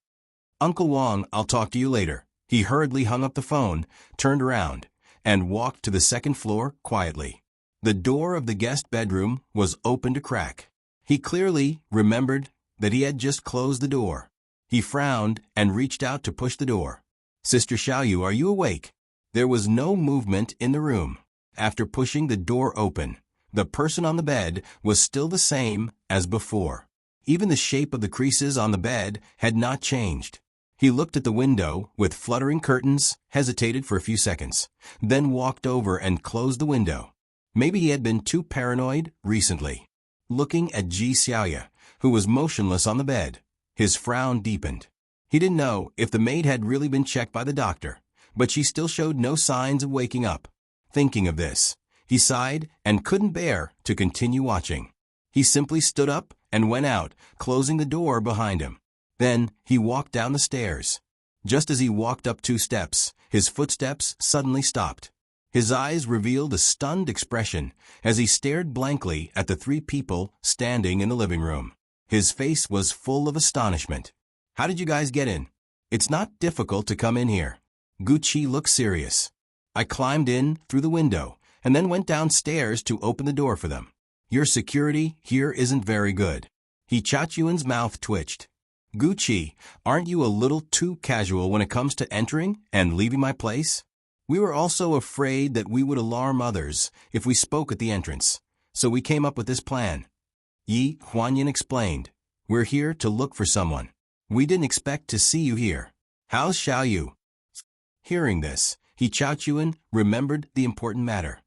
"Uncle Wang, I'll talk to you later." He hurriedly hung up the phone, turned around, and walked to the second floor quietly. The door of the guest bedroom was open to crack. He clearly remembered that he had just closed the door. He frowned and reached out to push the door. "Sister Xiaoyu, are you awake?" There was no movement in the room. After pushing the door open, the person on the bed was still the same as before. Even the shape of the creases on the bed had not changed. He looked at the window with fluttering curtains, hesitated for a few seconds, then walked over and closed the window. Maybe he had been too paranoid recently. Looking at Ji Xiaoya, who was motionless on the bed, his frown deepened. He didn't know if the maid had really been checked by the doctor, but she still showed no signs of waking up. Thinking of this, he sighed and couldn't bear to continue watching. He simply stood up and went out, closing the door behind him. Then he walked down the stairs. Just as he walked up 2 steps, his footsteps suddenly stopped. His eyes revealed a stunned expression as he stared blankly at the 3 people standing in the living room. His face was full of astonishment. "How did you guys get in?" "It's not difficult to come in here." Gu Qi looked serious. "I climbed in through the window and then went downstairs to open the door for them. Your security here isn't very good." He Chaochuan's mouth twitched. "Gu Qi, aren't you a little too casual when it comes to entering and leaving my place? We were also afraid that we would alarm others if we spoke at the entrance, so we came up with this plan." Yi Huanyan explained. "We're here to look for someone. We didn't expect to see you here. How's Xiaoyu?" Hearing this, He Chaochuan remembered the important matter.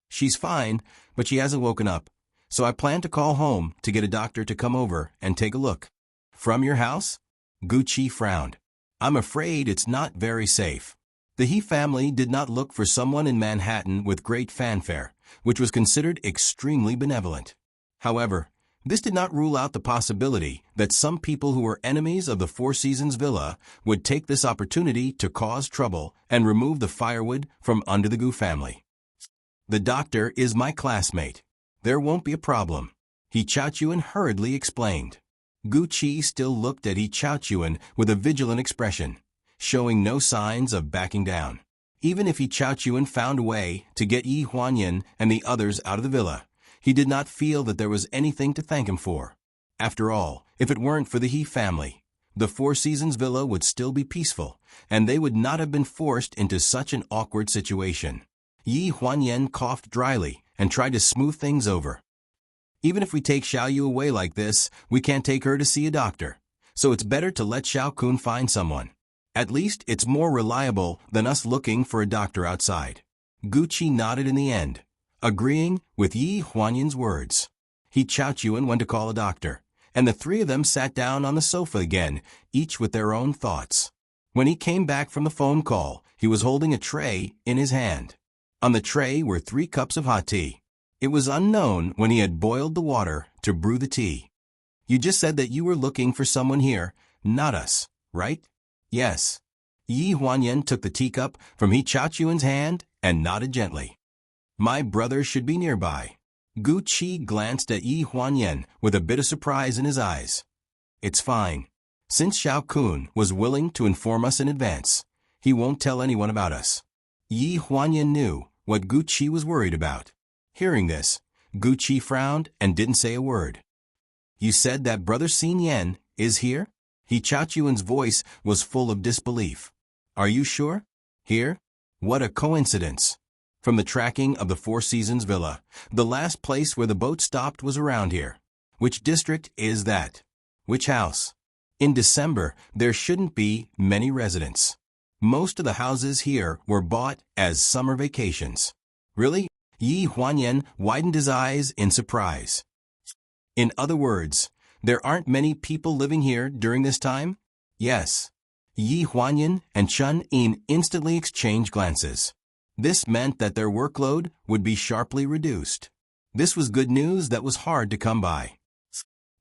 "She's fine, but she hasn't woken up, so I plan to call home to get a doctor to come over and take a look." "From your house?" Gu Qi frowned. "I'm afraid it's not very safe." The He family did not look for someone in Manhattan with great fanfare, which was considered extremely benevolent. However, This did not rule out the possibility that some people who were enemies of the Four Seasons Villa would take this opportunity to cause trouble and remove the firewood from under the Gu family. The doctor is my classmate. There won't be a problem, He Chaochuan hurriedly explained. Gu Qi still looked at He Chaochuan with a vigilant expression, showing no signs of backing down. Even if He Chaochuan found a way to get Yi Huanyan and the others out of the villa, he did not feel that there was anything to thank him for. After all, if it weren't for the He family, the Four Seasons Villa would still be peaceful, and they would not have been forced into such an awkward situation. Yi Huanyan coughed dryly and tried to smooth things over. Even if we take Xiaoyu away like this, we can't take her to see a doctor, so it's better to let Xiao Kun find someone. At least it's more reliable than us looking for a doctor outside. Gu Qi nodded in the end, agreeing with Yi Huanyan's words. He Chaochuan went to call a doctor, and the three of them sat down on the sofa again, each with their own thoughts. When he came back from the phone call, he was holding a tray in his hand. On the tray were 3 cups of hot tea. It was unknown when he had boiled the water to brew the tea. You just said that you were looking for someone here, not us, right? Yes. Yi Huanyan took the teacup from He Chaochuan's hand and nodded gently. My brother should be nearby. Gu Qi glanced at Yi Huanyan with a bit of surprise in his eyes. It's fine. Since Xiao Kun was willing to inform us in advance, he won't tell anyone about us. Yi Huanyan knew what Gu Qi was worried about. Hearing this, Gu Qi frowned and didn't say a word. You said that Brother Xin Yan is here? He Chaochuan's voice was full of disbelief. Are you sure? Here? What a coincidence. From the tracking of the Four Seasons Villa, the last place where the boat stopped was around here. Which district is that? Which house? In December, there shouldn't be many residents. Most of the houses here were bought as summer vacations. Really? Yi Huanyan widened his eyes in surprise. In other words, there aren't many people living here during this time? Yes. Yi Huanyan and Chun Yin instantly exchanged glances. This meant that their workload would be sharply reduced. This was good news that was hard to come by.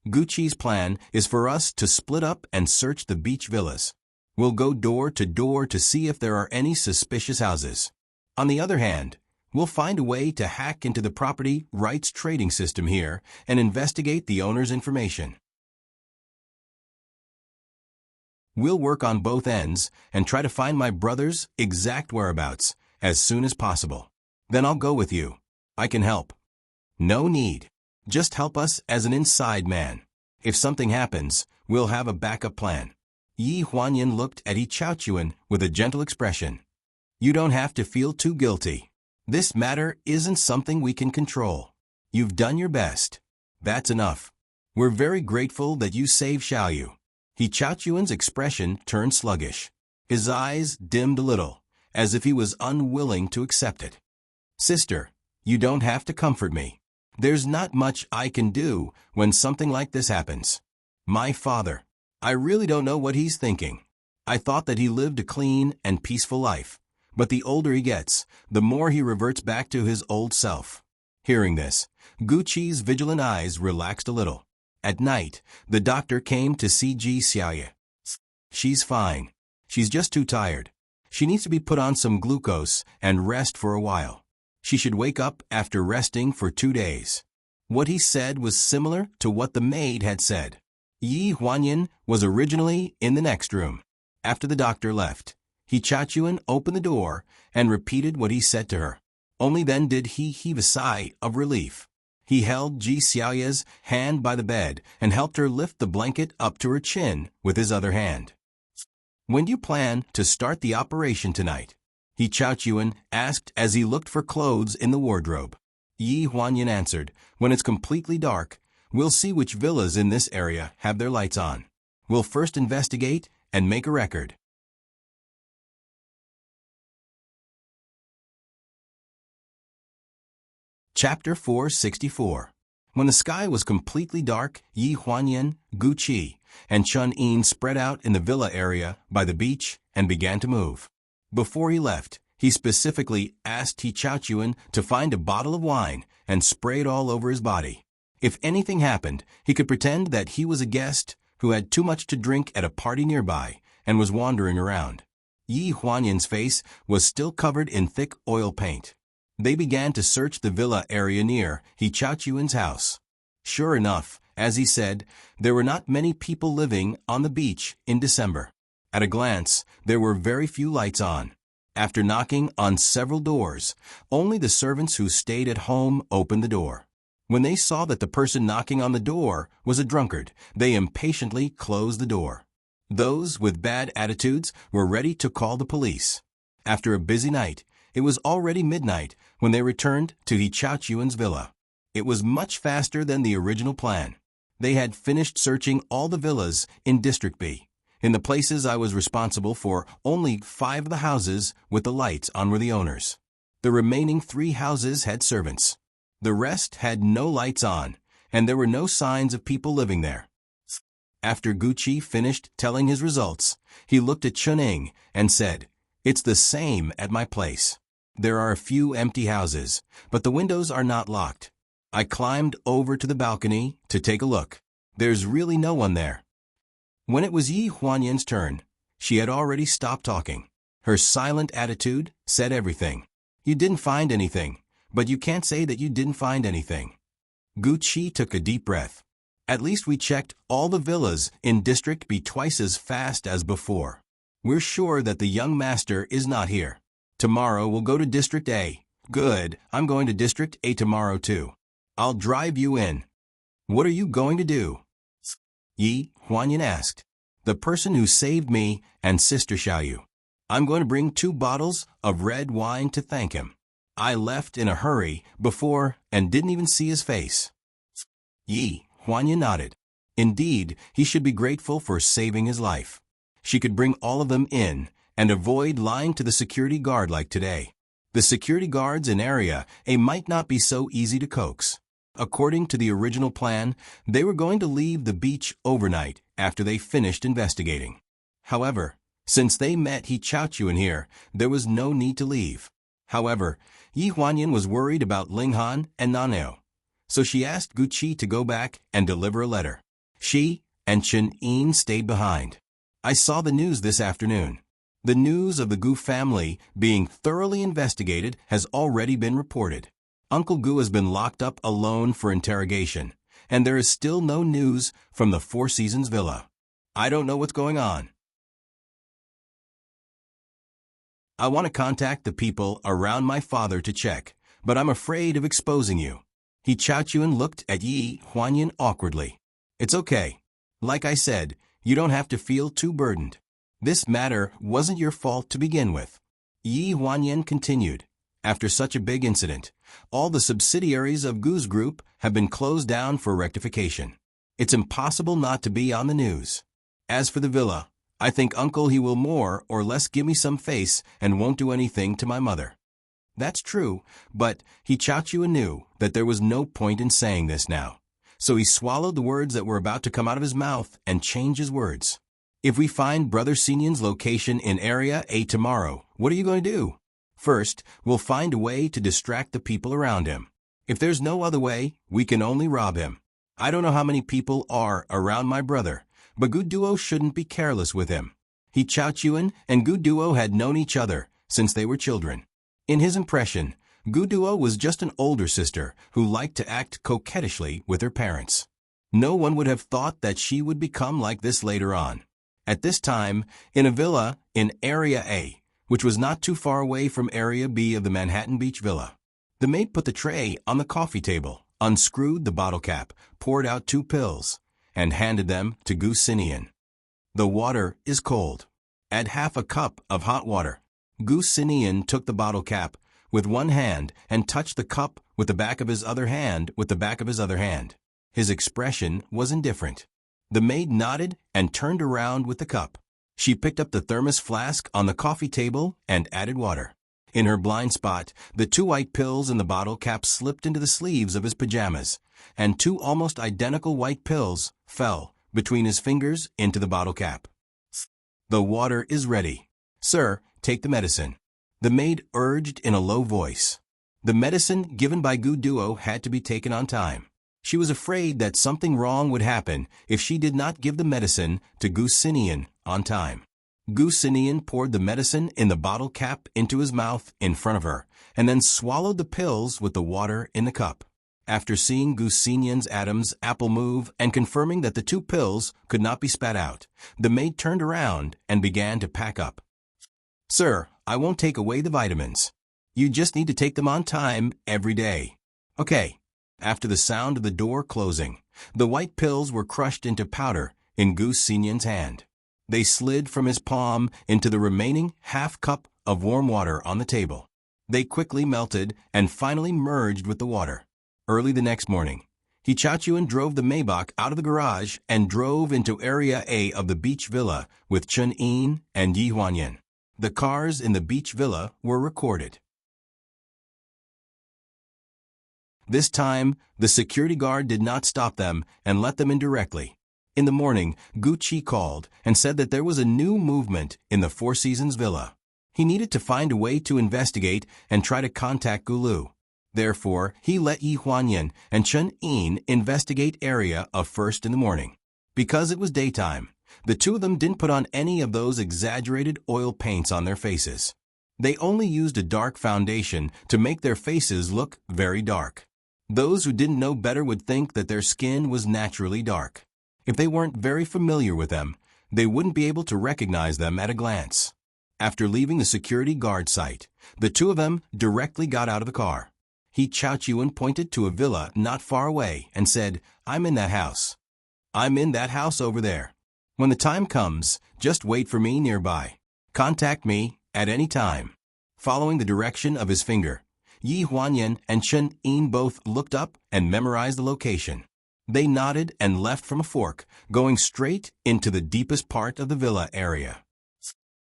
Gu Qi's plan is for us to split up and search the beach villas. We'll go door to see if there are any suspicious houses. On the other hand, we'll find a way to hack into the property rights trading system here and investigate the owner's information. We'll work on both ends and try to find my brother's exact whereabouts as soon as possible. Then I'll go with you. I can help. No need. Just help us as an inside man. If something happens, we'll have a backup plan. Yi Huanyan looked at He Chaochuan with a gentle expression. You don't have to feel too guilty. This matter isn't something we can control. You've done your best. That's enough. We're very grateful that you saved Xiaoyu. He Chaochuan's expression turned sluggish. His eyes dimmed a little, as if he was unwilling to accept it. Sister, you don't have to comfort me. There's not much I can do when something like this happens. My father, I really don't know what he's thinking. I thought that he lived a clean and peaceful life, but the older he gets, the more he reverts back to his old self. Hearing this, Gu Qi's vigilant eyes relaxed a little. At night, the doctor came to see Ji Xiaoye. She's fine. She's just too tired. She needs to be put on some glucose and rest for a while. She should wake up after resting for 2 days. What he said was similar to what the maid had said. Yi Huanyan was originally in the next room. After the doctor left, He Chaochuan opened the door and repeated what he said to her. Only then did he heave a sigh of relief. He held Ji Xiaoye's hand by the bed and helped her lift the blanket up to her chin with his other hand. When do you plan to start the operation tonight? He Chaochuan asked as he looked for clothes in the wardrobe. Yi Huanyan answered, when it's completely dark, we'll see which villas in this area have their lights on. We'll first investigate and make a record. Chapter 464. When the sky was completely dark, Yi Huanyan, Gu Qi, and Chun Yin spread out in the villa area by the beach and began to move. Before he left, he specifically asked He Chaochuan to find a bottle of wine and spray it all over his body. If anything happened, he could pretend that he was a guest who had too much to drink at a party nearby and was wandering around. Yi Huanyan's face was still covered in thick oil paint. They began to search the villa area near He Chaochuan's house. Sure enough, as he said, there were not many people living on the beach in December. At a glance, there were very few lights on. After knocking on several doors, only the servants who stayed at home opened the door. When they saw that the person knocking on the door was a drunkard, they impatiently closed the door. Those with bad attitudes were ready to call the police. After a busy night, it was already midnight when they returned to He Chaochuan's villa. It was much faster than the original plan. They had finished searching all the villas in District B. In the places I was responsible for, only 5 of the houses with the lights on were the owners. The remaining 3 houses had servants. The rest had no lights on, and there were no signs of people living there. After Gucci finished telling his results, he looked at Chuning and said, "It's the same at my place. There are a few empty houses, but the windows are not locked. I climbed over to the balcony to take a look. There's really no one there." When it was Yi Huanyan's turn, she had already stopped talking. Her silent attitude said everything. "You didn't find anything, but you can't say that you didn't find anything." Gucci took a deep breath. "At least we checked all the villas in District B twice as fast as before. We're sure that the young master is not here. Tomorrow we'll go to District A." "Good, I'm going to District A tomorrow too. I'll drive you in." "What are you going to do?" Yi Huanyan asked. "The person who saved me and Sister Xiaoyu. I'm going to bring 2 bottles of red wine to thank him. I left in a hurry before and didn't even see his face." Yi Huanyan nodded. Indeed, he should be grateful for saving his life. She could bring all of them in and avoid lying to the security guard like today. The security guards in Area A might not be so easy to coax. According to the original plan, they were going to leave the beach overnight after they finished investigating. However, since they met He Chaochuan here, there was no need to leave. However, Yi Huanyan was worried about Linghan and Naneo, so she asked Gucci to go back and deliver a letter. She and Chen Yin stayed behind. "I saw the news this afternoon. The news of the Gu family being thoroughly investigated has already been reported. Uncle Gu has been locked up alone for interrogation, and there is still no news from the Four Seasons Villa. I don't know what's going on. I want to contact the people around my father to check, but I'm afraid of exposing you." He Chaochuan looked at Yi Huanyan awkwardly. "It's okay. Like I said, you don't have to feel too burdened. This matter wasn't your fault to begin with." Yi Huanyan continued. "After such a big incident, all the subsidiaries of Gu's group have been closed down for rectification. It's impossible not to be on the news. As for the villa, I think Uncle he will more or less give me some face and won't do anything to my mother." That's true, but He Chaochuan knew that there was no point in saying this now. So he swallowed the words that were about to come out of his mouth and changed his words. "If we find Brother Xinyan's location in Area A tomorrow, what are you going to do? First, we'll find a way to distract the people around him. If there's no other way, we can only rob him. I don't know how many people are around my brother, but Gu Duo shouldn't be careless with him." He Chaochuan and Gu Duo had known each other since they were children. In his impression, Gu Duo was just an older sister who liked to act coquettishly with her parents. No one would have thought that she would become like this later on. At this time, in a villa in Area A, which was not too far away from Area B of the Manhattan Beach Villa, the maid put the tray on the coffee table, unscrewed the bottle cap, poured out 2 pills, and handed them to Gu Xinian. "The water is cold. Add half a cup of hot water." Gu Xinian took the bottle cap with one hand and touched the cup with the back of his other hand with the back of his other hand. His expression was indifferent. The maid nodded and turned around with the cup. She picked up the thermos flask on the coffee table and added water. In her blind spot, the 2 white pills in the bottle cap slipped into the sleeves of his pajamas, and 2 almost identical white pills fell between his fingers into the bottle cap. "The water is ready. Sir, take the medicine," the maid urged in a low voice. The medicine given by Gu Duo had to be taken on time. She was afraid that something wrong would happen if she did not give the medicine to Gusinian on time. Gusinian poured the medicine in the bottle cap into his mouth in front of her, and then swallowed the pills with the water in the cup. After seeing Gusinian's Adam's apple move and confirming that the 2 pills could not be spat out, the maid turned around and began to pack up. "Sir, I won't take away the vitamins. You just need to take them on time every day. Okay." After the sound of the door closing, the white pills were crushed into powder in Gusinian's hand. They slid from his palm into the remaining half-cup of warm water on the table. They quickly melted and finally merged with the water. Early the next morning, Hichachuan drove the Maybach out of the garage and drove into Area A of the beach villa with Chun-In and Yi Huanyan. The cars in the beach villa were recorded. This time, the security guard did not stop them and let them in directly. In the morning, Gu Qi called and said that there was a new movement in the Four Seasons villa. He needed to find a way to investigate and try to contact Gulu. Therefore, he let Yi Huanyan and Chun-In investigate area of first in the morning. Because it was daytime, the 2 of them didn't put on any of those exaggerated oil paints on their faces. They only used a dark foundation to make their faces look very dark. Those who didn't know better would think that their skin was naturally dark. If they weren't very familiar with them, they wouldn't be able to recognize them at a glance. After leaving the security guard site, the 2 of them directly got out of the car. Hichachuan pointed to a villa not far away and said, "I'm in that house. I'm in that house over there. When the time comes, just wait for me nearby. Contact me at any time." Following the direction of his finger, Yi Huanyan and Chun-In both looked up and memorized the location. They nodded and left from a fork, going straight into the deepest part of the villa area.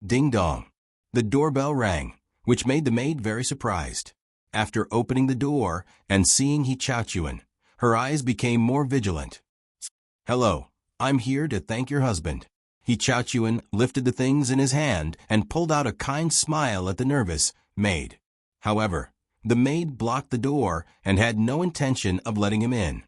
Ding dong. The doorbell rang, which made the maid very surprised. After opening the door and seeing Hichachuan, her eyes became more vigilant. "Hello, I'm here to thank your husband." Hichachuan lifted the things in his hand and pulled out a kind smile at the nervous maid. However, the maid blocked the door and had no intention of letting him in.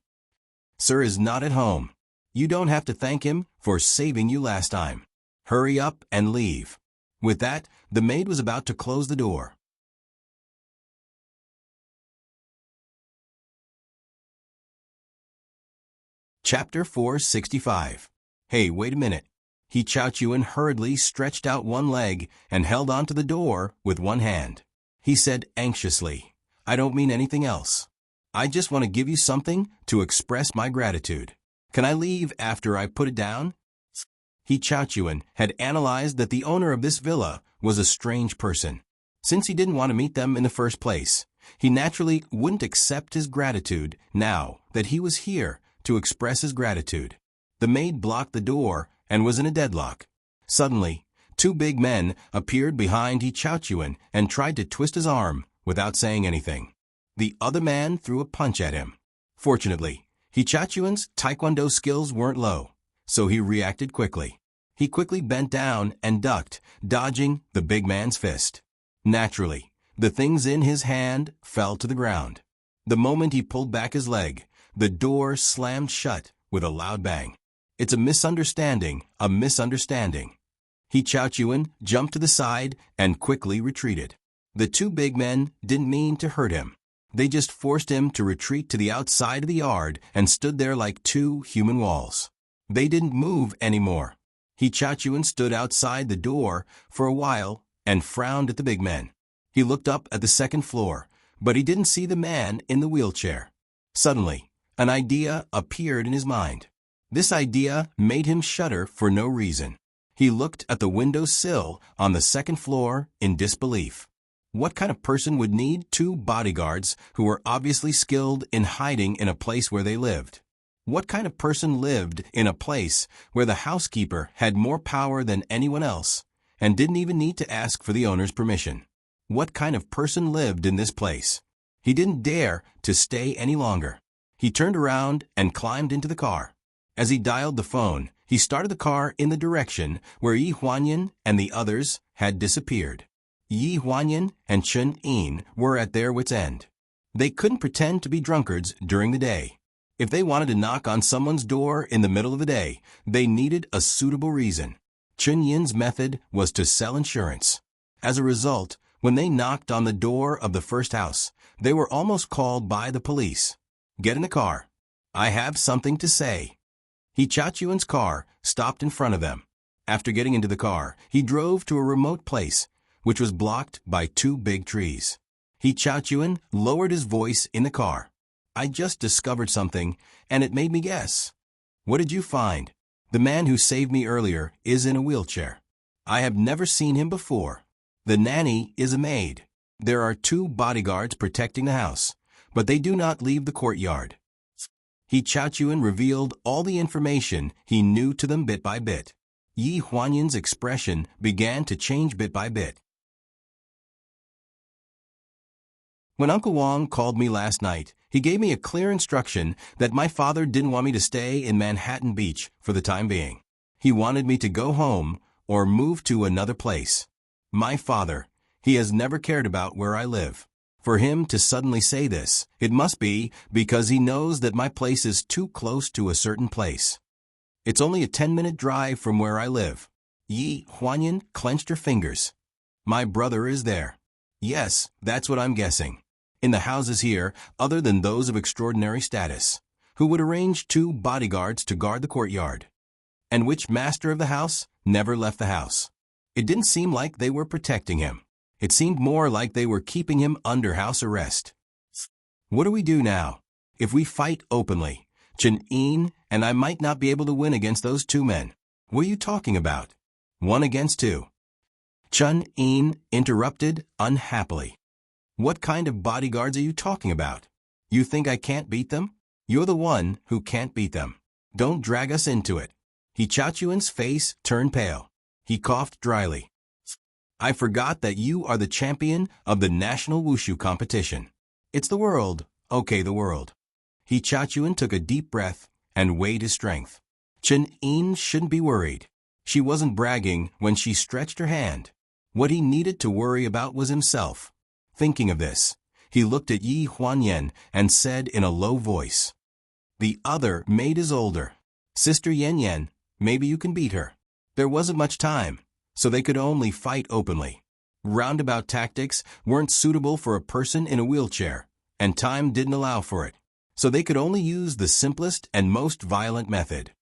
"Sir is not at home. You don't have to thank him for saving you last time. Hurry up and leave." With that, the maid was about to close the door. Chapter 465. Hey, wait a minute. Hichachuan hurriedly stretched out one leg and held onto the door with one hand. He said anxiously, "I don't mean anything else. I just want to give you something to express my gratitude. Can I leave after I put it down?" Hichachuan had analyzed that the owner of this villa was a strange person. Since he didn't want to meet them in the first place, he naturally wouldn't accept his gratitude now that he was here to express his gratitude. The maid blocked the door and was in a deadlock. Suddenly, 2 big men appeared behind Hichachuan and tried to twist his arm without saying anything. The other man threw a punch at him. Fortunately, Hichachuan's taekwondo skills weren't low, so he reacted quickly. He quickly bent down and ducked, dodging the big man's fist. Naturally, the things in his hand fell to the ground. The moment he pulled back his leg, the door slammed shut with a loud bang. "It's a misunderstanding, a misunderstanding." Hichachuan jumped to the side and quickly retreated. The 2 big men didn't mean to hurt him. They just forced him to retreat to the outside of the yard and stood there like 2 human walls. They didn't move anymore. Hichachuan stood outside the door for a while and frowned at the big men. He looked up at the second floor, but he didn't see the man in the wheelchair. Suddenly, an idea appeared in his mind. This idea made him shudder for no reason. He looked at the window sill on the second floor in disbelief. What kind of person would need 2 bodyguards who were obviously skilled in hiding in a place where they lived? What kind of person lived in a place where the housekeeper had more power than anyone else and didn't even need to ask for the owner's permission? What kind of person lived in this place? He didn't dare to stay any longer. He turned around and climbed into the car. As he dialed the phone, he started the car in the direction where Yi Huanyan and the others had disappeared. Yi Huanyan and Chun-In were at their wits' end. They couldn't pretend to be drunkards during the day. If they wanted to knock on someone's door in the middle of the day, they needed a suitable reason. Chun Yin's method was to sell insurance. As a result, when they knocked on the door of the first house, they were almost called by the police. "Get in the car. I have something to say." He Chaochuan's car stopped in front of them. After getting into the car, he drove to a remote place, which was blocked by 2 big trees. He Chaochuan lowered his voice in the car. "I just discovered something, and it made me guess." "What did you find?" "The man who saved me earlier is in a wheelchair. I have never seen him before. The nanny is a maid. There are 2 bodyguards protecting the house, but they do not leave the courtyard." He Chaochuan revealed all the information he knew to them bit by bit. Yi Huanyan's expression began to change bit by bit. When Uncle Wang called me last night, he gave me a clear instruction that my father didn't want me to stay in Manhattan Beach for the time being. He wanted me to go home or move to another place. My father, he has never cared about where I live. For him to suddenly say this, it must be because he knows that my place is too close to a certain place. It's only a 10-minute drive from where I live. Yi Huanyan clenched her fingers. My brother is there. Yes, that's what I'm guessing. In the houses here, other than those of extraordinary status, who would arrange 2 bodyguards to guard the courtyard. And which master of the house never left the house. It didn't seem like they were protecting him. It seemed more like they were keeping him under house arrest. What do we do now? If we fight openly, Chun Yin and I might not be able to win against those 2 men. What are you talking about? 1 against 2. Chun Yin interrupted unhappily. What kind of bodyguards are you talking about? You think I can't beat them? You're the one who can't beat them. Don't drag us into it. He Chaochuan's face turned pale. He coughed dryly. I forgot that you are the champion of the national wushu competition. It's the world, okay, the world. He Chaochuan took a deep breath and weighed his strength. Chun Yin shouldn't be worried. She wasn't bragging when she stretched her hand. What he needed to worry about was himself. Thinking of this, he looked at Yi Huanyan and said in a low voice, "The other maid is older. Sister Yan Yan, maybe you can beat her." There wasn't much time, so they could only fight openly. Roundabout tactics weren't suitable for a person in a wheelchair, and time didn't allow for it, so they could only use the simplest and most violent method.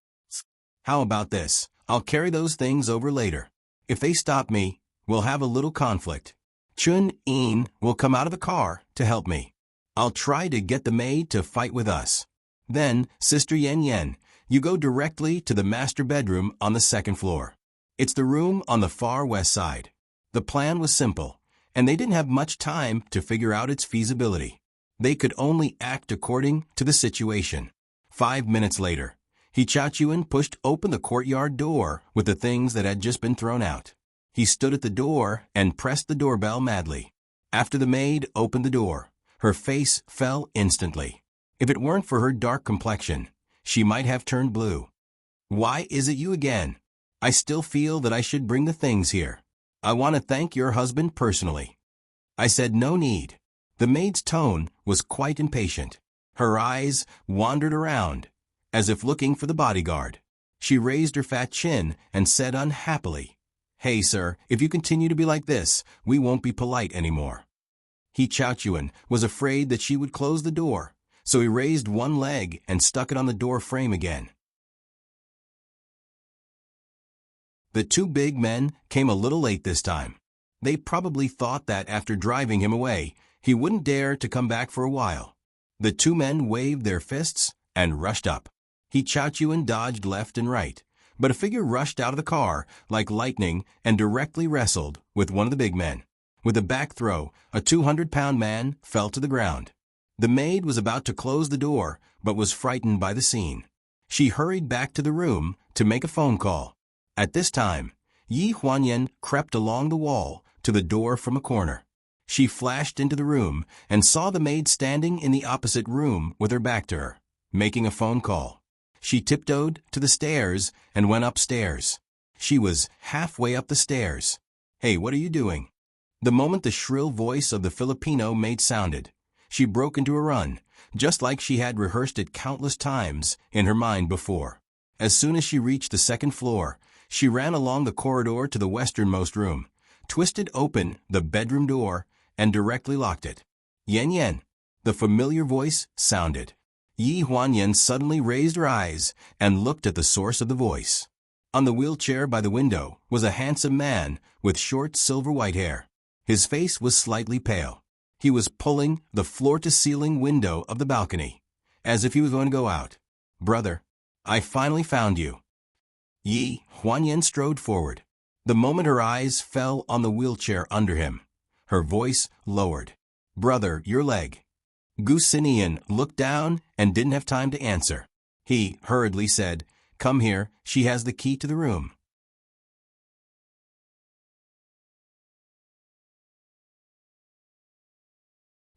How about this? I'll carry those things over later. If they stop me, we'll have a little conflict. Chun Yin will come out of the car to help me. I'll try to get the maid to fight with us. Then, Sister Yan Yan, you go directly to the master bedroom on the 2nd floor. It's the room on the far west side. The plan was simple, and they didn't have much time to figure out its feasibility. They could only act according to the situation. 5 minutes later, He Chaochuan pushed open the courtyard door with the things that had just been thrown out. He stood at the door and pressed the doorbell madly. After the maid opened the door, her face fell instantly. If it weren't for her dark complexion, she might have turned blue. "Why is it you again? I still feel that I should bring the things here. I want to thank your husband personally." I said no need. The maid's tone was quite impatient. Her eyes wandered around, as if looking for the bodyguard. She raised her fat chin and said unhappily, "Hey, sir, if you continue to be like this, we won't be polite anymore." He Chaochuan was afraid that she would close the door, so he raised one leg and stuck it on the door frame again. The 2 big men came a little late this time. They probably thought that after driving him away, he wouldn't dare to come back for a while. The 2 men waved their fists and rushed up. He Chaochuan dodged left and right, but a figure rushed out of the car like lightning and directly wrestled with one of the big men. With a back throw, a 200-pound man fell to the ground. The maid was about to close the door, but was frightened by the scene. She hurried back to the room to make a phone call. At this time, Yi Huanyan crept along the wall to the door from a corner. She flashed into the room and saw the maid standing in the opposite room with her back to her, making a phone call. She tiptoed to the stairs and went upstairs. She was halfway up the stairs. "Hey, what are you doing?" The moment the shrill voice of the Filipino maid sounded, she broke into a run, just like she had rehearsed it countless times in her mind before. As soon as she reached the second floor, she ran along the corridor to the westernmost room, twisted open the bedroom door, and directly locked it. Yan Yan. The familiar voice sounded. Yi Huanyan suddenly raised her eyes and looked at the source of the voice. On the wheelchair by the window was a handsome man with short silver-white hair. His face was slightly pale. He was pulling the floor-to-ceiling window of the balcony, as if he was going to go out. "Brother, I finally found you." Yi Huanyan strode forward. The moment her eyes fell on the wheelchair under him, her voice lowered. "Brother, your leg." Gu Xinian looked down and didn't have time to answer. He hurriedly said, "Come here, she has the key to the room."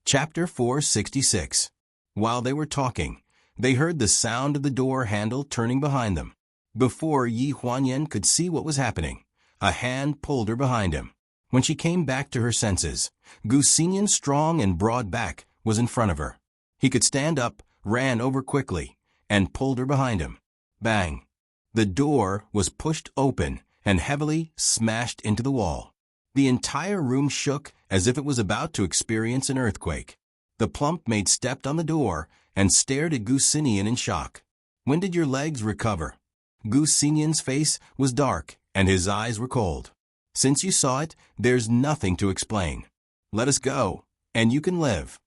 Chapter 466. While they were talking, they heard the sound of the door handle turning behind them. Before Yi Huanyan could see what was happening, a hand pulled her behind him. When she came back to her senses, Gu Xinian's strong and broad back was in front of her. He could stand up, ran over quickly, and pulled her behind him. Bang! The door was pushed open and heavily smashed into the wall. The entire room shook as if it was about to experience an earthquake. The plump maid stepped on the door and stared at Gu Xinian in shock. "When did your legs recover?" Gu Xinian's face was dark and his eyes were cold. "Since you saw it, there's nothing to explain. Let us go, and you can live."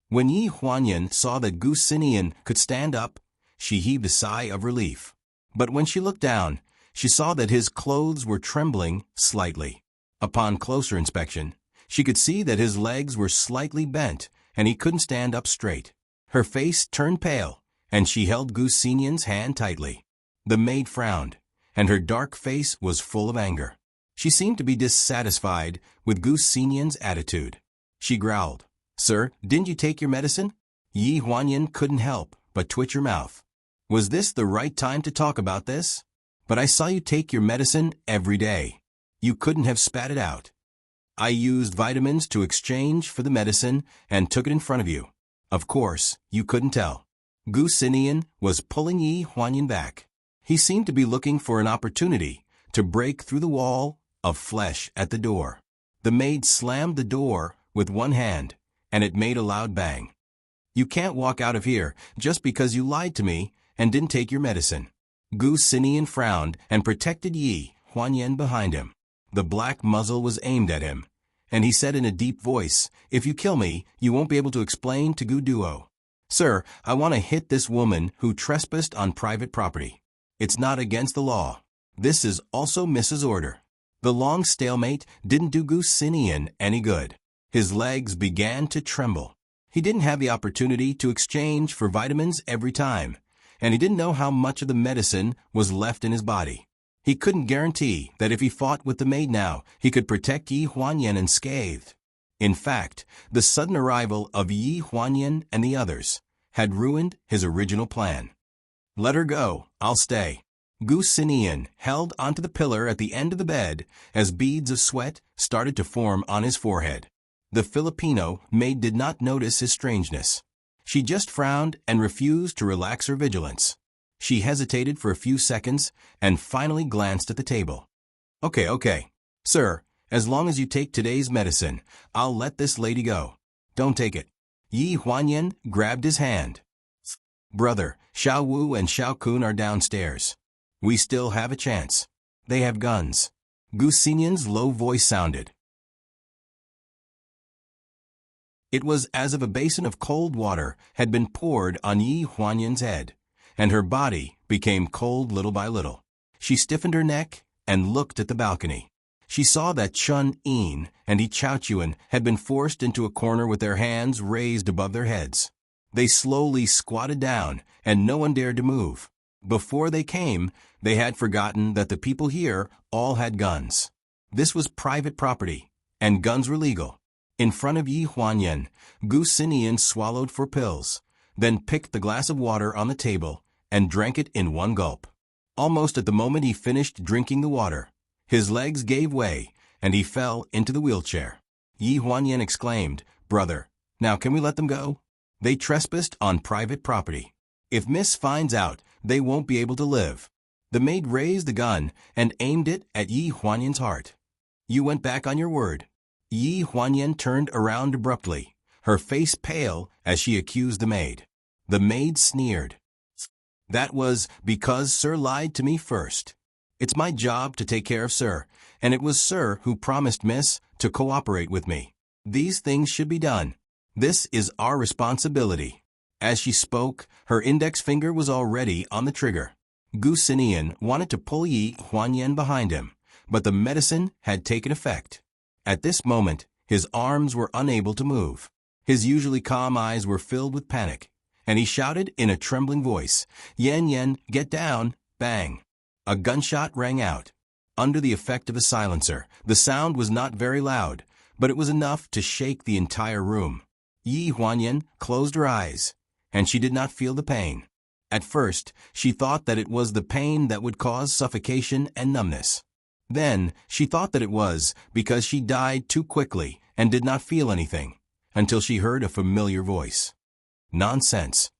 When Yi Huanyan saw that Gu Xinian could stand up, she heaved a sigh of relief. But when she looked down, she saw that his clothes were trembling slightly. Upon closer inspection, she could see that his legs were slightly bent and he couldn't stand up straight. Her face turned pale, and she held Gu Xinian's hand tightly. The maid frowned, and her dark face was full of anger. She seemed to be dissatisfied with Gu Xinian's attitude. She growled, "Sir, didn't you take your medicine?" Yi Huanyan couldn't help but twitch her mouth. "Was this the right time to talk about this? But I saw you take your medicine every day. You couldn't have spat it out." "I used vitamins to exchange for the medicine and took it in front of you. Of course, you couldn't tell." Gu Xinian was pulling Yi Huanyan back. He seemed to be looking for an opportunity to break through the wall of flesh at the door. The maid slammed the door with one hand, and it made a loud bang. "You can't walk out of here just because you lied to me and didn't take your medicine." Gu Xinian frowned and protected Yi Huanyan behind him. The black muzzle was aimed at him, and he said in a deep voice, "If you kill me, you won't be able to explain to Gu Duo. Sir, I want to hit this woman who trespassed on private property. It's not against the law. This is also Mrs. Order." The long stalemate didn't do Gu Xinian any good. His legs began to tremble. He didn't have the opportunity to exchange for vitamins every time, and he didn't know how much of the medicine was left in his body. He couldn't guarantee that if he fought with the maid now, he could protect Yi Huanyan unscathed. In fact, the sudden arrival of Yi Huanyan and the others had ruined his original plan. "Let her go, I'll stay." Gu Xinian held onto the pillar at the end of the bed as beads of sweat started to form on his forehead. The Filipino maid did not notice his strangeness. She just frowned and refused to relax her vigilance. She hesitated for a few seconds and finally glanced at the table. Okay. Sir, as long as you take today's medicine, I'll let this lady go." "Don't take it." Yi Huanyan grabbed his hand. "Brother, Xiao Wu and Xiao Kun are downstairs. We still have a chance. They have guns." Gu Xinian's low voice sounded. It was as if a basin of cold water had been poured on Yi Huanyan's head, and her body became cold little by little. She stiffened her neck and looked at the balcony. She saw that Chun Yin and Yi Chaochuan had been forced into a corner with their hands raised above their heads. They slowly squatted down, and no one dared to move. Before they came, they had forgotten that the people here all had guns. This was private property, and guns were legal. In front of Yi Huanyan, Gu Xinian swallowed 4 pills, then picked the glass of water on the table and drank it in one gulp. Almost at the moment he finished drinking the water, his legs gave way and he fell into the wheelchair. Yi Huanyan exclaimed, "Brother, now can we let them go?" They trespassed on private property. If Miss finds out, they won't be able to live. The maid raised the gun and aimed it at Yi Huanyan's heart. You went back on your word. Yi Huanyan turned around abruptly, her face pale as she accused the maid. The maid sneered. That was because Sir lied to me first. It's my job to take care of Sir, and it was Sir who promised Miss to cooperate with me. These things should be done. This is our responsibility. As she spoke, her index finger was already on the trigger. Gu Xinian wanted to pull Yi Huanyan behind him, but the medicine had taken effect. At this moment, his arms were unable to move. His usually calm eyes were filled with panic, and he shouted in a trembling voice, "Yan Yan, get down!" Bang! A gunshot rang out. Under the effect of a silencer, the sound was not very loud, but it was enough to shake the entire room. Yi Huanyan closed her eyes, and she did not feel the pain. At first, she thought that it was the pain that would cause suffocation and numbness. Then, she thought that it was because she died too quickly and did not feel anything, until she heard a familiar voice. Nonsense.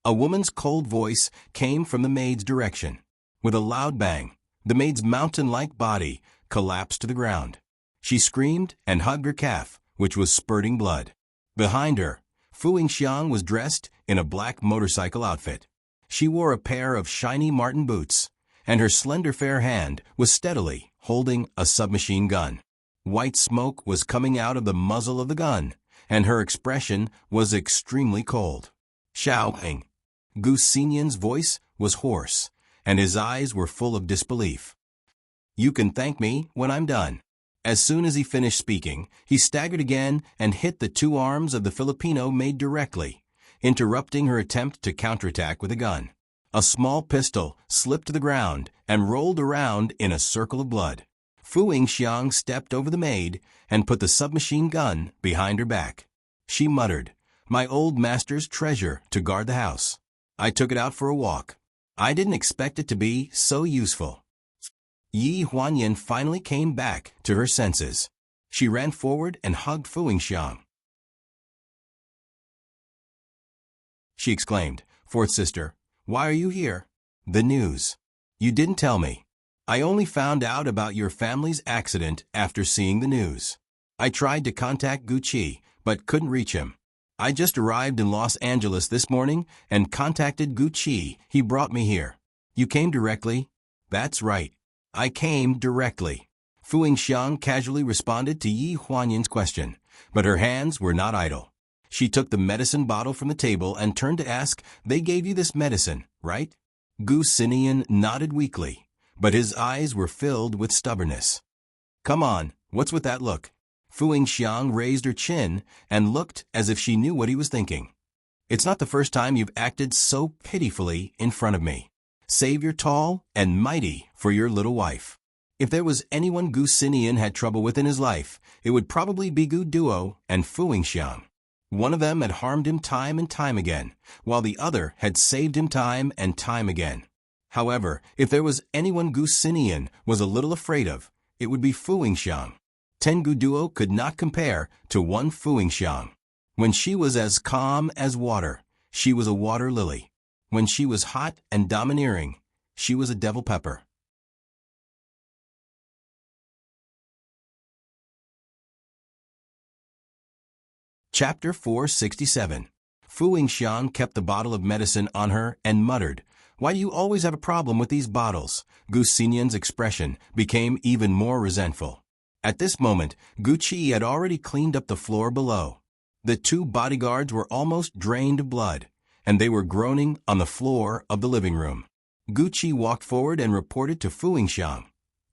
A woman's cold voice came from the maid's direction. With a loud bang, the maid's mountain-like body collapsed to the ground. She screamed and hugged her calf, which was spurting blood. Behind her, Fu Yingxiang was dressed in a black motorcycle outfit. She wore a pair of shiny marten boots, and her slender fair hand was steadily holding a submachine gun. White smoke was coming out of the muzzle of the gun, and her expression was extremely cold. Xiaoheng. Gu Xinian's voice was hoarse, and his eyes were full of disbelief. You can thank me when I'm done. As soon as he finished speaking, he staggered again and hit the two arms of the Filipino maid directly, interrupting her attempt to counterattack with a gun. A small pistol slipped to the ground and rolled around in a circle of blood. Fu Yingxiang stepped over the maid and put the submachine gun behind her back. She muttered, "My old master's treasure to guard the house. I took it out for a walk. I didn't expect it to be so useful." Yi Huanyan finally came back to her senses. She ran forward and hugged Fu Yingxiang. She exclaimed, "Fourth sister, why are you here?" "The news. You didn't tell me. I only found out about your family's accident after seeing the news. I tried to contact Gu Qi, but couldn't reach him. I just arrived in Los Angeles this morning and contacted Gu Qi. He brought me here." "You came directly?" "That's right. I came directly." Fu Yingxiang casually responded to Yi Huanyan's question, but her hands were not idle. She took the medicine bottle from the table and turned to ask, "They gave you this medicine, right?" Gu Xinian nodded weakly, but his eyes were filled with stubbornness. "Come on, what's with that look?" Fu Yingxiang raised her chin and looked as if she knew what he was thinking. "It's not the first time you've acted so pitifully in front of me. Save your tall and mighty for your little wife." If there was anyone Gu Xinian had trouble with in his life, it would probably be Gu Duo and Fu Yingxiang. One of them had harmed him time and time again, while the other had saved him time and time again. However, if there was anyone Gu Xinian was a little afraid of, it would be Fu Yingxiang. 10 Gu Duo could not compare to 1 Fu Yingxiang. When she was as calm as water, she was a water lily. When she was hot and domineering, she was a devil pepper. Chapter 467. Fu Yingxiang kept the bottle of medicine on her and muttered, "Why do you always have a problem with these bottles?" Gu Xinian's expression became even more resentful. At this moment, Gu Qi had already cleaned up the floor below. The 2 bodyguards were almost drained of blood, and they were groaning on the floor of the living room. Gu Qi walked forward and reported to Fu Yingxiang,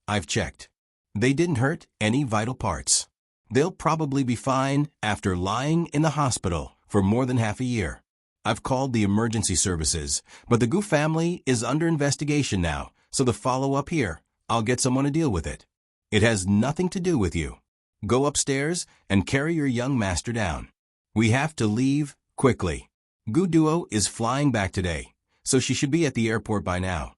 "I've checked. They didn't hurt any vital parts. They'll probably be fine after lying in the hospital for more than half a year. I've called the emergency services, but the Gu family is under investigation now, so the follow-up here, I'll get someone to deal with it. It has nothing to do with you. Go upstairs and carry your young master down. We have to leave quickly. Gu Duo is flying back today, so she should be at the airport by now."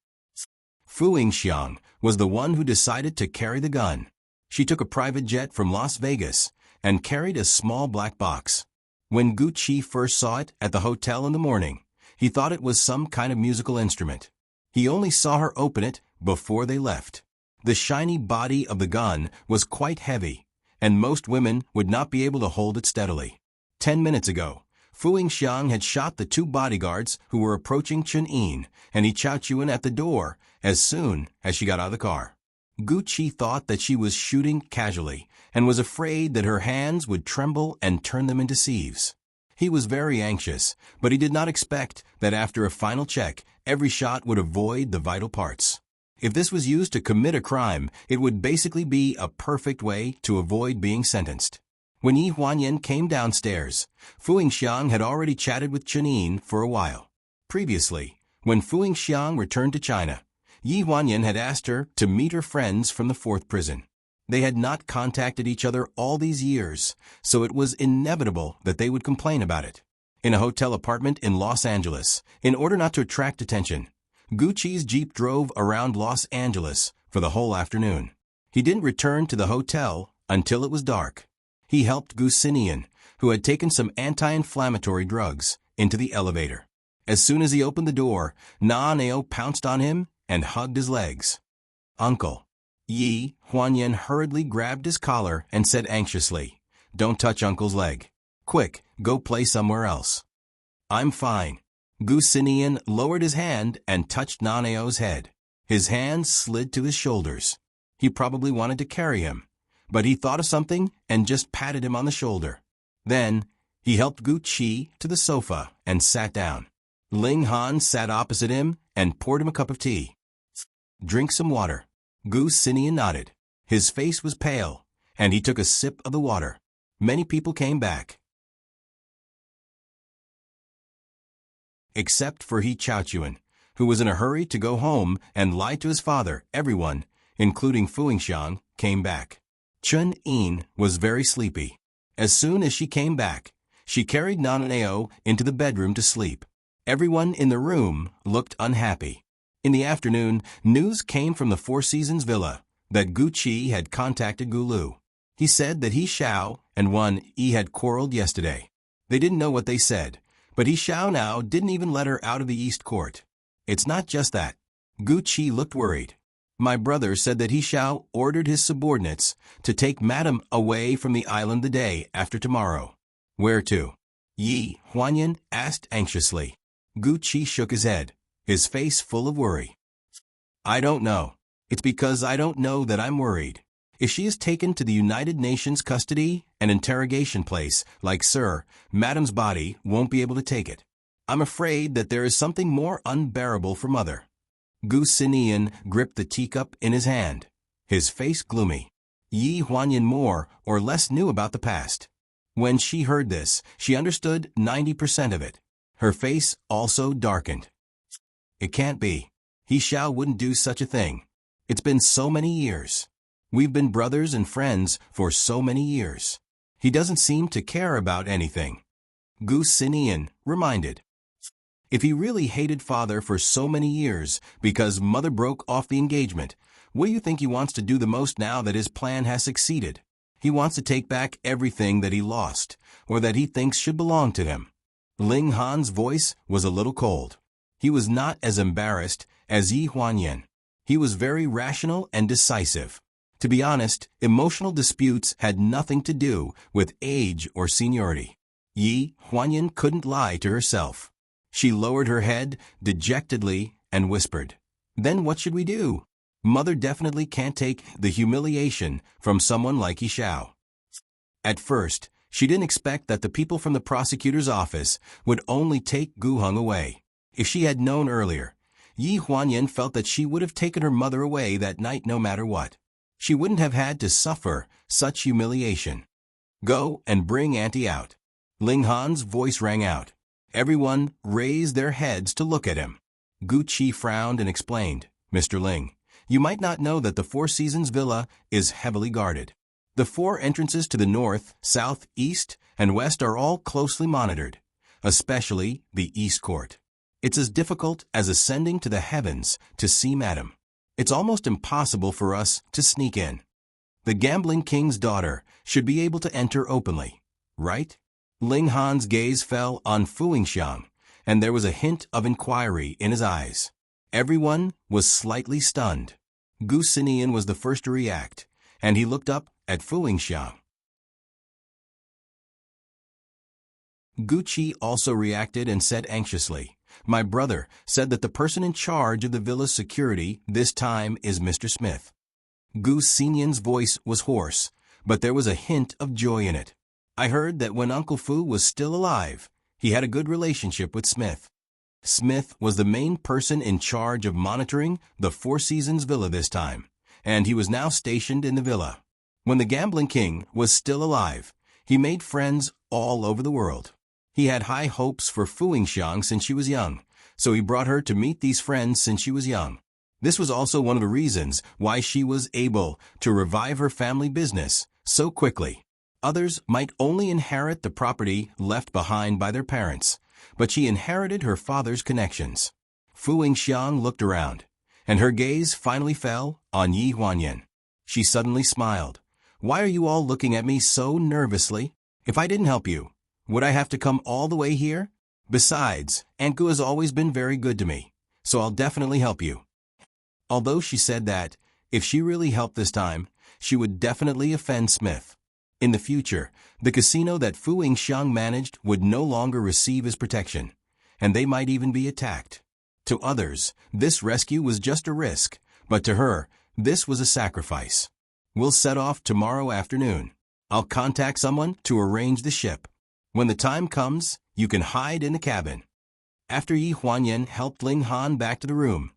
Fu Yingxiang was the one who decided to carry the gun. She took a private jet from Las Vegas and carried a small black box. When Gu Qi first saw it at the hotel in the morning, he thought it was some kind of musical instrument. He only saw her open it before they left. The shiny body of the gun was quite heavy, and most women would not be able to hold it steadily. 10 minutes ago, Fu Xiang had shot the 2 bodyguards who were approaching Chen Yin, and he Chao Chuan at the door as soon as she got out of the car. Gu Qi thought that she was shooting casually and was afraid that her hands would tremble and turn them into sieves. He was very anxious, but he did not expect that after a final check, every shot would avoid the vital parts. If this was used to commit a crime, it would basically be a perfect way to avoid being sentenced. When Yi Huanyan came downstairs, Fu Xiang had already chatted with Chen Yin for a while. Previously, when Fu Xiang returned to China, Yi Huanyan had asked her to meet her friends from the 4th prison. They had not contacted each other all these years, so it was inevitable that they would complain about it. In a hotel apartment in Los Angeles, in order not to attract attention, Gu Qi's Jeep drove around Los Angeles for the whole afternoon. He didn't return to the hotel until it was dark. He helped Gu Xinian, who had taken some anti-inflammatory drugs, into the elevator. As soon as he opened the door, Na Neo pounced on him and hugged his legs. "Uncle." Yi Huanyan hurriedly grabbed his collar and said anxiously, "Don't touch Uncle's leg. Quick, go play somewhere else." "I'm fine." Gu Xinian lowered his hand and touched Na Neo's head. His hand slid to his shoulders. He probably wanted to carry him, but he thought of something and just patted him on the shoulder. Then, he helped Gu Qi to the sofa and sat down. Ling Han sat opposite him and poured him a cup of tea. "Drink some water." Gu Xinian nodded. His face was pale, and he took a sip of the water. Many people came back, except for He Chao Chuan, who was in a hurry to go home and lie to his father. Everyone, including Fu Xiang, came back. Chen Yin was very sleepy. As soon as she came back, she carried Na Neo into the bedroom to sleep. Everyone in the room looked unhappy. In the afternoon, news came from the Four Seasons Villa that Gu Qi had contacted Gu Lu. He said that He Xiao and Wan Yi had quarreled yesterday. They didn't know what they said, but He Xiao now didn't even let her out of the East Court. It's not just that. Gu Qi looked worried. "My brother said that He Xiao ordered his subordinates to take Madam away from the island the day after tomorrow." "Where to?" Yi Huanyan asked anxiously. Gu Qi shook his head, his face full of worry. "I don't know. It's because I don't know that I'm worried. If she is taken to the United Nations custody and interrogation place, like Sir, Madam's body won't be able to take it. I'm afraid that there is something more unbearable for Mother." Gu Xinian gripped the teacup in his hand, his face gloomy. Yi Huanyan more or less knew about the past. When she heard this, she understood 90% of it. Her face also darkened. "It can't be. He Xiao wouldn't do such a thing. It's been so many years. We've been brothers and friends for so many years. He doesn't seem to care about anything." Gu Xinian reminded. "If he really hated Father for so many years because Mother broke off the engagement, what do you think he wants to do the most now that his plan has succeeded? He wants to take back everything that he lost, or that he thinks should belong to him." Ling Han's voice was a little cold. He was not as embarrassed as Yi Huanyan. He was very rational and decisive. To be honest, emotional disputes had nothing to do with age or seniority. Yi Huanyan couldn't lie to herself. She lowered her head dejectedly and whispered, "Then what should we do? Mother definitely can't take the humiliation from someone like He Xiao." At first, she didn't expect that the people from the prosecutor's office would only take Gu Heng away. If she had known earlier, Yi Huanyan felt that she would have taken her mother away that night no matter what. She wouldn't have had to suffer such humiliation. "Go and bring Auntie out." Ling Han's voice rang out. Everyone raised their heads to look at him. Gu Qi frowned and explained, "Mr. Ling, you might not know that the Four Seasons Villa is heavily guarded. The 4 entrances to the north, south, east, and west are all closely monitored, especially the East Court. It's as difficult as ascending to the heavens to see Madam. It's almost impossible for us to sneak in. The gambling king's daughter should be able to enter openly, right?" Ling Han's gaze fell on Fu Xiang, and there was a hint of inquiry in his eyes. Everyone was slightly stunned. Gu Xinian was the first to react, and he looked up at Fu Xiang. Gu Qi also reacted and said anxiously, "My brother said that the person in charge of the villa's security this time is Mr. Smith." Gu Xinian's voice was hoarse, but there was a hint of joy in it. "I heard that when Uncle Fu was still alive, he had a good relationship with Smith." Smith was the main person in charge of monitoring the Four Seasons Villa this time, and he was now stationed in the villa. When the Gambling King was still alive, he made friends all over the world. He had high hopes for Fu Xiang since she was young, so he brought her to meet these friends since she was young. This was also one of the reasons why she was able to revive her family business so quickly. Others might only inherit the property left behind by their parents, but she inherited her father's connections. Fu Xiang looked around, and her gaze finally fell on Yi Huanyan. She suddenly smiled. "Why are you all looking at me so nervously? If I didn't help you, would I have to come all the way here? Besides, Aunt Gu has always been very good to me, so I'll definitely help you." Although she said that, if she really helped this time, she would definitely offend Smith. In the future, the casino that Fu Xiang managed would no longer receive his protection, and they might even be attacked. To others, this rescue was just a risk, but to her, this was a sacrifice. "We'll set off tomorrow afternoon. I'll contact someone to arrange the ship. When the time comes, you can hide in the cabin." After Yi Huanyan helped Ling Han back to the room,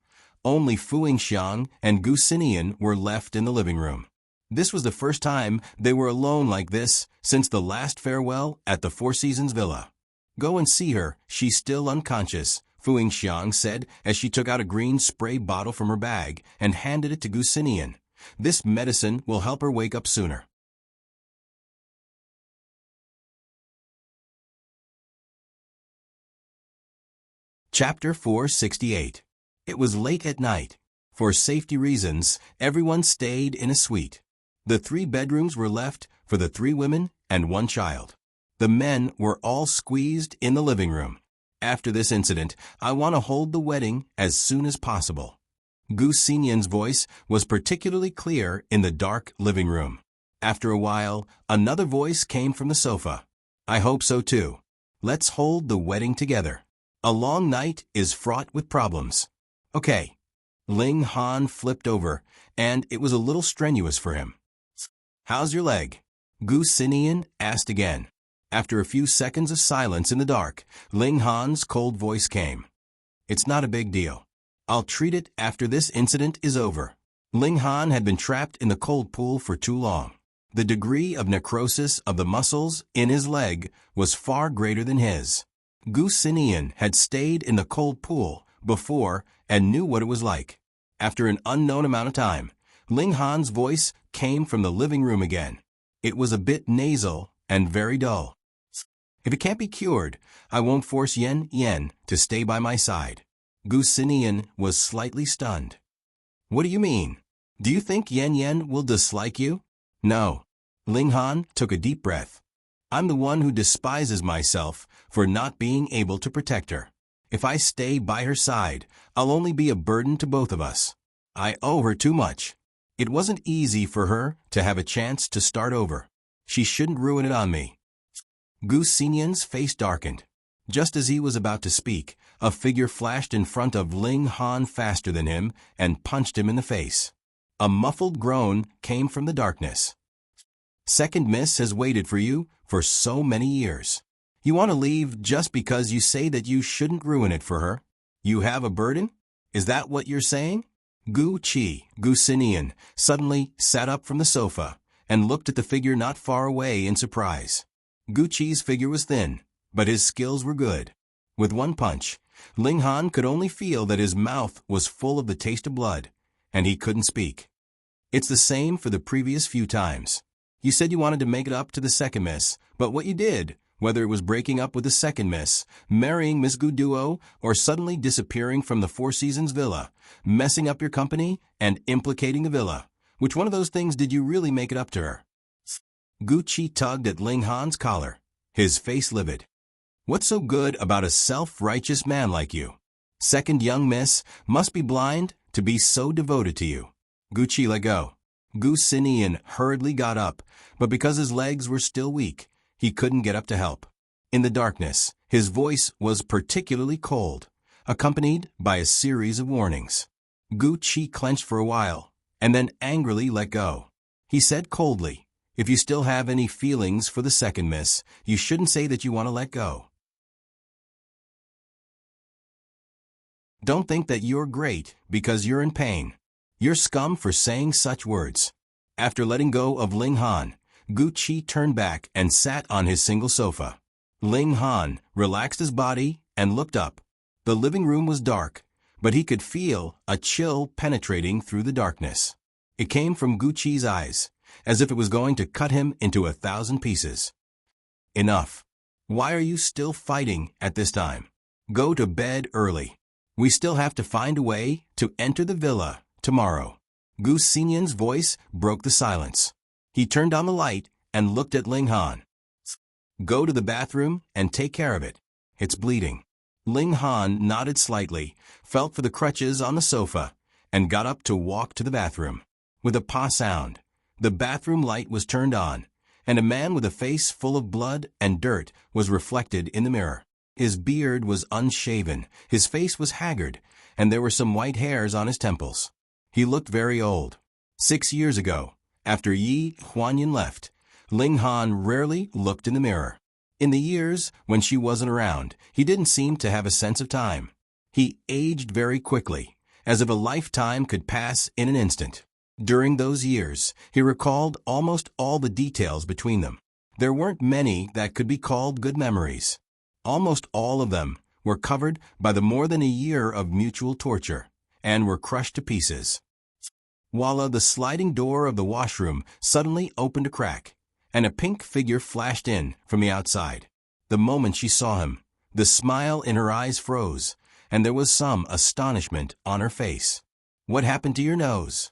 only Fu Xiang and Gu Xinian were left in the living room. This was the first time they were alone like this since the last farewell at the Four Seasons Villa. "Go and see her, she's still unconscious," Fu Xiang said as she took out a green spray bottle from her bag and handed it to Gu Xinian. "This medicine will help her wake up sooner." Chapter 468. It was late at night. For safety reasons, everyone stayed in a suite. The 3 bedrooms were left for the 3 women and 1 child. The men were all squeezed in the living room. "After this incident, I want to hold the wedding as soon as possible." Gu Xinian's voice was particularly clear in the dark living room. After a while, another voice came from the sofa. "I hope so too. Let's hold the wedding together. A long night is fraught with problems." "Okay." Ling Han flipped over, and it was a little strenuous for him. "How's your leg?" Gu Xinian asked again. After a few seconds of silence in the dark, Ling Han's cold voice came. "It's not a big deal. I'll treat it after this incident is over." Ling Han had been trapped in the cold pool for too long. The degree of necrosis of the muscles in his leg was far greater than his. Gu Xinian had stayed in the cold pool before and knew what it was like. After an unknown amount of time, Ling Han's voice came from the living room again. It was a bit nasal and very dull. "If it can't be cured, I won't force Yan Yan to stay by my side." Gu Xinian was slightly stunned. "What do you mean? Do you think Yan Yan will dislike you?" "No." Ling Han took a deep breath. "I'm the one who despises myself for not being able to protect her. If I stay by her side, I'll only be a burden to both of us. I owe her too much. It wasn't easy for her to have a chance to start over. She shouldn't ruin it on me." Gu Xinian's face darkened. Just as he was about to speak, a figure flashed in front of Ling Han faster than him and punched him in the face. A muffled groan came from the darkness. "Second Miss has waited for you for so many years. You want to leave just because you say that you shouldn't ruin it for her? You have a burden? Is that what you're saying?" Gu Xinian, suddenly sat up from the sofa and looked at the figure not far away in surprise. Gu Qi's figure was thin, but his skills were good. With one punch, Ling Han could only feel that his mouth was full of the taste of blood, and he couldn't speak. "It's the same for the previous few times. You said you wanted to make it up to the second miss, but what you did, whether it was breaking up with the second miss, marrying Miss Gu Duo, or suddenly disappearing from the Four Seasons Villa, messing up your company, and implicating the villa, which one of those things did you really make it up to her?" Gu Qi tugged at Ling Han's collar. his face livid. What's so good about a self-righteous man like you? Second young miss must be blind to be so devoted to you. Gucci let go. Gu Sinian hurriedly got up, but because his legs were still weak, he couldn't get up to help. In the darkness, his voice was particularly cold, accompanied by a series of warnings. Gu Chi clenched for a while, and then angrily let go. He said coldly, "If you still have any feelings for the second miss, you shouldn't say that you want to let go. Don't think that you're great because you're in pain. You're scum for saying such words." After letting go of Ling Han, Gu Chi turned back and sat on his single sofa. Ling Han relaxed his body and looked up. The living room was dark, but he could feel a chill penetrating through the darkness. It came from Gu Chi's eyes, as if it was going to cut him into 1,000 pieces. Enough. Why are you still fighting at this time? Go to bed early. We still have to find a way to enter the villa tomorrow. Gu Xinyan's voice broke the silence. He turned on the light and looked at Ling Han. Go to the bathroom and take care of it. It's bleeding. Ling Han nodded slightly, felt for the crutches on the sofa, and got up to walk to the bathroom. With a pa sound, the bathroom light was turned on, and a man with a face full of blood and dirt was reflected in the mirror. His beard was unshaven, his face was haggard, and there were some white hairs on his temples. He looked very old. 6 years ago, after Yi Huanyan left, Ling Han rarely looked in the mirror. In the years when she wasn't around, he didn't seem to have a sense of time. He aged very quickly, as if a lifetime could pass in an instant. During those years, he recalled almost all the details between them. There weren't many that could be called good memories. Almost all of them were covered by the more than a year of mutual torture, and were crushed to pieces. Voila, the sliding door of the washroom suddenly opened a crack, and a pink figure flashed in from the outside. The moment she saw him, the smile in her eyes froze, and there was some astonishment on her face. "What happened to your nose?"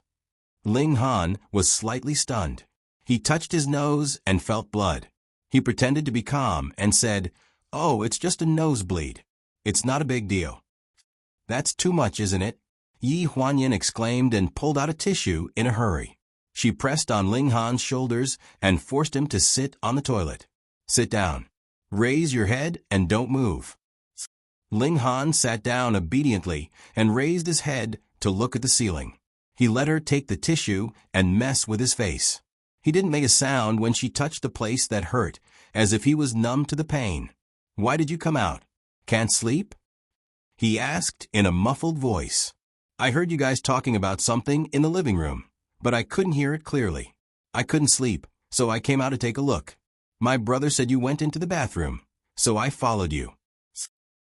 Ling Han was slightly stunned. He touched his nose and felt blood. He pretended to be calm and said, "Oh, it's just a nosebleed. It's not a big deal." "That's too much, isn't it?" Yi Huanyan exclaimed and pulled out a tissue in a hurry. She pressed on Ling Han's shoulders and forced him to sit on the toilet. "Sit down. Raise your head and don't move." Ling Han sat down obediently and raised his head to look at the ceiling. He let her take the tissue and mess with his face. He didn't make a sound when she touched the place that hurt, as if he was numb to the pain. "Why did you come out? Can't sleep?" he asked in a muffled voice. "I heard you guys talking about something in the living room, but I couldn't hear it clearly. I couldn't sleep, so I came out to take a look. My brother said you went into the bathroom, so I followed you."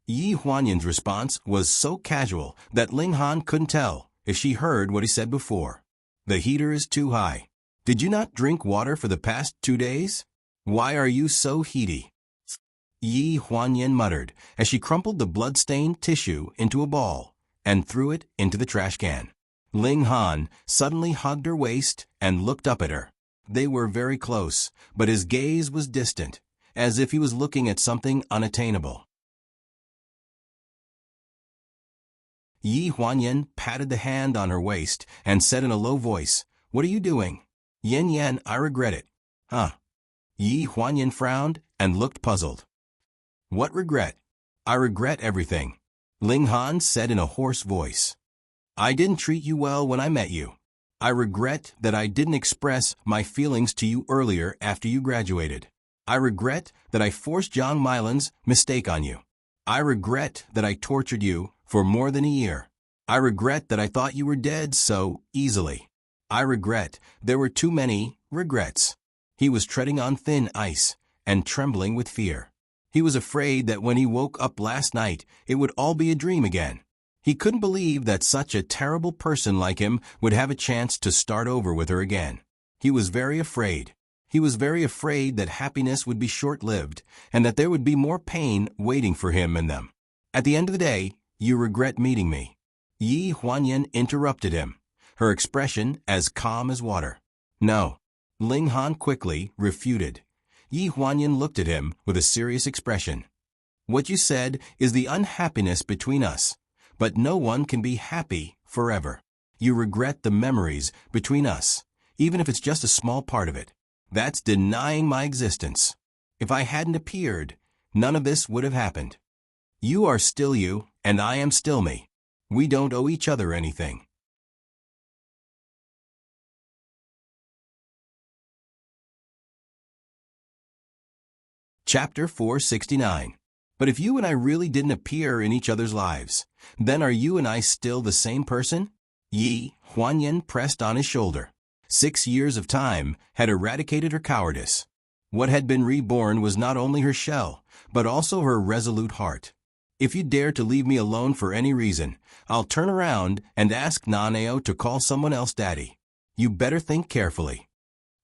Yi Huanyan's response was so casual that Ling Han couldn't tell if she heard what he said before. "The heater is too high. Did you not drink water for the past 2 days? Why are you so heaty?" Yi Huanyan muttered as she crumpled the blood-stained tissue into a ball and threw it into the trash can. Ling Han suddenly hugged her waist and looked up at her. They were very close, but his gaze was distant, as if he was looking at something unattainable. Yi Huanyan patted the hand on her waist and said in a low voice, "What are you doing?" "Yen Yen, I regret it." "Huh?" Yi Huanyan frowned and looked puzzled. "What regret?" "I regret everything," Ling Han said in a hoarse voice. "I didn't treat you well when I met you. I regret that I didn't express my feelings to you earlier after you graduated. I regret that I forced Jiang Milan's mistake on you. I regret that I tortured you for more than a year. I regret that I thought you were dead so easily. I regret there were too many regrets." He was treading on thin ice and trembling with fear. He was afraid that when he woke up last night, it would all be a dream again. He couldn't believe that such a terrible person like him would have a chance to start over with her again. He was very afraid. He was very afraid that happiness would be short-lived and that there would be more pain waiting for him in them. "At the end of the day, you regret meeting me." Yi Huanyan interrupted him, her expression as calm as water. "No," Ling Han quickly refuted. Yi Huanyan looked at him with a serious expression. What you said is the unhappiness between us, but no one can be happy forever. You regret the memories between us, even if it's just a small part of it. That's denying my existence. If I hadn't appeared, none of this would have happened. You are still you, and I am still me. We don't owe each other anything. Chapter 469. But if you and I really didn't appear in each other's lives, then are you and I still the same person? Yi Huanyan pressed on his shoulder. 6 years of time had eradicated her cowardice. What had been reborn was not only her shell, but also her resolute heart. If you dare to leave me alone for any reason, I'll turn around and ask Naneo to call someone else daddy. You better think carefully.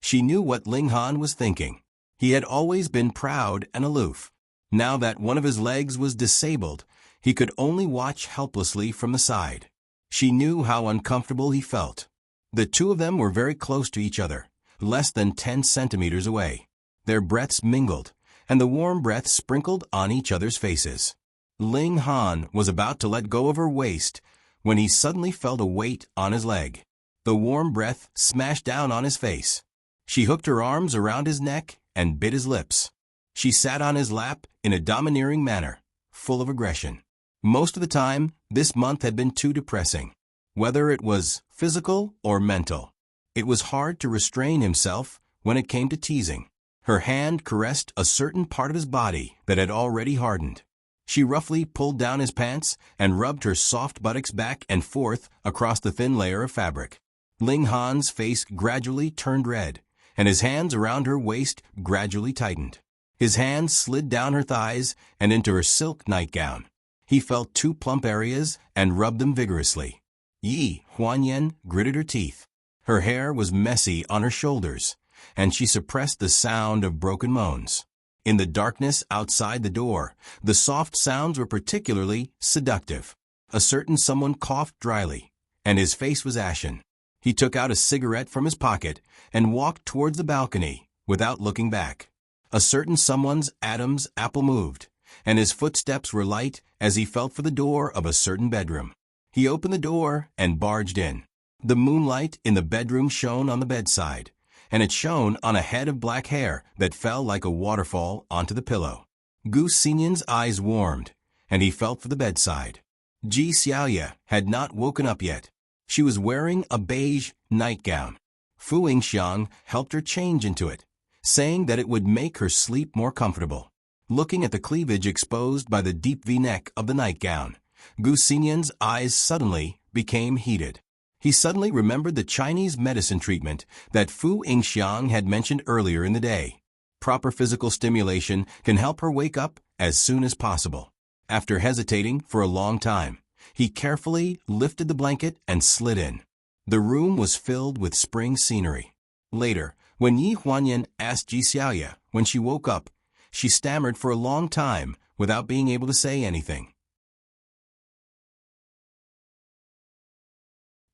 She knew what Ling Han was thinking. He had always been proud and aloof. Now that one of his legs was disabled, he could only watch helplessly from the side. She knew how uncomfortable he felt. The two of them were very close to each other, less than 10 centimeters away. Their breaths mingled, and the warm breath sprinkled on each other's faces. Ling Han was about to let go of her waist when he suddenly felt a weight on his leg. The warm breath smashed down on his face. She hooked her arms around his neck and bit his lips. She sat on his lap in a domineering manner, full of aggression. Most of the time, this month had been too depressing, whether it was physical or mental. It was hard to restrain himself when it came to teasing. Her hand caressed a certain part of his body that had already hardened. She roughly pulled down his pants and rubbed her soft buttocks back and forth across the thin layer of fabric. Ling Han's face gradually turned red, and his hands around her waist gradually tightened. His hands slid down her thighs and into her silk nightgown. He felt 2 plump areas and rubbed them vigorously. Yi Huanyan gritted her teeth. Her hair was messy on her shoulders, and she suppressed the sound of broken moans. In the darkness outside the door, the soft sounds were particularly seductive. A certain someone coughed dryly, and his face was ashen. He took out a cigarette from his pocket and walked towards the balcony without looking back. A certain someone's Adam's apple moved, and his footsteps were light as he felt for the door of a certain bedroom. He opened the door and barged in. The moonlight in the bedroom shone on the bedside, and it shone on a head of black hair that fell like a waterfall onto the pillow. Gu Xinyan's eyes warmed, and he felt for the bedside. Ji Xiaoya had not woken up yet. She was wearing a beige nightgown. Fu Yingxiang helped her change into it, saying that it would make her sleep more comfortable. Looking at the cleavage exposed by the deep V-neck of the nightgown, Gu Xinyan's eyes suddenly became heated. He suddenly remembered the Chinese medicine treatment that Fu Yingxiang had mentioned earlier in the day. Proper physical stimulation can help her wake up as soon as possible. After hesitating for a long time, he carefully lifted the blanket and slid in. The room was filled with spring scenery. Later, when Yi Huanyan asked Ji Xiaoya when she woke up, she stammered for a long time without being able to say anything.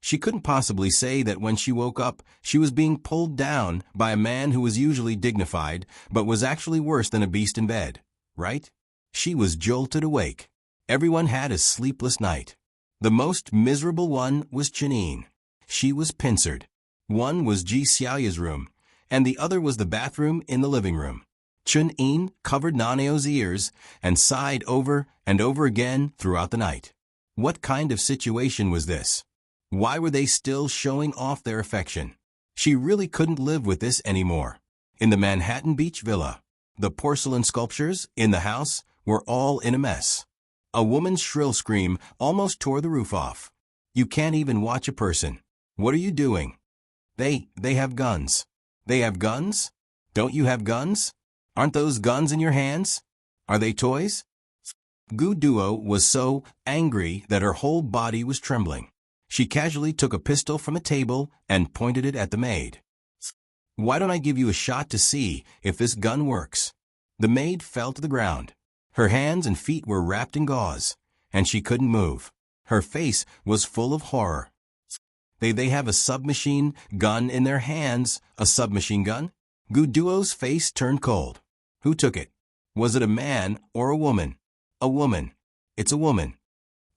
She couldn't possibly say that when she woke up, she was being pulled down by a man who was usually dignified, but was actually worse than a beast in bed, right? She was jolted awake. Everyone had a sleepless night. The most miserable one was Chinine. She was pincered. One was Ji Xiaoya's room, and the other was the bathroom in the living room. Chun-Yin covered Naneo's ears and sighed over and over again throughout the night. What kind of situation was this? Why were they still showing off their affection? She really couldn't live with this anymore. In the Manhattan Beach villa, the porcelain sculptures in the house were all in a mess. A woman's shrill scream almost tore the roof off. You can't even watch a person. What are you doing? They have guns. They have guns? Don't you have guns? Aren't those guns in your hands? Are they toys? Gu Duo was so angry that her whole body was trembling. She casually took a pistol from a table and pointed it at the maid. Why don't I give you a shot to see if this gun works? The maid fell to the ground. Her hands and feet were wrapped in gauze, and she couldn't move. Her face was full of horror. They have a submachine gun in their hands. A submachine gun? Gu Duo's face turned cold. Who took it? Was it a man or a woman? A woman. It's a woman.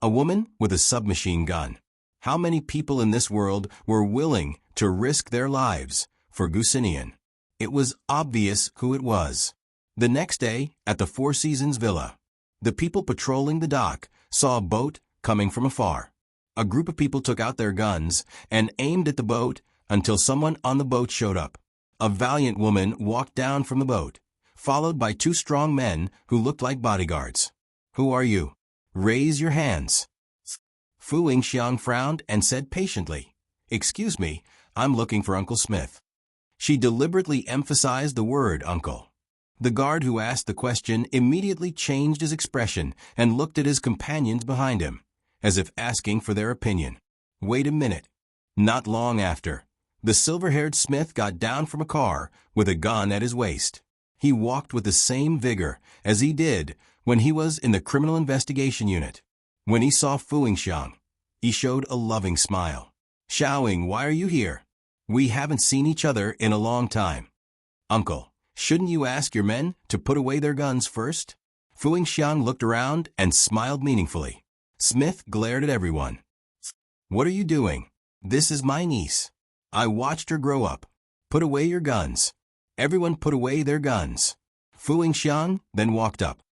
A woman with a submachine gun. How many people in this world were willing to risk their lives for Gusinian? It was obvious who it was. The next day, at the Four Seasons Villa, the people patrolling the dock saw a boat coming from afar. A group of people took out their guns and aimed at the boat until someone on the boat showed up. A valiant woman walked down from the boat, followed by two strong men who looked like bodyguards. Who are you? Raise your hands. Fu Yingxiang frowned and said patiently, "Excuse me, I'm looking for Uncle Smith." She deliberately emphasized the word uncle. The guard who asked the question immediately changed his expression and looked at his companions behind him, as if asking for their opinion. Wait a minute. Not long after, the silver-haired Smith got down from a car with a gun at his waist. He walked with the same vigor as he did when he was in the Criminal Investigation Unit. When he saw Fu Yingxiang, he showed a loving smile. "Xiaoying, why are you here? We haven't seen each other in a long time." "Uncle, shouldn't you ask your men to put away their guns first?" Fu Yingxiang looked around and smiled meaningfully. Smith glared at everyone. "What are you doing? This is my niece. I watched her grow up. Put away your guns." Everyone put away their guns. Fu Yingxiang then walked up.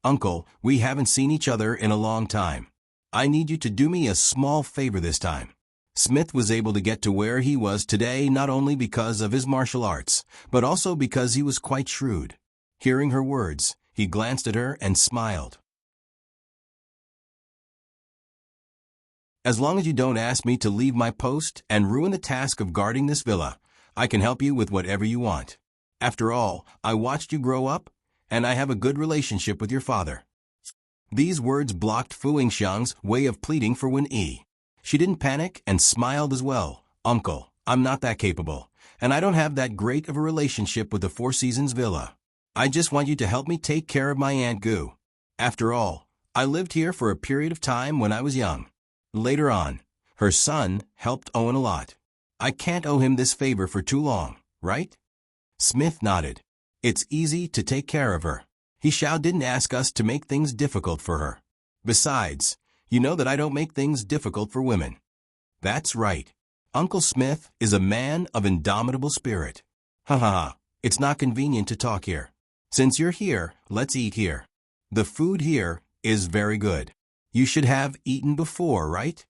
"Uncle, we haven't seen each other in a long time. I need you to do me a small favor this time." Smith was able to get to where he was today not only because of his martial arts, but also because he was quite shrewd. Hearing her words, he glanced at her and smiled. "As long as you don't ask me to leave my post and ruin the task of guarding this villa, I can help you with whatever you want. After all, I watched you grow up, and I have a good relationship with your father." These words blocked Fu Yingxiang's way of pleading for Wen-Yi. She didn't panic and smiled as well. "Uncle, I'm not that capable, and I don't have that great of a relationship with the Four Seasons Villa. I just want you to help me take care of my Aunt Gu. After all, I lived here for a period of time when I was young. Later on, her son helped Owen a lot. I can't owe him this favor for too long, right?" Smith nodded. "It's easy to take care of her. Xiao didn't ask us to make things difficult for her. Besides, you know that I don't make things difficult for women." "That's right. Uncle Smith is a man of indomitable spirit." "Ha ha ha, it's not convenient to talk here. Since you're here, let's eat here. The food here is very good. You should have eaten before, right?"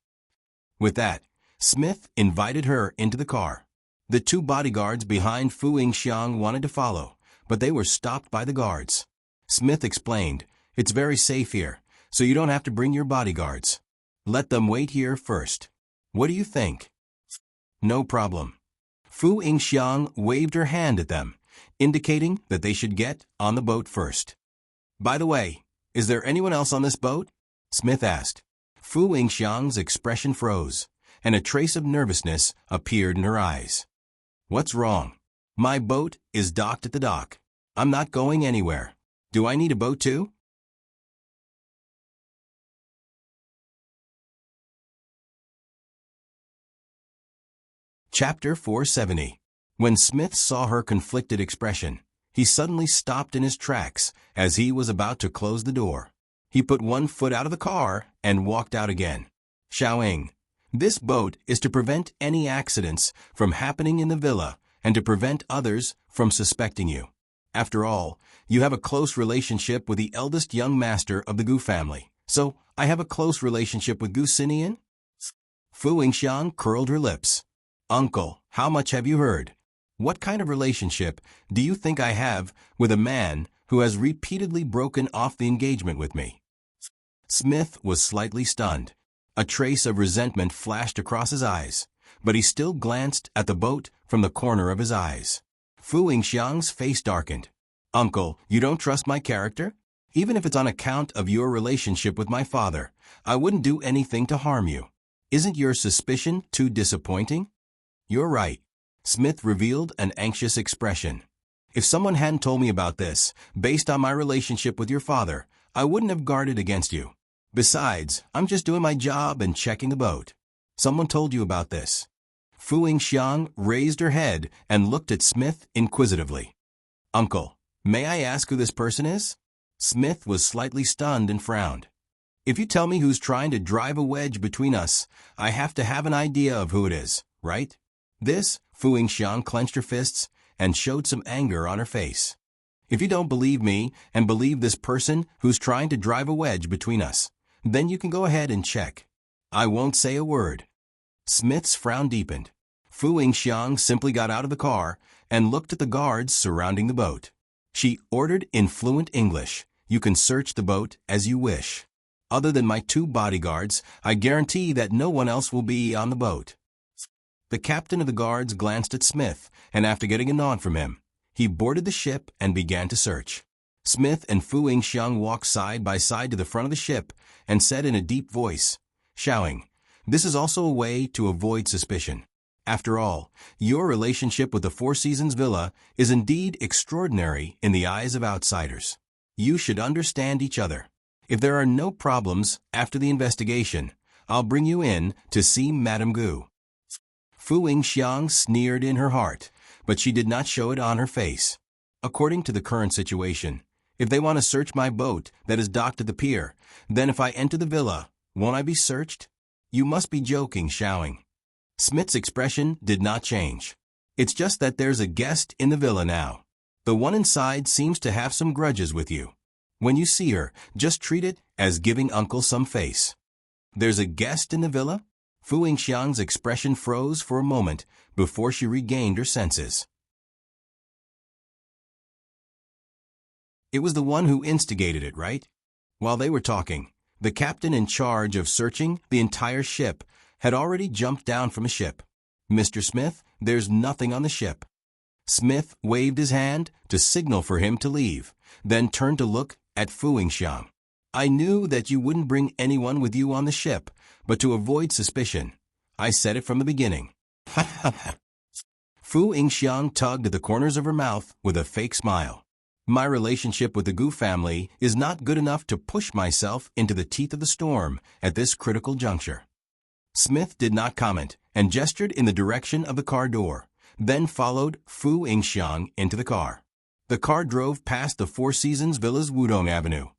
With that, Smith invited her into the car. The two bodyguards behind Fu Yingxiang wanted to follow, but they were stopped by the guards. Smith explained, "It's very safe here, so you don't have to bring your bodyguards. Let them wait here first. What do you think?" "No problem." Fu Yingxiang waved her hand at them, indicating that they should get on the boat first. "By the way, is there anyone else on this boat?" Smith asked. Fu Yingxiang's expression froze, and a trace of nervousness appeared in her eyes. "What's wrong? My boat is docked at the dock. I'm not going anywhere. Do I need a boat too?" Chapter 470. When Smith saw her conflicted expression, he suddenly stopped in his tracks as he was about to close the door. He put one foot out of the car and walked out again. "Xiaoying, this boat is to prevent any accidents from happening in the villa and to prevent others from suspecting you. After all, you have a close relationship with the eldest young master of the Gu family, so I have a close relationship with Gu Sinian." Fu Yingxiang curled her lips. "Uncle, how much have you heard? What kind of relationship do you think I have with a man who has repeatedly broken off the engagement with me?" Smith was slightly stunned. A trace of resentment flashed across his eyes, but he still glanced at the boat from the corner of his eyes. Fu Yingxiang's face darkened. "Uncle, you don't trust my character? Even if it's on account of your relationship with my father, I wouldn't do anything to harm you. Isn't your suspicion too disappointing?" "You're right." Smith revealed an anxious expression. "If someone hadn't told me about this, based on my relationship with your father, I wouldn't have guarded against you. Besides, I'm just doing my job and checking the boat. Someone told you about this." Fu Yingxiang raised her head and looked at Smith inquisitively. "Uncle, May I ask who this person is? Smith was slightly stunned and frowned. If you tell me who's trying to drive a wedge between us, I have to have an idea of who it is, right? Fu Yingxiang clenched her fists and showed some anger on her face. If you don't believe me and believe this person who's trying to drive a wedge between us, then you can go ahead and check. I won't say a word. Smith's frown deepened. Fu Yingxiang simply got out of the car and looked at the guards surrounding the boat. She ordered in fluent English, "You can search the boat as you wish. Other than my 2 bodyguards, I guarantee that no one else will be on the boat." The captain of the guards glanced at Smith, and after getting a nod from him, he boarded the ship and began to search. Smith and Fu Yingxiang walked side by side to the front of the ship and said in a deep voice, "Xiaoying, this is also a way to avoid suspicion. After all, your relationship with the Four Seasons Villa is indeed extraordinary in the eyes of outsiders. You should understand each other. If there are no problems after the investigation, I'll bring you in to see Madame Gu." Fu Yingxiang sneered in her heart, but she did not show it on her face. According to the current situation, if they want to search my boat that is docked at the pier, then if I enter the villa, won't I be searched? You must be joking, Xiaoying. Smith's expression did not change. It's just that there's a guest in the villa now. The one inside seems to have some grudges with you. When you see her, just treat it as giving Uncle some face. There's a guest in the villa? Fu Yingxiang's expression froze for a moment before she regained her senses. It was the one who instigated it, right? While they were talking, the captain in charge of searching the entire ship had already jumped down from a ship. "Mr. Smith, there's nothing on the ship." Smith waved his hand to signal for him to leave, then turned to look at Fu Yingxiang. "I knew that you wouldn't bring anyone with you on the ship, but to avoid suspicion, I said it from the beginning." Fu Yingxiang tugged at the corners of her mouth with a fake smile. "My relationship with the Gu family is not good enough to push myself into the teeth of the storm at this critical juncture." Smith did not comment and gestured in the direction of the car door, then followed Fu Yingxiang into the car. The car drove past the Four Seasons Villa's Wudong Avenue,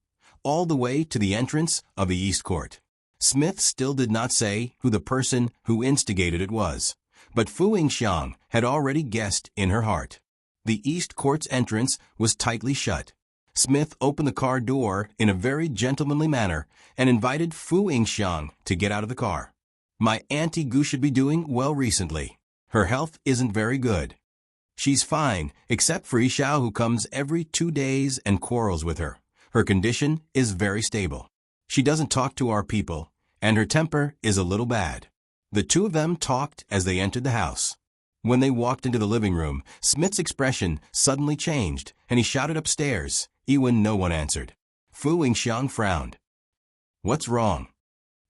all the way to the entrance of the East Court. Smith still did not say who the person who instigated it was, but Fu Yingxiang had already guessed in her heart. The East Court's entrance was tightly shut. Smith opened the car door in a very gentlemanly manner and invited Fu Yingxiang to get out of the car. "My Auntie Gu should be doing well recently. Her health isn't very good. She's fine, except for Yishao, who comes every 2 days and quarrels with her. Her condition is very stable. She doesn't talk to our people, and her temper is a little bad." The two of them talked as they entered the house. When they walked into the living room, Smith's expression suddenly changed, and he shouted upstairs, when no one answered. Fu Yingxiang frowned. "What's wrong?"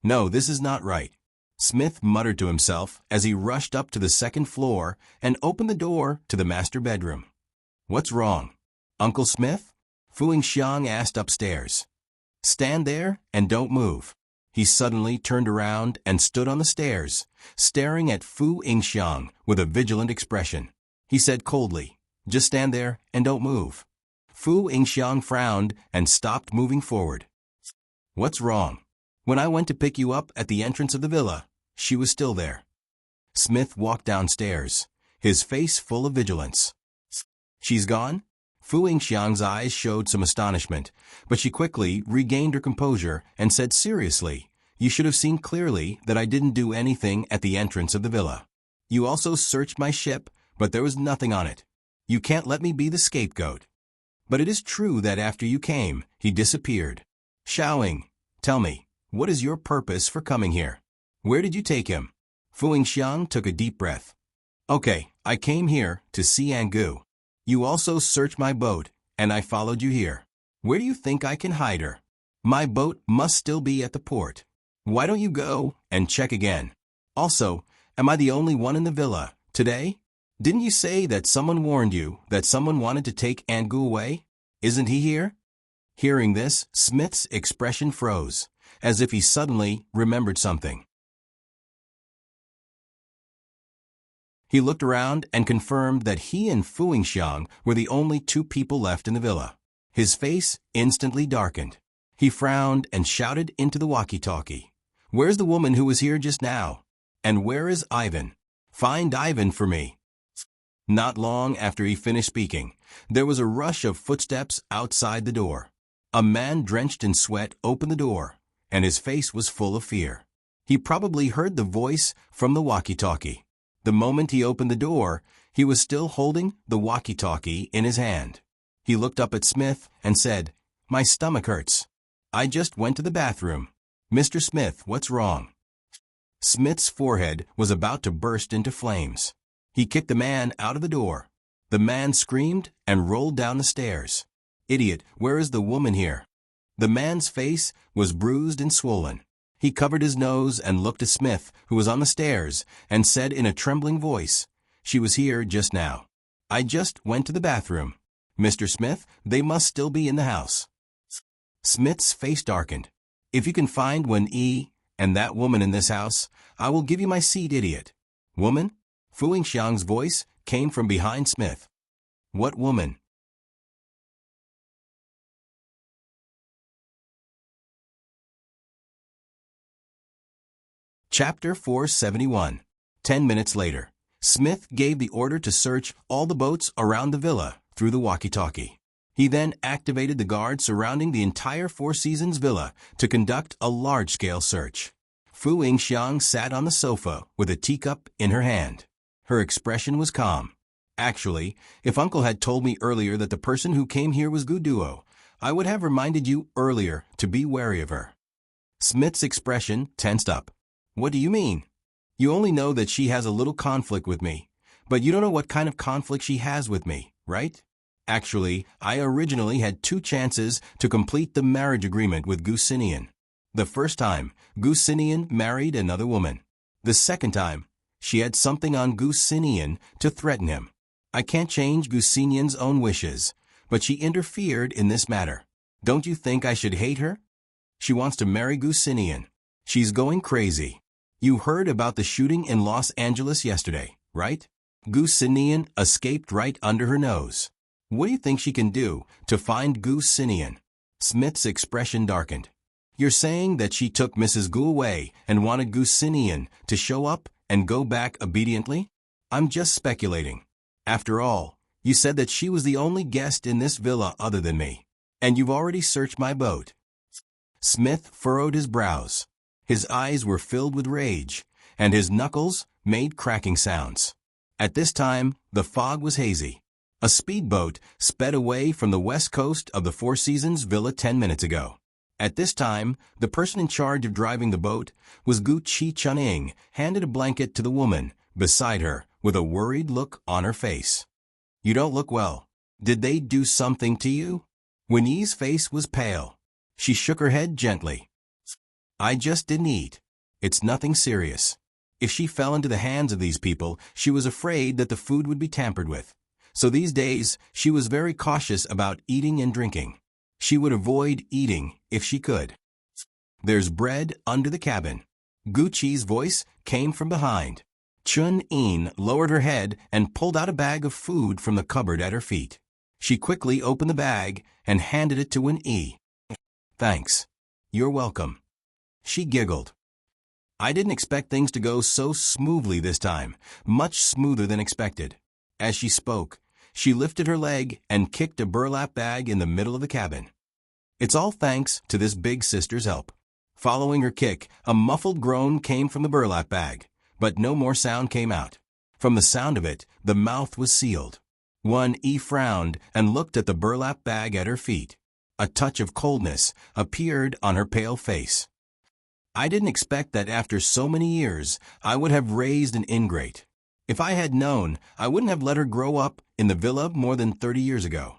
"No, this is not right." Smith muttered to himself as he rushed up to the second floor and opened the door to the master bedroom. "What's wrong? Uncle Smith?" Fu Yingxiang asked upstairs. "Stand there and don't move." He suddenly turned around and stood on the stairs, staring at Fu Yingxiang with a vigilant expression. He said coldly, "Just stand there and don't move." Fu Yingxiang frowned and stopped moving forward. "What's wrong?" "When I went to pick you up at the entrance of the villa, she was still there." Smith walked downstairs, his face full of vigilance. "She's gone?" Fu Yingxiang's eyes showed some astonishment, but she quickly regained her composure and said seriously, "You should have seen clearly that I didn't do anything at the entrance of the villa. You also searched my ship, but there was nothing on it. You can't let me be the scapegoat. But it is true that after you came, he disappeared. Xiaoying, tell me, what is your purpose for coming here? Where did you take him?" Fu Yingxiang took a deep breath. "Okay, I came here to see Angu. You also searched my boat, and I followed you here. Where do you think I can hide her? My boat must still be at the port. Why don't you go and check again? Also, am I the only one in the villa today? Didn't you say that someone warned you that someone wanted to take Angu away? Isn't he here?" Hearing this, Smith's expression froze, as if he suddenly remembered something. He looked around and confirmed that he and Fu Xiang were the only two people left in the villa. His face instantly darkened. He frowned and shouted into the walkie-talkie. "Where's the woman who was here just now? And where is Ivan? Find Ivan for me." Not long after he finished speaking, there was a rush of footsteps outside the door. A man drenched in sweat opened the door, and his face was full of fear. He probably heard the voice from the walkie-talkie. The moment he opened the door, he was still holding the walkie-talkie in his hand. He looked up at Smith and said, "My stomach hurts. I just went to the bathroom. Mr. Smith, what's wrong?" Smith's forehead was about to burst into flames. He kicked the man out of the door. The man screamed and rolled down the stairs. "Idiot, where is the woman here?" The man's face was bruised and swollen. He covered his nose and looked at Smith, who was on the stairs, and said in a trembling voice, "She was here just now. I just went to the bathroom. Mr. Smith, they must still be in the house." Smith's face darkened. "If you can find Wen Yi and that woman in this house, I will give you my seat, idiot." "Woman?" Fu Xiang's voice came from behind Smith. "What woman?" Chapter 471. 10 minutes later, Smith gave the order to search all the boats around the villa through the walkie-talkie. He then activated the guards surrounding the entire Four Seasons villa to conduct a large-scale search. Fu Xiang sat on the sofa with a teacup in her hand. Her expression was calm. "Actually, if Uncle had told me earlier that the person who came here was Gu Duo, I would have reminded you earlier to be wary of her." Smith's expression tensed up. "What do you mean? You only know that she has a little conflict with me, but you don't know what kind of conflict she has with me, right? Actually, I originally had 2 chances to complete the marriage agreement with Gu Sinian. The first time, Gu Sinian married another woman. The second time, she had something on Gu Sinian to threaten him. I can't change Gu Sinian's own wishes, but she interfered in this matter. Don't you think I should hate her? She wants to marry Gu Sinian. She's going crazy. You heard about the shooting in Los Angeles yesterday, right? Gu Sinian escaped right under her nose. What do you think she can do to find Gu Sinian?" Smith's expression darkened. "You're saying that she took Mrs. Gu away and wanted Gu Sinian to show up and go back obediently? I'm just speculating. After all, you said that she was the only guest in this villa other than me, and you've already searched my boat." Smith furrowed his brows. His eyes were filled with rage, and his knuckles made cracking sounds. At this time, the fog was hazy. A speedboat sped away from the west coast of the Four Seasons villa 10 minutes ago. At this time, the person in charge of driving the boat was Gu Chi Chuning, handed a blanket to the woman beside her with a worried look on her face. "You don't look well. Did they do something to you?" Wen Yi's face was pale. She shook her head gently. "I just didn't eat. It's nothing serious." If she fell into the hands of these people, she was afraid that the food would be tampered with. So these days, she was very cautious about eating and drinking. She would avoid eating if she could. "There's bread under the cabin." Gu Chi's voice came from behind. Chun-In lowered her head and pulled out a bag of food from the cupboard at her feet. She quickly opened the bag and handed it to Wen Yi. "Thanks. You're welcome." She giggled. "I didn't expect things to go so smoothly this time, much smoother than expected." As she spoke, she lifted her leg and kicked a burlap bag in the middle of the cabin. "It's all thanks to this big sister's help." Following her kick, a muffled groan came from the burlap bag, but no more sound came out. From the sound of it, the mouth was sealed. Wen Yi frowned and looked at the burlap bag at her feet. A touch of coldness appeared on her pale face. "I didn't expect that after so many years, I would have raised an ingrate. If I had known, I wouldn't have let her grow up in the villa more than 30 years ago."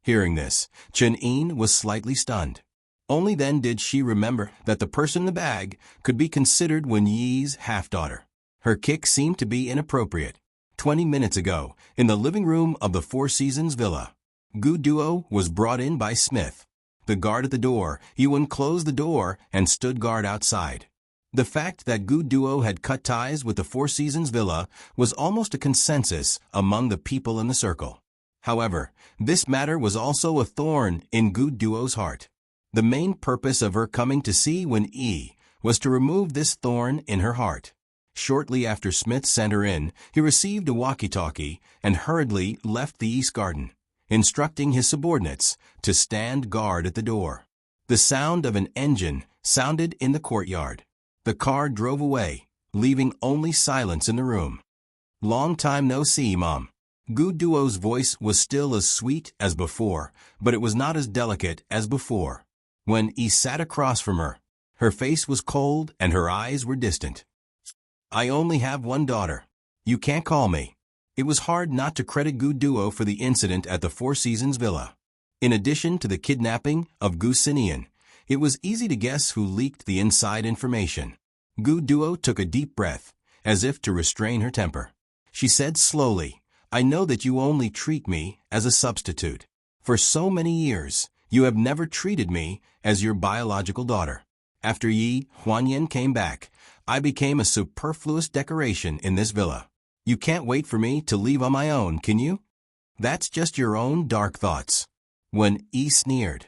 Hearing this, Chun-In was slightly stunned. Only then did she remember that the person in the bag could be considered Wen Yi's half-daughter. Her kick seemed to be inappropriate. 20 minutes ago, in the living room of the Four Seasons villa, Gu Duo was brought in by Smith. The guard at the door, Yuan, closed the door and stood guard outside. The fact that Gu Duo had cut ties with the Four Seasons Villa was almost a consensus among the people in the circle. However, this matter was also a thorn in Gu Duo's heart. The main purpose of her coming to see Wen-yi was to remove this thorn in her heart. Shortly after Smith sent her in, he received a walkie-talkie and hurriedly left the East Garden, instructing his subordinates to stand guard at the door. The sound of an engine sounded in the courtyard. The car drove away, leaving only silence in the room. "Long time no see, Mom." Gu Duo's voice was still as sweet as before, but it was not as delicate as before. When he sat across from her, her face was cold and her eyes were distant. "I only have one daughter. You can't call me." It was hard not to credit Gu Duo for the incident at the Four Seasons Villa. In addition to the kidnapping of Gu Sinian, it was easy to guess who leaked the inside information. Gu Duo took a deep breath, as if to restrain her temper. She said slowly, "I know that you only treat me as a substitute. For so many years, you have never treated me as your biological daughter. After Yi Huanyan came back, I became a superfluous decoration in this villa. You can't wait for me to leave on my own, can you? That's just your own dark thoughts." When Yi sneered,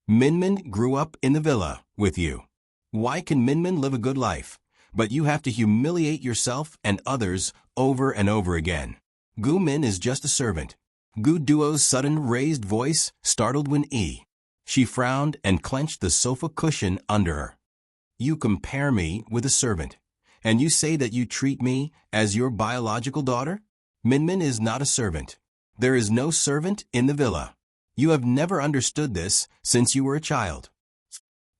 "Minmin grew up in the villa with you. Why can Minmin live a good life, but you have to humiliate yourself and others over and over again? Gu Min is just a servant." Gu Duo's sudden raised voice startled Wen-yi. She frowned and clenched the sofa cushion under her. "You compare me with a servant, and you say that you treat me as your biological daughter? Minmin is not a servant. There is no servant in the villa. You have never understood this since you were a child."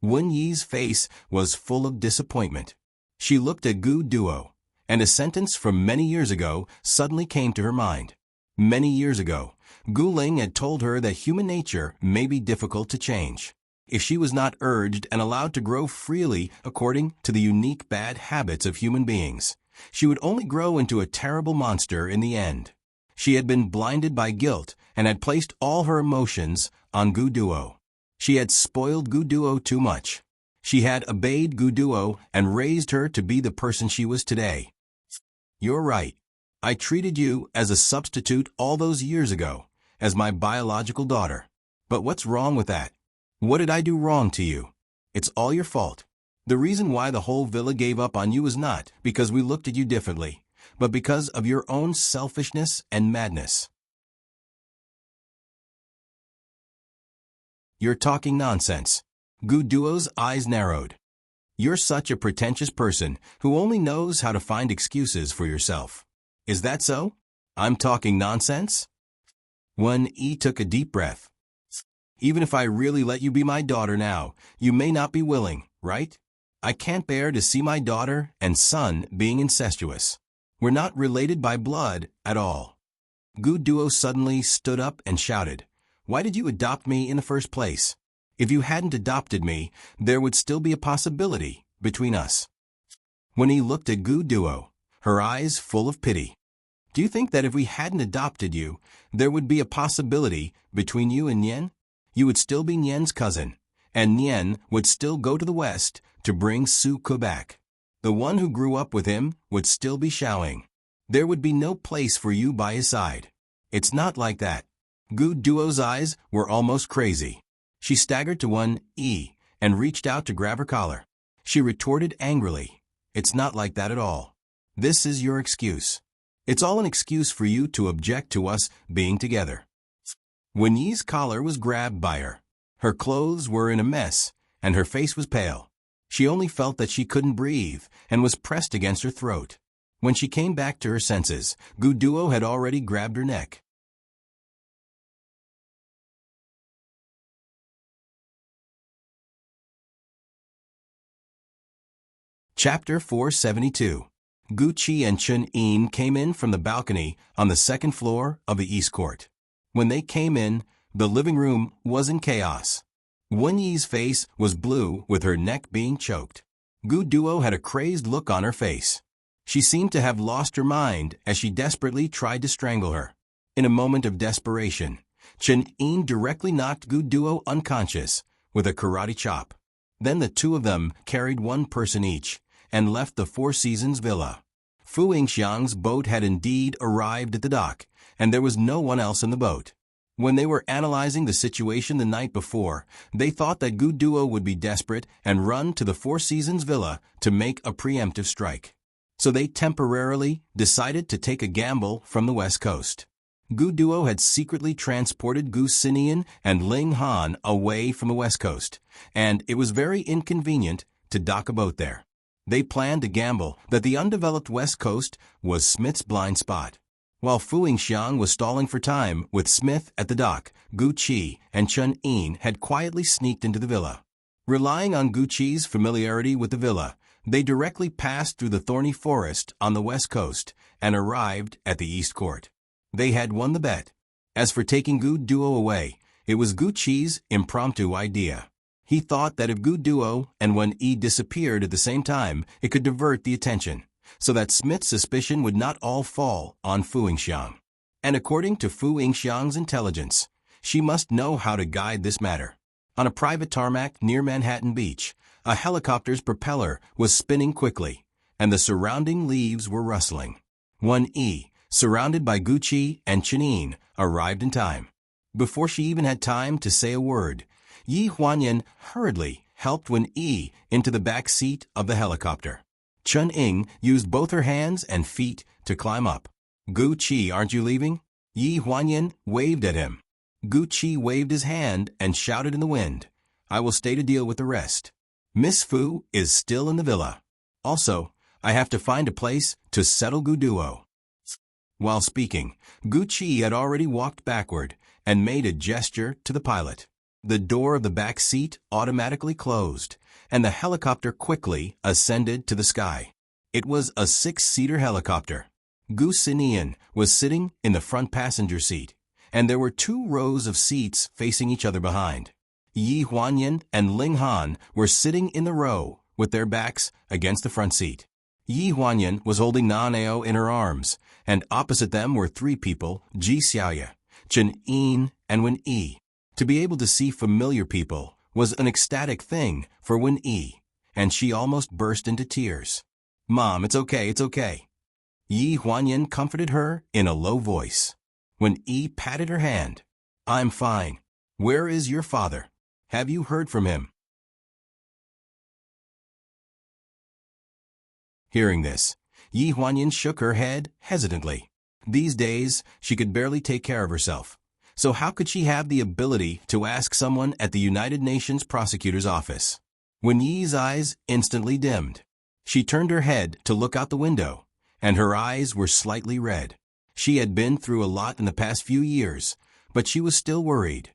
Wen-yi's face was full of disappointment. She looked at Gu Duo, and a sentence from many years ago suddenly came to her mind. Many years ago, Gu Ling had told her that human nature may be difficult to change. If she was not urged and allowed to grow freely according to the unique bad habits of human beings, she would only grow into a terrible monster in the end. She had been blinded by guilt and had placed all her emotions on Gu Duo. She had spoiled Gu Duo too much. She had obeyed Gu Duo and raised her to be the person she was today. "You're right. I treated you as a substitute all those years ago, as my biological daughter. But what's wrong with that? What did I do wrong to you? It's all your fault. The reason why the whole villa gave up on you is not because we looked at you differently, but because of your own selfishness and madness." "You're talking nonsense." Gu Duo's eyes narrowed. "You're such a pretentious person who only knows how to find excuses for yourself. Is that so? I'm talking nonsense?" Wen-yi took a deep breath. "Even if I really let you be my daughter now, you may not be willing, right? I can't bear to see my daughter and son being incestuous. We're not related by blood at all." Gu Duo suddenly stood up and shouted, "Why did you adopt me in the first place? If you hadn't adopted me, there would still be a possibility between us." When he looked at Gu Duo, her eyes full of pity. "Do you think that if we hadn't adopted you, there would be a possibility between you and Nian? You would still be Nian's cousin, and Nian would still go to the west to bring Su-ko back. The one who grew up with him would still be Xiaoying. There would be no place for you by his side. It's not like that." Gu Duo's eyes were almost crazy. She staggered to Wen-yi and reached out to grab her collar. She retorted angrily, "It's not like that at all. This is your excuse. It's all an excuse for you to object to us being together." Wen-yi's collar was grabbed by her. Her clothes were in a mess, and her face was pale. She only felt that she couldn't breathe and was pressed against her throat. When she came back to her senses, Gu Duo had already grabbed her neck. Chapter 472. Gu Qi and Chun Yin came in from the balcony on the second floor of the East Court. When they came in, the living room was in chaos. Wen-yi's face was blue with her neck being choked. Gu Duo had a crazed look on her face. She seemed to have lost her mind as she desperately tried to strangle her. In a moment of desperation, Chun Yin directly knocked Gu Duo unconscious with a karate chop. Then the two of them carried one person each and left the Four Seasons villa. Fu Yingxiang's boat had indeed arrived at the dock, and there was no one else in the boat. When they were analyzing the situation the night before, they thought that Gu Duo would be desperate and run to the Four Seasons villa to make a preemptive strike. So they temporarily decided to take a gamble from the west coast. Gu Duo had secretly transported Gu Sinian and Ling Han away from the west coast, and it was very inconvenient to dock a boat there. They planned to gamble that the undeveloped west coast was Smith's blind spot. While Fu Yingxiang was stalling for time with Smith at the dock, Gu Qi and Chen Yin had quietly sneaked into the villa. Relying on Gu Qi's familiarity with the villa, they directly passed through the thorny forest on the west coast and arrived at the east court. They had won the bet. As for taking Gu Duo away, it was Gu Qi's impromptu idea. He thought that if Gu Duo and Wen Yi disappeared at the same time, it could divert the attention, so that Smith's suspicion would not all fall on Fu Yingxiang. And according to Fu Yingxiang's intelligence, she must know how to guide this matter. On a private tarmac near Manhattan Beach, a helicopter's propeller was spinning quickly, and the surrounding leaves were rustling. Wen Yi, surrounded by Gu Qi and Chen Yin, arrived in time. Before she even had time to say a word, Yi Huanyan hurriedly helped Wen Yi into the back seat of the helicopter. Chen Ying used both her hands and feet to climb up. Gu Qi, aren't you leaving? Yi Huanyan waved at him. Gu Qi waved his hand and shouted in the wind, I will stay to deal with the rest. Miss Fu is still in the villa. Also, I have to find a place to settle Gu Duo. While speaking, Gu Qi had already walked backward and made a gesture to the pilot. The door of the back seat automatically closed, and the helicopter quickly ascended to the sky. It was a 6-seater helicopter. Gu Sinian was sitting in the front passenger seat, and there were 2 rows of seats facing each other behind. Yi Huanyan and Ling Han were sitting in the row with their backs against the front seat. Yi Huanyan was holding Nanao in her arms, and opposite them were 3 people, Ji Xiaoye, Chen Yin, and Wen Yi. To be able to see familiar people was an ecstatic thing for Wen Yi, and she almost burst into tears. Mom, it's okay, it's okay. Yi Huanyan comforted her in a low voice. Wen Yi patted her hand. I'm fine. Where is your father? Have you heard from him? Hearing this, Yi Huanyan shook her head hesitantly. These days, she could barely take care of herself. So how could she have the ability to ask someone at the United Nations Prosecutor's Office? Wen Yi's eyes instantly dimmed. She turned her head to look out the window, and her eyes were slightly red. She had been through a lot in the past few years, but she was still worried.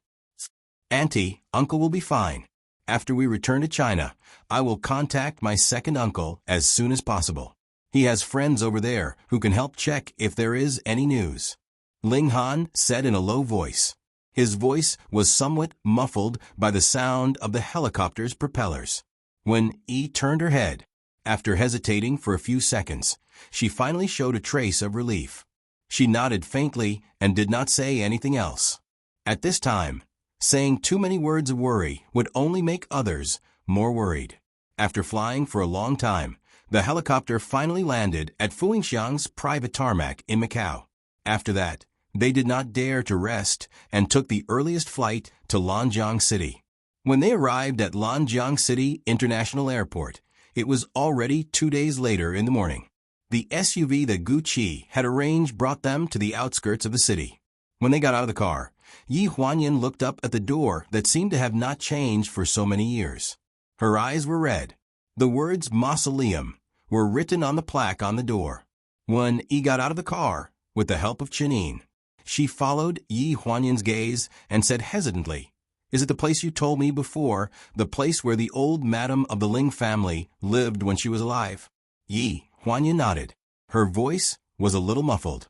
Auntie, Uncle will be fine. After we return to China, I will contact my second uncle as soon as possible. He has friends over there who can help check if there is any news. Ling Han said in a low voice. His voice was somewhat muffled by the sound of the helicopter's propellers. When Yi turned her head, after hesitating for a few seconds, she finally showed a trace of relief. She nodded faintly and did not say anything else. At this time, saying too many words of worry would only make others more worried. After flying for a long time, the helicopter finally landed at Fu Yingxiang's private tarmac in Macau. After that, they did not dare to rest and took the earliest flight to Lanjiang City. When they arrived at Lanjiang City International Airport, it was already 2 days later in the morning. The SUV that Gu Qi had arranged brought them to the outskirts of the city. When they got out of the car, Yi Huanyan looked up at the door that seemed to have not changed for so many years. Her eyes were red. The words Mausoleum were written on the plaque on the door. When Yi got out of the car, with the help of Chen Yin, she followed Yi Huanyan's gaze and said hesitantly, Is it the place you told me before, the place where the old madam of the Ling family lived when she was alive? Yi Huanyan nodded. Her voice was a little muffled.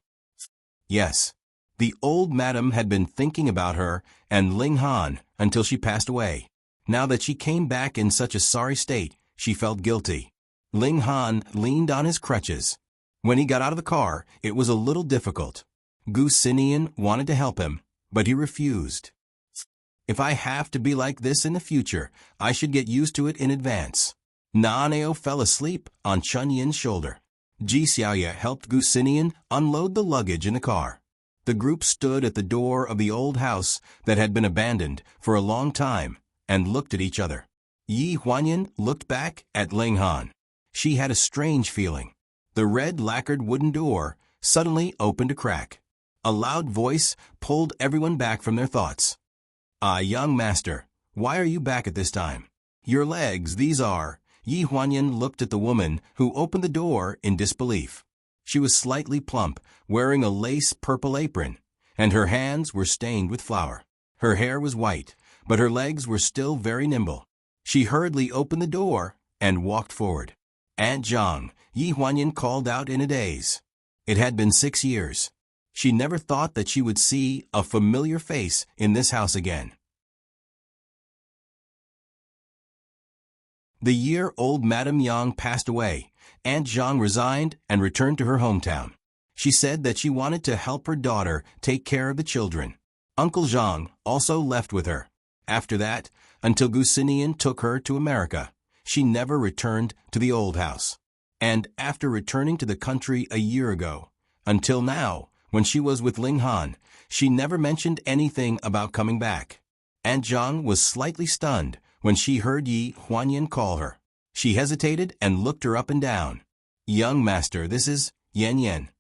Yes. The old madam had been thinking about her and Ling Han until she passed away. Now that she came back in such a sorry state, she felt guilty. Ling Han leaned on his crutches. When he got out of the car, it was a little difficult. Gu Sinian wanted to help him, but he refused. If I have to be like this in the future, I should get used to it in advance. Naaneo fell asleep on Chun Yin's shoulder. Ji Xiaoya helped Gu Xinian unload the luggage in the car. The group stood at the door of the old house that had been abandoned for a long time and looked at each other. Yi Huanyan looked back at Ling Han. She had a strange feeling. The red lacquered wooden door suddenly opened a crack. A loud voice pulled everyone back from their thoughts. "Ah, young master, why are you back at this time? Your legs, these are." Yi Huanyan looked at the woman who opened the door in disbelief. She was slightly plump, wearing a lace purple apron, and her hands were stained with flour. Her hair was white, but her legs were still very nimble. She hurriedly opened the door and walked forward. "Aunt Zhang," Yi Huanyan called out in a daze. It had been 6 years. She never thought that she would see a familiar face in this house again. The year old Madame Yang passed away, Aunt Zhang resigned and returned to her hometown. She said that she wanted to help her daughter take care of the children. Uncle Zhang also left with her. After that, until Gu Xinian took her to America, she never returned to the old house. And after returning to the country a year ago, until now, when she was with Ling Han, she never mentioned anything about coming back. Aunt Zhang was slightly stunned when she heard Yi Huanyan call her. She hesitated and looked her up and down. "Young master, this is Yan Yan."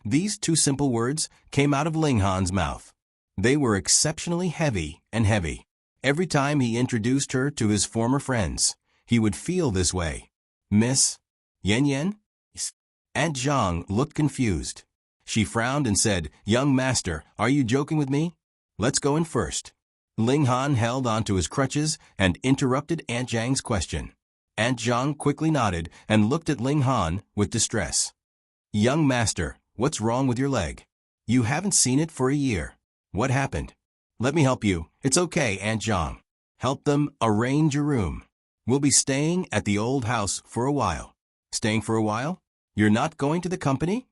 These two simple words came out of Ling Han's mouth. They were exceptionally heavy and heavy. Every time he introduced her to his former friends, he would feel this way. "Miss Yan Yan?" Aunt Zhang looked confused. She frowned and said, "Young master, are you joking with me? Let's go in first." Ling Han held onto his crutches and interrupted Aunt Zhang's question. Aunt Zhang quickly nodded and looked at Ling Han with distress. "Young master, what's wrong with your leg? You haven't seen it for a year. What happened?" "Let me help you." "It's okay, Aunt Zhang. Help them arrange your room. We'll be staying at the old house for a while." "Staying for a while? You're not going to the company?"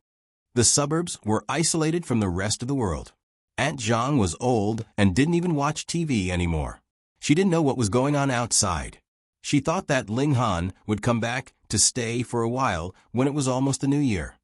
The suburbs were isolated from the rest of the world. Aunt Zhang was old and didn't even watch TV anymore. She didn't know what was going on outside. She thought that Ling Han would come back to stay for a while when it was almost the new year.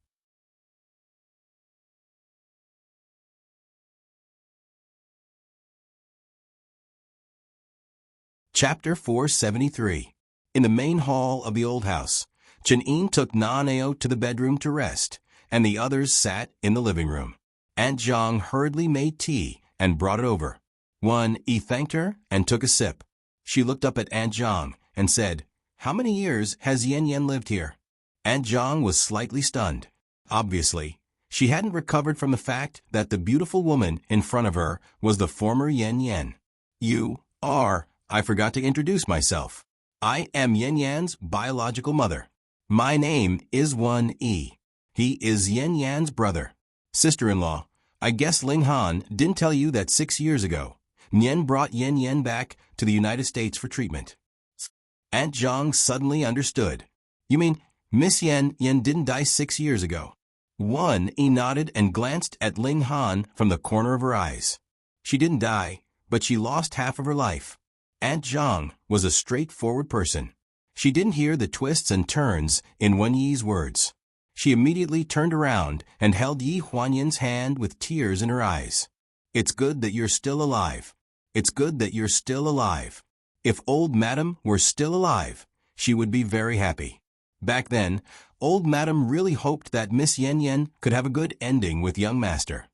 Chapter 473. In the main hall of the old house, Chen Yin took Naaneo to the bedroom to rest, and the others sat in the living room. Aunt Zhang hurriedly made tea and brought it over. Yi thanked her and took a sip. She looked up at Aunt Zhang and said, "How many years has Yan Yan lived here?" Aunt Zhang was slightly stunned. Obviously, she hadn't recovered from the fact that the beautiful woman in front of her was the former Yan Yan. I forgot to introduce myself. I am Yan Yan's biological mother. My name is Yi. He is Yan Yan's brother. Sister-in-law, I guess Ling Han didn't tell you that 6 years ago, Yan brought Yan Yan back to the United States for treatment. Aunt Zhang suddenly understood. "You mean Miss Yan Yan didn't die 6 years ago?" Yi nodded and glanced at Ling Han from the corner of her eyes. "She didn't die, but she lost half of her life." Aunt Zhang was a straightforward person. She didn't hear the twists and turns in Yi's words. She immediately turned around and held Yi Huanyan's hand with tears in her eyes. "It's good that you're still alive. It's good that you're still alive. If old Madam were still alive, she would be very happy." Back then, old Madam really hoped that Miss Yan Yan could have a good ending with young master.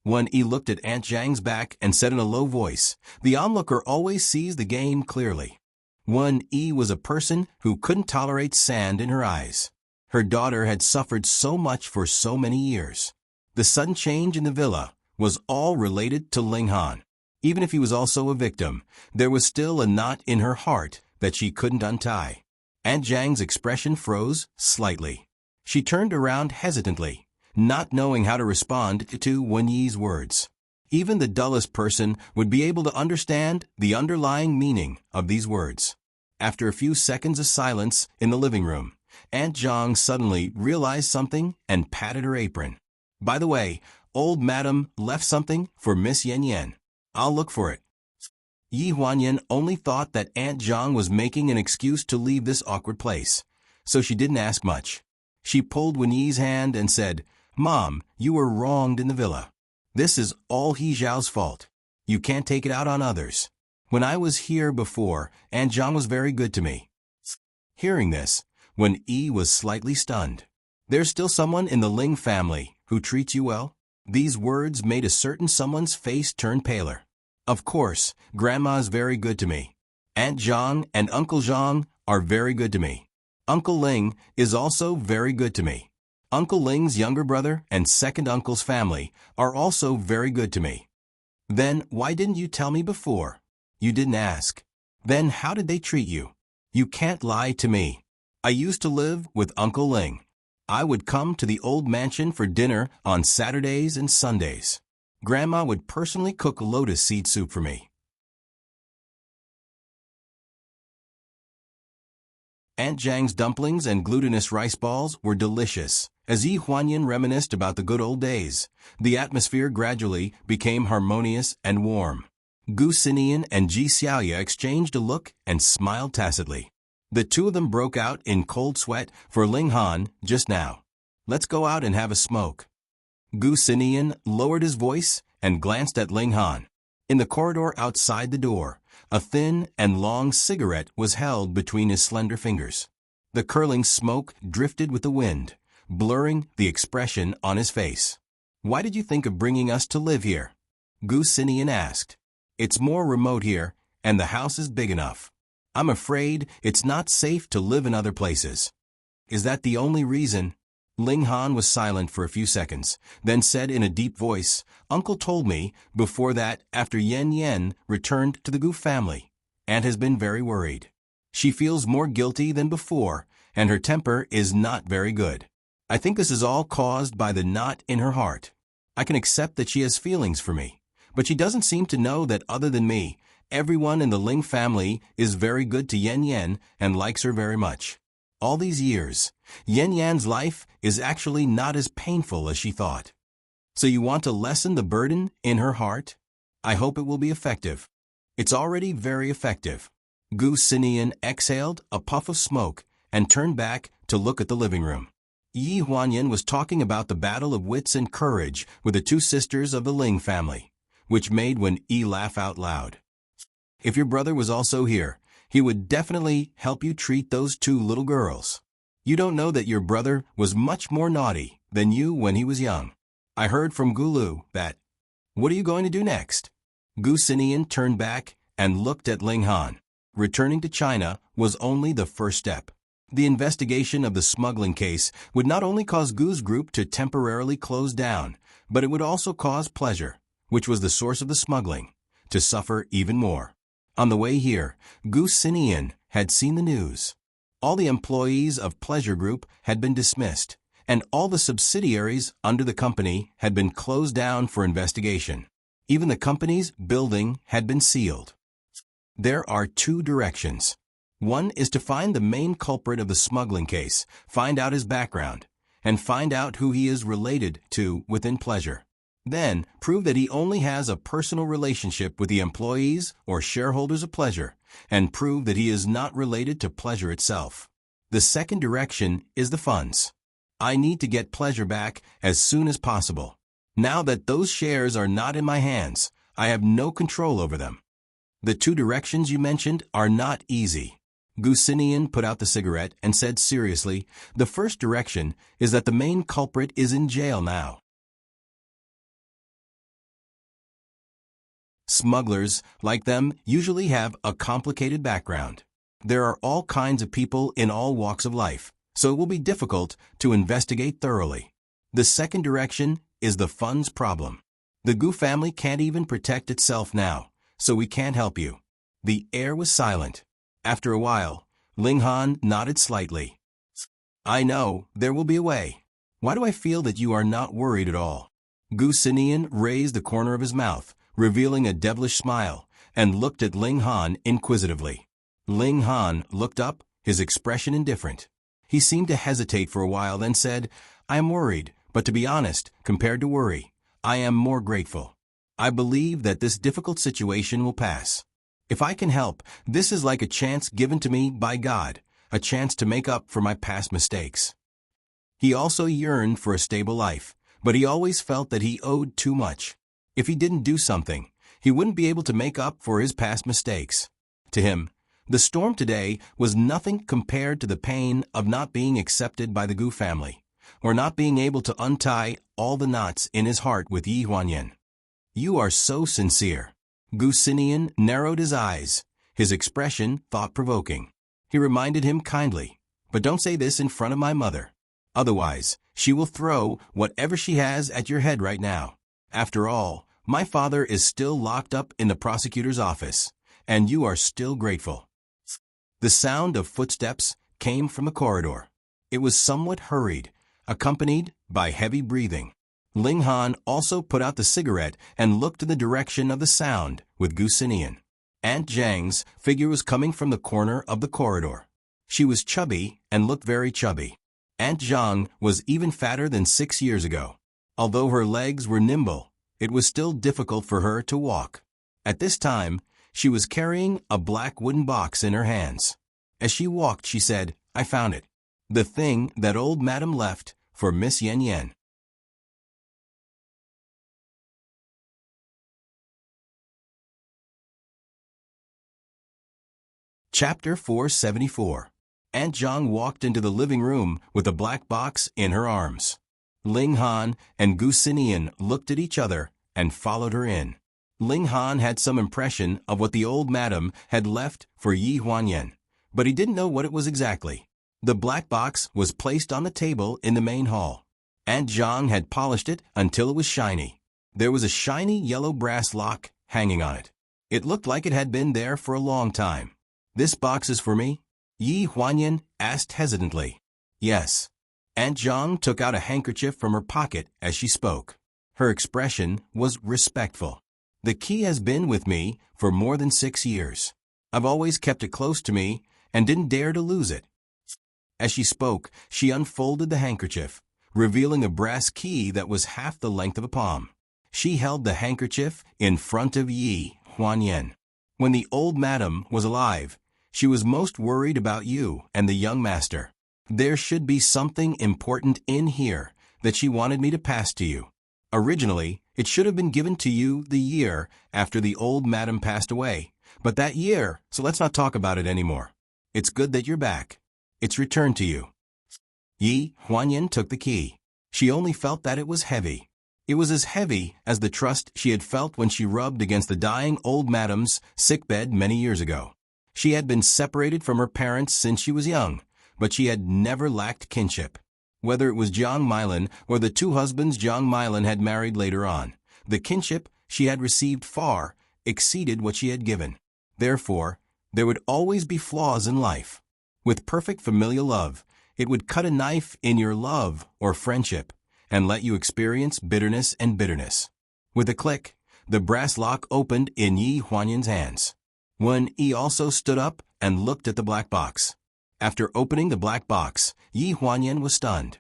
Yi looked at Aunt Zhang's back and said in a low voice, "The onlooker always sees the game clearly." Yi was a person who couldn't tolerate sand in her eyes. Her daughter had suffered so much for so many years. The sudden change in the villa was all related to Ling Han. Even if he was also a victim, there was still a knot in her heart that she couldn't untie. Aunt Zhang's expression froze slightly. She turned around hesitantly, not knowing how to respond to Yi's words. Even the dullest person would be able to understand the underlying meaning of these words. After a few seconds of silence in the living room, Aunt Zhang suddenly realized something and patted her apron. "By the way, old Madam left something for Miss Yan Yan. I'll look for it." Yi Huanyan only thought that Aunt Zhang was making an excuse to leave this awkward place, so she didn't ask much. She pulled Wen Yi's hand and said, "Mom, you were wronged in the villa. This is all He Zhao's fault. You can't take it out on others. When I was here before, Aunt Zhang was very good to me." Hearing this, Wen Yi was slightly stunned. "There's still someone in the Ling family who treats you well?" These words made a certain someone's face turn paler. "Of course, Grandma's very good to me. Aunt Zhang and Uncle Zhang are very good to me. Uncle Ling is also very good to me. Uncle Ling's younger brother and second uncle's family are also very good to me." "Then why didn't you tell me before?" "You didn't ask." "Then how did they treat you?" "You can't lie to me. I used to live with Uncle Ling. I would come to the old mansion for dinner on Saturdays and Sundays. Grandma would personally cook lotus seed soup for me. Aunt Zhang's dumplings and glutinous rice balls were delicious. As Yi Huanyan reminisced about the good old days, the atmosphere gradually became harmonious and warm. Gu Xinian and Ji Xiaoya exchanged a look and smiled tacitly. The two of them broke out in cold sweat for Ling Han just now. "Let's go out and have a smoke." Gu Xinian lowered his voice and glanced at Ling Han. In the corridor outside the door, a thin and long cigarette was held between his slender fingers. The curling smoke drifted with the wind, blurring the expression on his face. "Why did you think of bringing us to live here?" Gu Xinian asked. "It's more remote here, and the house is big enough. I'm afraid it's not safe to live in other places." "Is that the only reason?" Ling Han was silent for a few seconds, then said in a deep voice, "Uncle told me before that after Yan Yan returned to the Gu family, Aunt has been very worried. She feels more guilty than before, and her temper is not very good. I think this is all caused by the knot in her heart. I can accept that she has feelings for me, but she doesn't seem to know that other than me, everyone in the Ling family is very good to Yan Yan and likes her very much. All these years, Yan Yan's life is actually not as painful as she thought. So you want to lessen the burden in her heart? I hope it will be effective." "It's already very effective." Gu Xinian exhaled a puff of smoke and turned back to look at the living room. Yi Huanyan was talking about the battle of wits and courage with the two sisters of the Ling family, which made Wen Yi laugh out loud. "If your brother was also here, he would definitely help you treat those two little girls. You don't know that your brother was much more naughty than you when he was young. I heard from Gulu that—" "What are you going to do next?" Gu Xinian turned back and looked at Ling Han. Returning to China was only the first step. The investigation of the smuggling case would not only cause Gu's group to temporarily close down, but it would also cause Pleasure, which was the source of the smuggling, to suffer even more. On the way here, Gu Xinian had seen the news. All the employees of Pleasure Group had been dismissed, and all the subsidiaries under the company had been closed down for investigation. Even the company's building had been sealed. There are two directions. One is to find the main culprit of the smuggling case, find out his background, and find out who he is related to within Pleasure. Then, prove that he only has a personal relationship with the employees or shareholders of Pleasure, and prove that he is not related to Pleasure itself. The second direction is the funds. I need to get Pleasure back as soon as possible. Now that those shares are not in my hands, I have no control over them. The two directions you mentioned are not easy." Gu Xinian put out the cigarette and said seriously, "The first direction is that the main culprit is in jail now. Smugglers, like them, usually have a complicated background. There are all kinds of people in all walks of life, so it will be difficult to investigate thoroughly. The second direction is the funds problem. The Gu family can't even protect itself now, so we can't help you." The air was silent. After a while, Ling Han nodded slightly. "I know, there will be a way. Why do I feel that you are not worried at all?" Gu Xinian raised the corner of his mouth, revealing a devilish smile, and looked at Ling Han inquisitively. Ling Han looked up, his expression indifferent. He seemed to hesitate for a while, then said, "I am worried, but to be honest, compared to worry, I am more grateful. I believe that this difficult situation will pass. If I can help, this is like a chance given to me by God, a chance to make up for my past mistakes. He also yearned for a stable life, but he always felt that he owed too much. If he didn't do something, he wouldn't be able to make up for his past mistakes. To him, the storm today was nothing compared to the pain of not being accepted by the Gu family, or not being able to untie all the knots in his heart with Yi Huanyan. You are so sincere. Gu Sinian narrowed his eyes, his expression thought-provoking. He reminded him kindly, but don't say this in front of my mother. Otherwise, she will throw whatever she has at your head right now. After all, my father is still locked up in the prosecutor's office, and you are still grateful. The sound of footsteps came from the corridor. It was somewhat hurried, accompanied by heavy breathing. Ling Han also put out the cigarette and looked in the direction of the sound with Gu Sinian. Aunt Zhang's figure was coming from the corner of the corridor. She was chubby and looked very chubby. Aunt Zhang was even fatter than 6 years ago. Although her legs were nimble, it was still difficult for her to walk. At this time, she was carrying a black wooden box in her hands. As she walked, she said, "I found it. The thing that old Madam left for Miss Yen Yen." Chapter 474. Aunt Zhang walked into the living room with a black box in her arms. Ling Han and Gu Sinian looked at each other and followed her in. Ling Han had some impression of what the old madam had left for Yi Huanyan, but he didn't know what it was exactly. The black box was placed on the table in the main hall. Aunt Zhang had polished it until it was shiny. There was a shiny yellow brass lock hanging on it. It looked like it had been there for a long time. "This box is for me?" Yi Huanyan asked hesitantly. "Yes." Aunt Zhang took out a handkerchief from her pocket as she spoke. Her expression was respectful. "The key has been with me for more than 6 years. I've always kept it close to me and didn't dare to lose it." As she spoke, she unfolded the handkerchief, revealing a brass key that was half the length of a palm. She held the handkerchief in front of Yi Huanyan. "When the old madam was alive, she was most worried about you and the young master. There should be something important in here that she wanted me to pass to you. Originally, it should have been given to you the year after the old madam passed away, but that year, so let's not talk about it anymore. It's good that you're back. It's returned to you." Yi Huanyan took the key. She only felt that it was heavy. It was as heavy as the trust she had felt when she rubbed against the dying old madam's sickbed many years ago. She had been separated from her parents since she was young, but she had never lacked kinship. Whether it was Jiang Milan or the 2 husbands Jiang Milan had married later on, the kinship she had received far exceeded what she had given. Therefore, there would always be flaws in life. With perfect familial love, it would cut a knife in your love or friendship and let you experience bitterness and bitterness. With a click, the brass lock opened in Yi Huanyan's hands. Wen Yi also stood up and looked at the black box. After opening the black box, Yi Huanyan was stunned.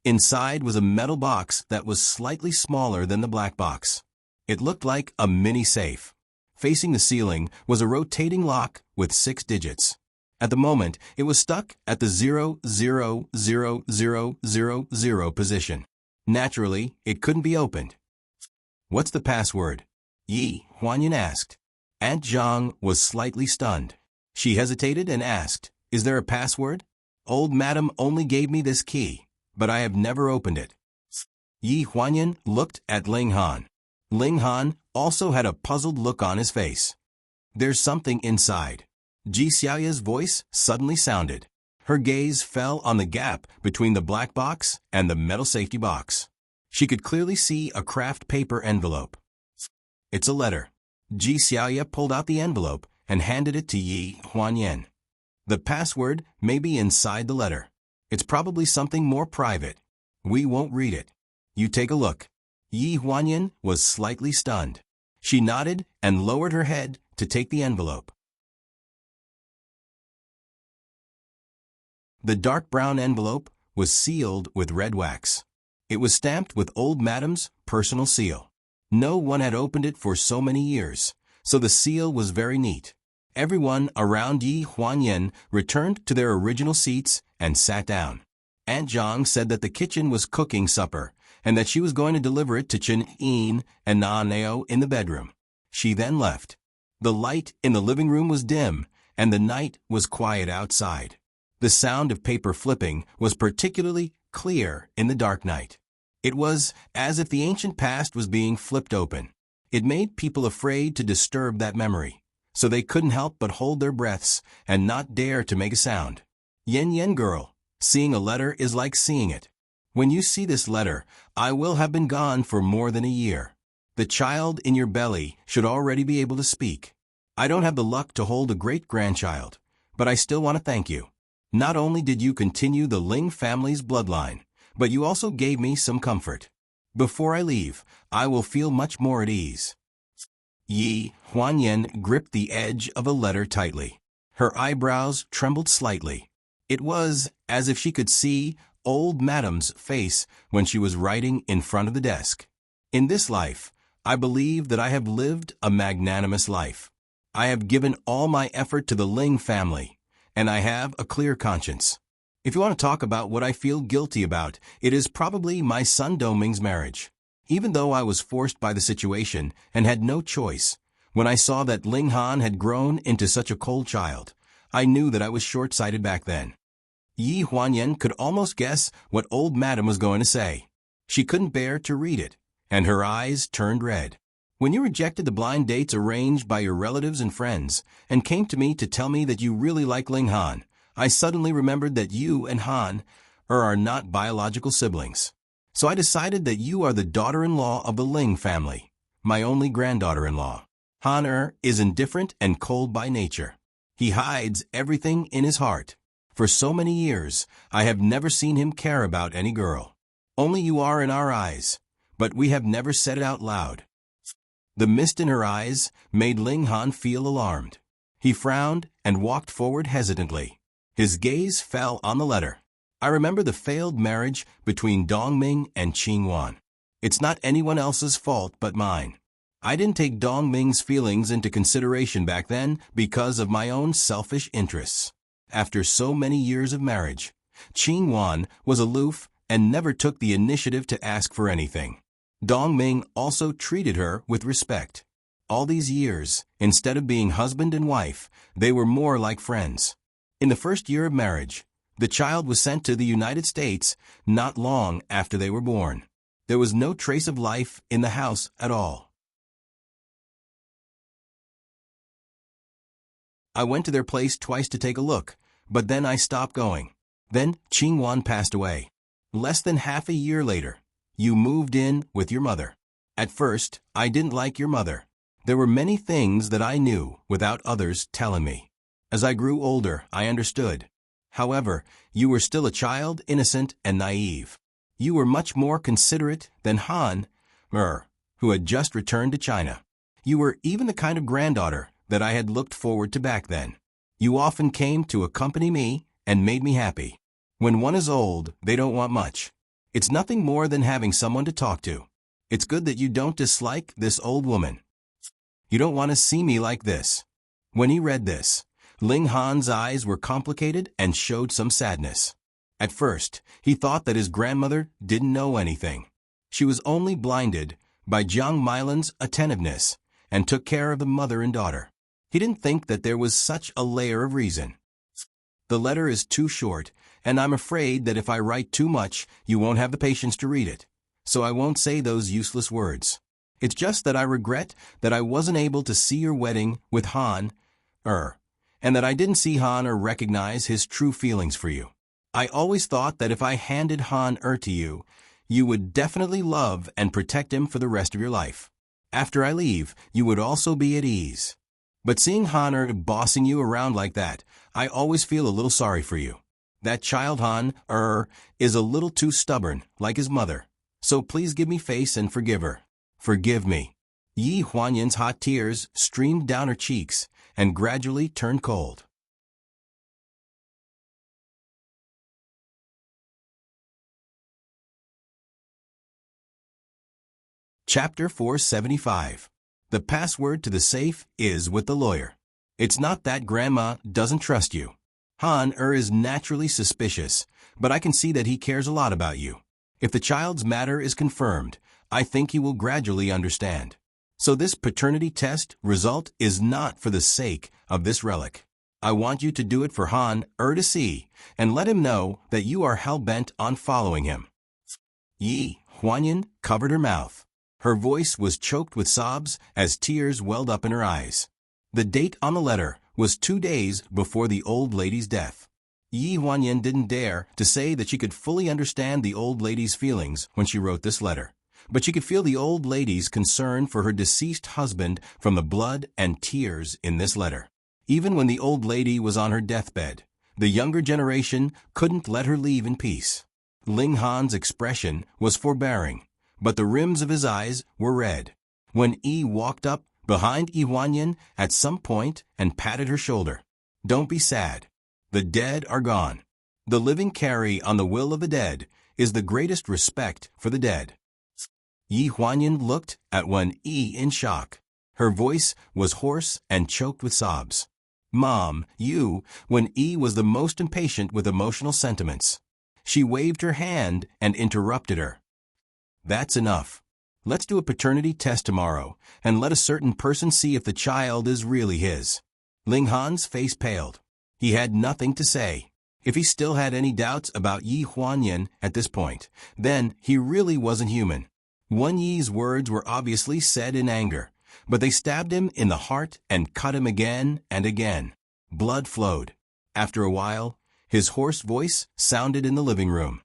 Inside was a metal box that was slightly smaller than the black box. It looked like a mini safe. Facing the ceiling was a rotating lock with 6 digits. At the moment, it was stuck at the 0000000 position. Naturally, it couldn't be opened. "What's the password?" Yi Huanyan asked. Aunt Zhang was slightly stunned. She hesitated and asked, "Is there a password? Old madam only gave me this key, but I have never opened it." Yi Huanyan looked at Ling Han. Ling Han also had a puzzled look on his face. "There's something inside." Ji Xiaoya's voice suddenly sounded. Her gaze fell on the gap between the black box and the metal safety box. She could clearly see a craft paper envelope. "It's a letter." Ji Xiaoya pulled out the envelope and handed it to Yi Huanyan. "The password may be inside the letter. It's probably something more private. We won't read it. You take a look." Yi Huanyan was slightly stunned. She nodded and lowered her head to take the envelope. The dark brown envelope was sealed with red wax. It was stamped with old madam's personal seal. No one had opened it for so many years, so the seal was very neat. Everyone around Yi Huanyan returned to their original seats and sat down. Aunt Zhang said that the kitchen was cooking supper, and that she was going to deliver it to Chen Yin and Na Neo in the bedroom. She then left. The light in the living room was dim, and the night was quiet outside. The sound of paper flipping was particularly clear in the dark night. It was as if the ancient past was being flipped open. It made people afraid to disturb that memory, so they couldn't help but hold their breaths and not dare to make a sound. Yen Yen girl, seeing a letter is like seeing it. When you see this letter, I will have been gone for more than a year. The child in your belly should already be able to speak. I don't have the luck to hold a great-grandchild, but I still want to thank you. Not only did you continue the Ling family's bloodline, but you also gave me some comfort. Before I leave, I will feel much more at ease. Yi Huanyan gripped the edge of a letter tightly. Her eyebrows trembled slightly. It was as if she could see old Madam's face when she was writing in front of the desk. In this life, I believe that I have lived a magnanimous life. I have given all my effort to the Ling family, and I have a clear conscience. If you want to talk about what I feel guilty about, it is probably my son Doming's marriage. Even though I was forced by the situation and had no choice, when I saw that Ling Han had grown into such a cold child, I knew that I was short-sighted back then. Yi Huanyan could almost guess what old Madam was going to say. She couldn't bear to read it, and her eyes turned red. When you rejected the blind dates arranged by your relatives and friends, and came to me to tell me that you really like Ling Han, I suddenly remembered that you and Han are not biological siblings. So I decided that you are the daughter-in-law of the Ling family, my only granddaughter-in-law. Han is indifferent and cold by nature. He hides everything in his heart. For so many years, I have never seen him care about any girl. Only you are in our eyes, but we have never said it out loud. The mist in her eyes made Ling Han feel alarmed. He frowned and walked forward hesitantly. His gaze fell on the letter. I remember the failed marriage between Dongming and Qingwan. It's not anyone else's fault but mine. I didn't take Dongming's feelings into consideration back then because of my own selfish interests. After so many years of marriage, Qingwan was aloof and never took the initiative to ask for anything. Dongming also treated her with respect. All these years, instead of being husband and wife, they were more like friends. In the first year of marriage, the child was sent to the United States not long after they were born. There was no trace of life in the house at all. I went to their place twice to take a look, but then I stopped going. Then Qingwan passed away. Less than half a year later, you moved in with your mother. At first, I didn't like your mother. There were many things that I knew without others telling me. As I grew older, I understood. However, you were still a child, innocent and naive. You were much more considerate than Han, who had just returned to China. You were even the kind of granddaughter that I had looked forward to back then. You often came to accompany me and made me happy. When one is old, they don't want much. It's nothing more than having someone to talk to. It's good that you don't dislike this old woman. You don't want to see me like this. When he read this, Ling Han's eyes were complicated and showed some sadness. At first, he thought that his grandmother didn't know anything. She was only blinded by Jiang Milan's attentiveness and took care of the mother and daughter. He didn't think that there was such a layer of reason. The letter is too short, and I'm afraid that if I write too much, you won't have the patience to read it. So I won't say those useless words. It's just that I regret that I wasn't able to see your wedding with Han, and that I didn't see Han or recognize his true feelings for you. I always thought that if I handed Han to you, you would definitely love and protect him for the rest of your life. After I leave, you would also be at ease. But seeing Han bossing you around like that, I always feel a little sorry for you. That child Han is a little too stubborn, like his mother. So please give me face and forgive her. Forgive me. Yi Huanyan's hot tears streamed down her cheeks and gradually turned cold. Chapter 475. The password to the safe is with the lawyer. It's not that Grandma doesn't trust you. Han is naturally suspicious, but I can see that he cares a lot about you. If the child's matter is confirmed, I think he will gradually understand. So this paternity test result is not for the sake of this relic. I want you to do it for Han to see, and let him know that you are hell-bent on following him. Yi Huanyan covered her mouth. Her voice was choked with sobs as tears welled up in her eyes. The date on the letter was 2 days before the old lady's death. Yi Huanyan didn't dare to say that she could fully understand the old lady's feelings when she wrote this letter, but she could feel the old lady's concern for her deceased husband from the blood and tears in this letter. Even when the old lady was on her deathbed, the younger generation couldn't let her leave in peace. Ling Han's expression was forbearing, but the rims of his eyes were red. When Yi walked up behind Yi Huanyan at some point and patted her shoulder. Don't be sad. The dead are gone. The living carry on the will of the dead is the greatest respect for the dead. Yi Huanyan looked at Wen Yi in shock. Her voice was hoarse and choked with sobs. Mom, Wen Yi was the most impatient with emotional sentiments. She waved her hand and interrupted her. That's enough. Let's do a paternity test tomorrow, and let a certain person see if the child is really his. Ling Han's face paled. He had nothing to say. If he still had any doubts about Yi Huanyan at this point, then he really wasn't human. Wen Yi's words were obviously said in anger, but they stabbed him in the heart and cut him again and again. Blood flowed. After a while, his hoarse voice sounded in the living room.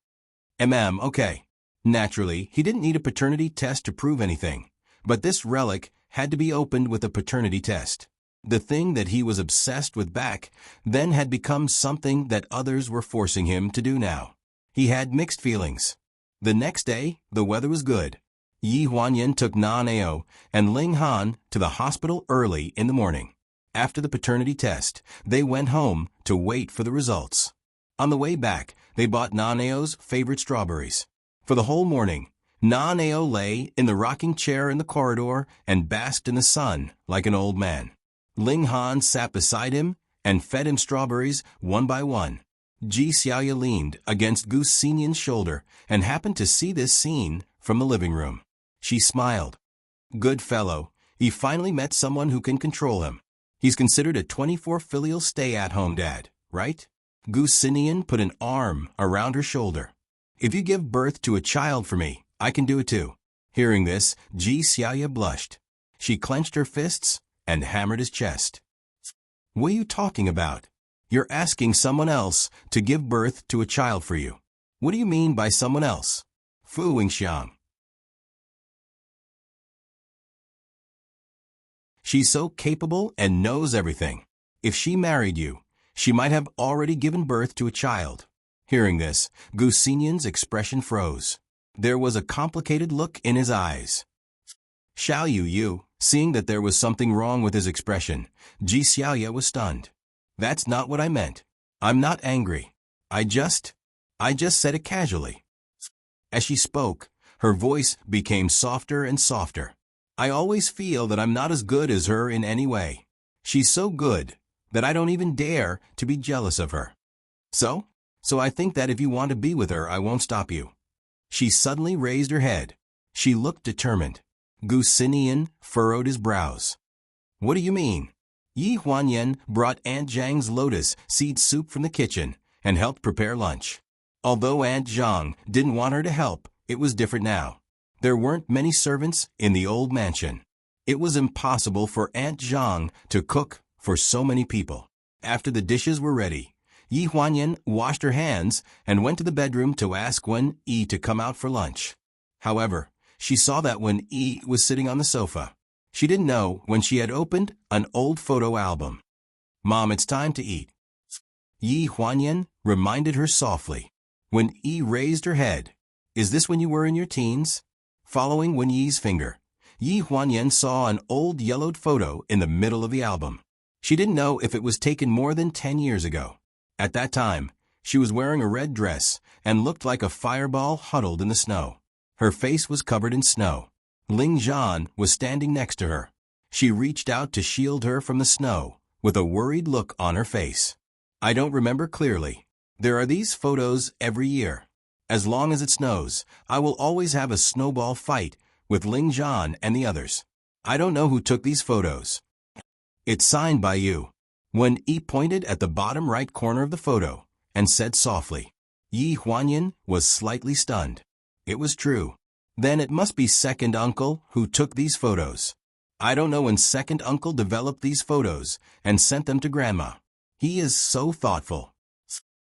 Okay. Naturally, he didn't need a paternity test to prove anything, but this relic had to be opened with a paternity test. The thing that he was obsessed with back then had become something that others were forcing him to do now. He had mixed feelings. The next day, the weather was good. Yi Huanyan took Nan-ao and Ling Han to the hospital early in the morning. After the paternity test, they went home to wait for the results. On the way back, they bought Nan-ao's favorite strawberries. For the whole morning, Nan-ao lay in the rocking chair in the corridor and basked in the sun like an old man. Ling Han sat beside him and fed him strawberries one by one. Ji Xiaoya leaned against Gu Xinyan's shoulder and happened to see this scene from the living room. She smiled. Good fellow, he finally met someone who can control him. He's considered a 24 filial stay-at-home dad, right? Gu Xinyan put an arm around her shoulder. If you give birth to a child for me, I can do it too. Hearing this, Ji Xiaoya blushed. She clenched her fists and hammered his chest. What are you talking about? You're asking someone else to give birth to a child for you. What do you mean by someone else? Fu Wingxiang. She's so capable and knows everything. If she married you, she might have already given birth to a child. Hearing this, Gu Xinyan's expression froze. There was a complicated look in his eyes. Xiao Yu, seeing that there was something wrong with his expression, Ji Xiaoya was stunned. That's not what I meant. I'm not angry. I just said it casually. As she spoke, her voice became softer and softer. I always feel that I'm not as good as her in any way. She's so good that I don't even dare to be jealous of her. So I think that if you want to be with her, I won't stop you. She suddenly raised her head. She looked determined. Gu Xinyan furrowed his brows. What do you mean? Yi Huanyan brought Aunt Zhang's lotus seed soup from the kitchen and helped prepare lunch. Although Aunt Zhang didn't want her to help, it was different now. There weren't many servants in the old mansion. It was impossible for Aunt Zhang to cook for so many people. After the dishes were ready, Yi Huanyan washed her hands and went to the bedroom to ask Wen Yi to come out for lunch. However, she saw that Wen Yi was sitting on the sofa. She didn't know when she had opened an old photo album. Mom, it's time to eat. Yi Huanyan reminded her softly. Wen Yi raised her head. Is this when you were in your teens? Following Wen Yi's finger, Yi Huanyan saw an old yellowed photo in the middle of the album. She didn't know if it was taken more than 10 years ago. At that time, she was wearing a red dress and looked like a fireball huddled in the snow. Her face was covered in snow. Ling Zhan was standing next to her. She reached out to shield her from the snow, with a worried look on her face. I don't remember clearly. There are these photos every year. As long as it snows, I will always have a snowball fight with Ling Zhan and the others. I don't know who took these photos. It's signed by you. Wen Yi pointed at the bottom right corner of the photo and said softly. Yi Huanyan was slightly stunned. It was true. Then it must be second uncle who took these photos. I don't know when second uncle developed these photos and sent them to grandma. He is so thoughtful.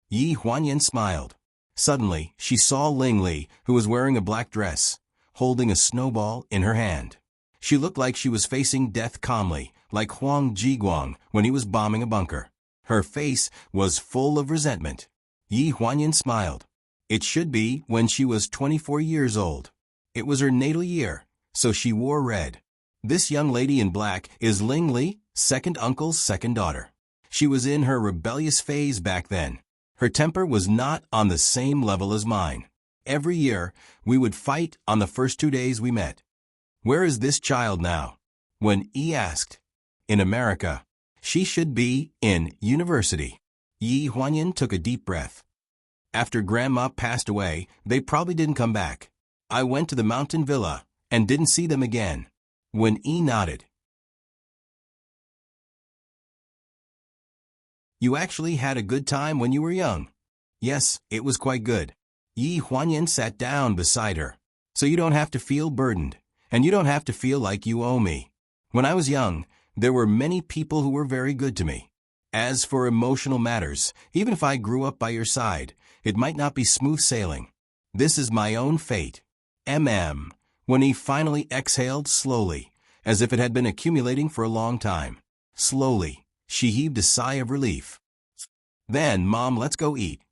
Yi Huanyan smiled. Suddenly, she saw Ling Li, who was wearing a black dress, holding a snowball in her hand. She looked like she was facing death calmly, like Huang Jiguang when he was bombing a bunker. Her face was full of resentment. Yi Huanyan smiled. It should be when she was 24 years old. It was her natal year, so she wore red. This young lady in black is Ling Li, second uncle's second daughter. She was in her rebellious phase back then. Her temper was not on the same level as mine. Every year, we would fight on the first 2 days we met. Where is this child now? Wen Yi asked. In America. She should be in university. Yi Huanyan took a deep breath. After Grandma passed away, they probably didn't come back. I went to the mountain villa and didn't see them again. Wen Yi nodded. You actually had a good time when you were young. Yes, it was quite good. Yi Huanyan sat down beside her. So you don't have to feel burdened, and you don't have to feel like you owe me. When I was young, there were many people who were very good to me. As for emotional matters, even if I grew up by your side, it might not be smooth sailing. This is my own fate. When he finally exhaled slowly, as if it had been accumulating for a long time. Slowly, she heaved a sigh of relief. Then, Mom, let's go eat.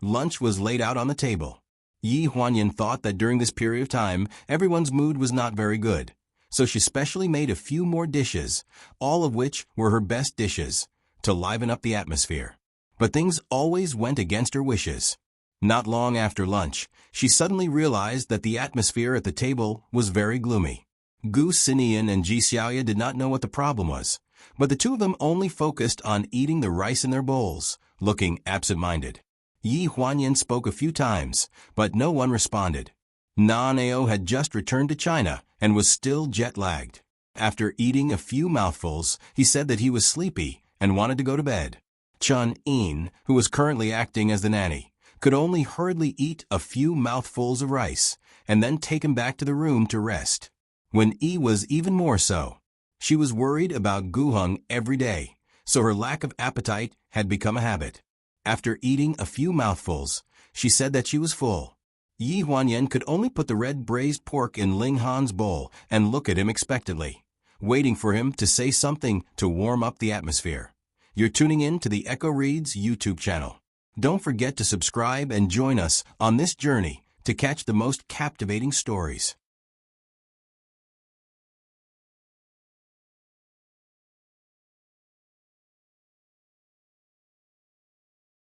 Lunch was laid out on the table. Yi Huanyan thought that during this period of time, everyone's mood was not very good. So she specially made a few more dishes, all of which were her best dishes, to liven up the atmosphere. But things always went against her wishes. Not long after lunch, she suddenly realized that the atmosphere at the table was very gloomy. Gu Xinian and Ji Xiaoya did not know what the problem was, but the two of them only focused on eating the rice in their bowls, looking absent-minded. Yi Huanyan spoke a few times, but no one responded. Nan-Ao had just returned to China and was still jet-lagged. After eating a few mouthfuls, he said that he was sleepy and wanted to go to bed. Chun-In, who was currently acting as the nanny, could only hurriedly eat a few mouthfuls of rice and then take him back to the room to rest. Wen Yi was even more so. She was worried about Guheng every day, so her lack of appetite had become a habit. After eating a few mouthfuls, she said that she was full. Yi Huanyan could only put the red braised pork in Ling Han's bowl and look at him expectantly, waiting for him to say something to warm up the atmosphere. You're tuning in to the Echo Reads YouTube channel. Don't forget to subscribe and join us on this journey to catch the most captivating stories.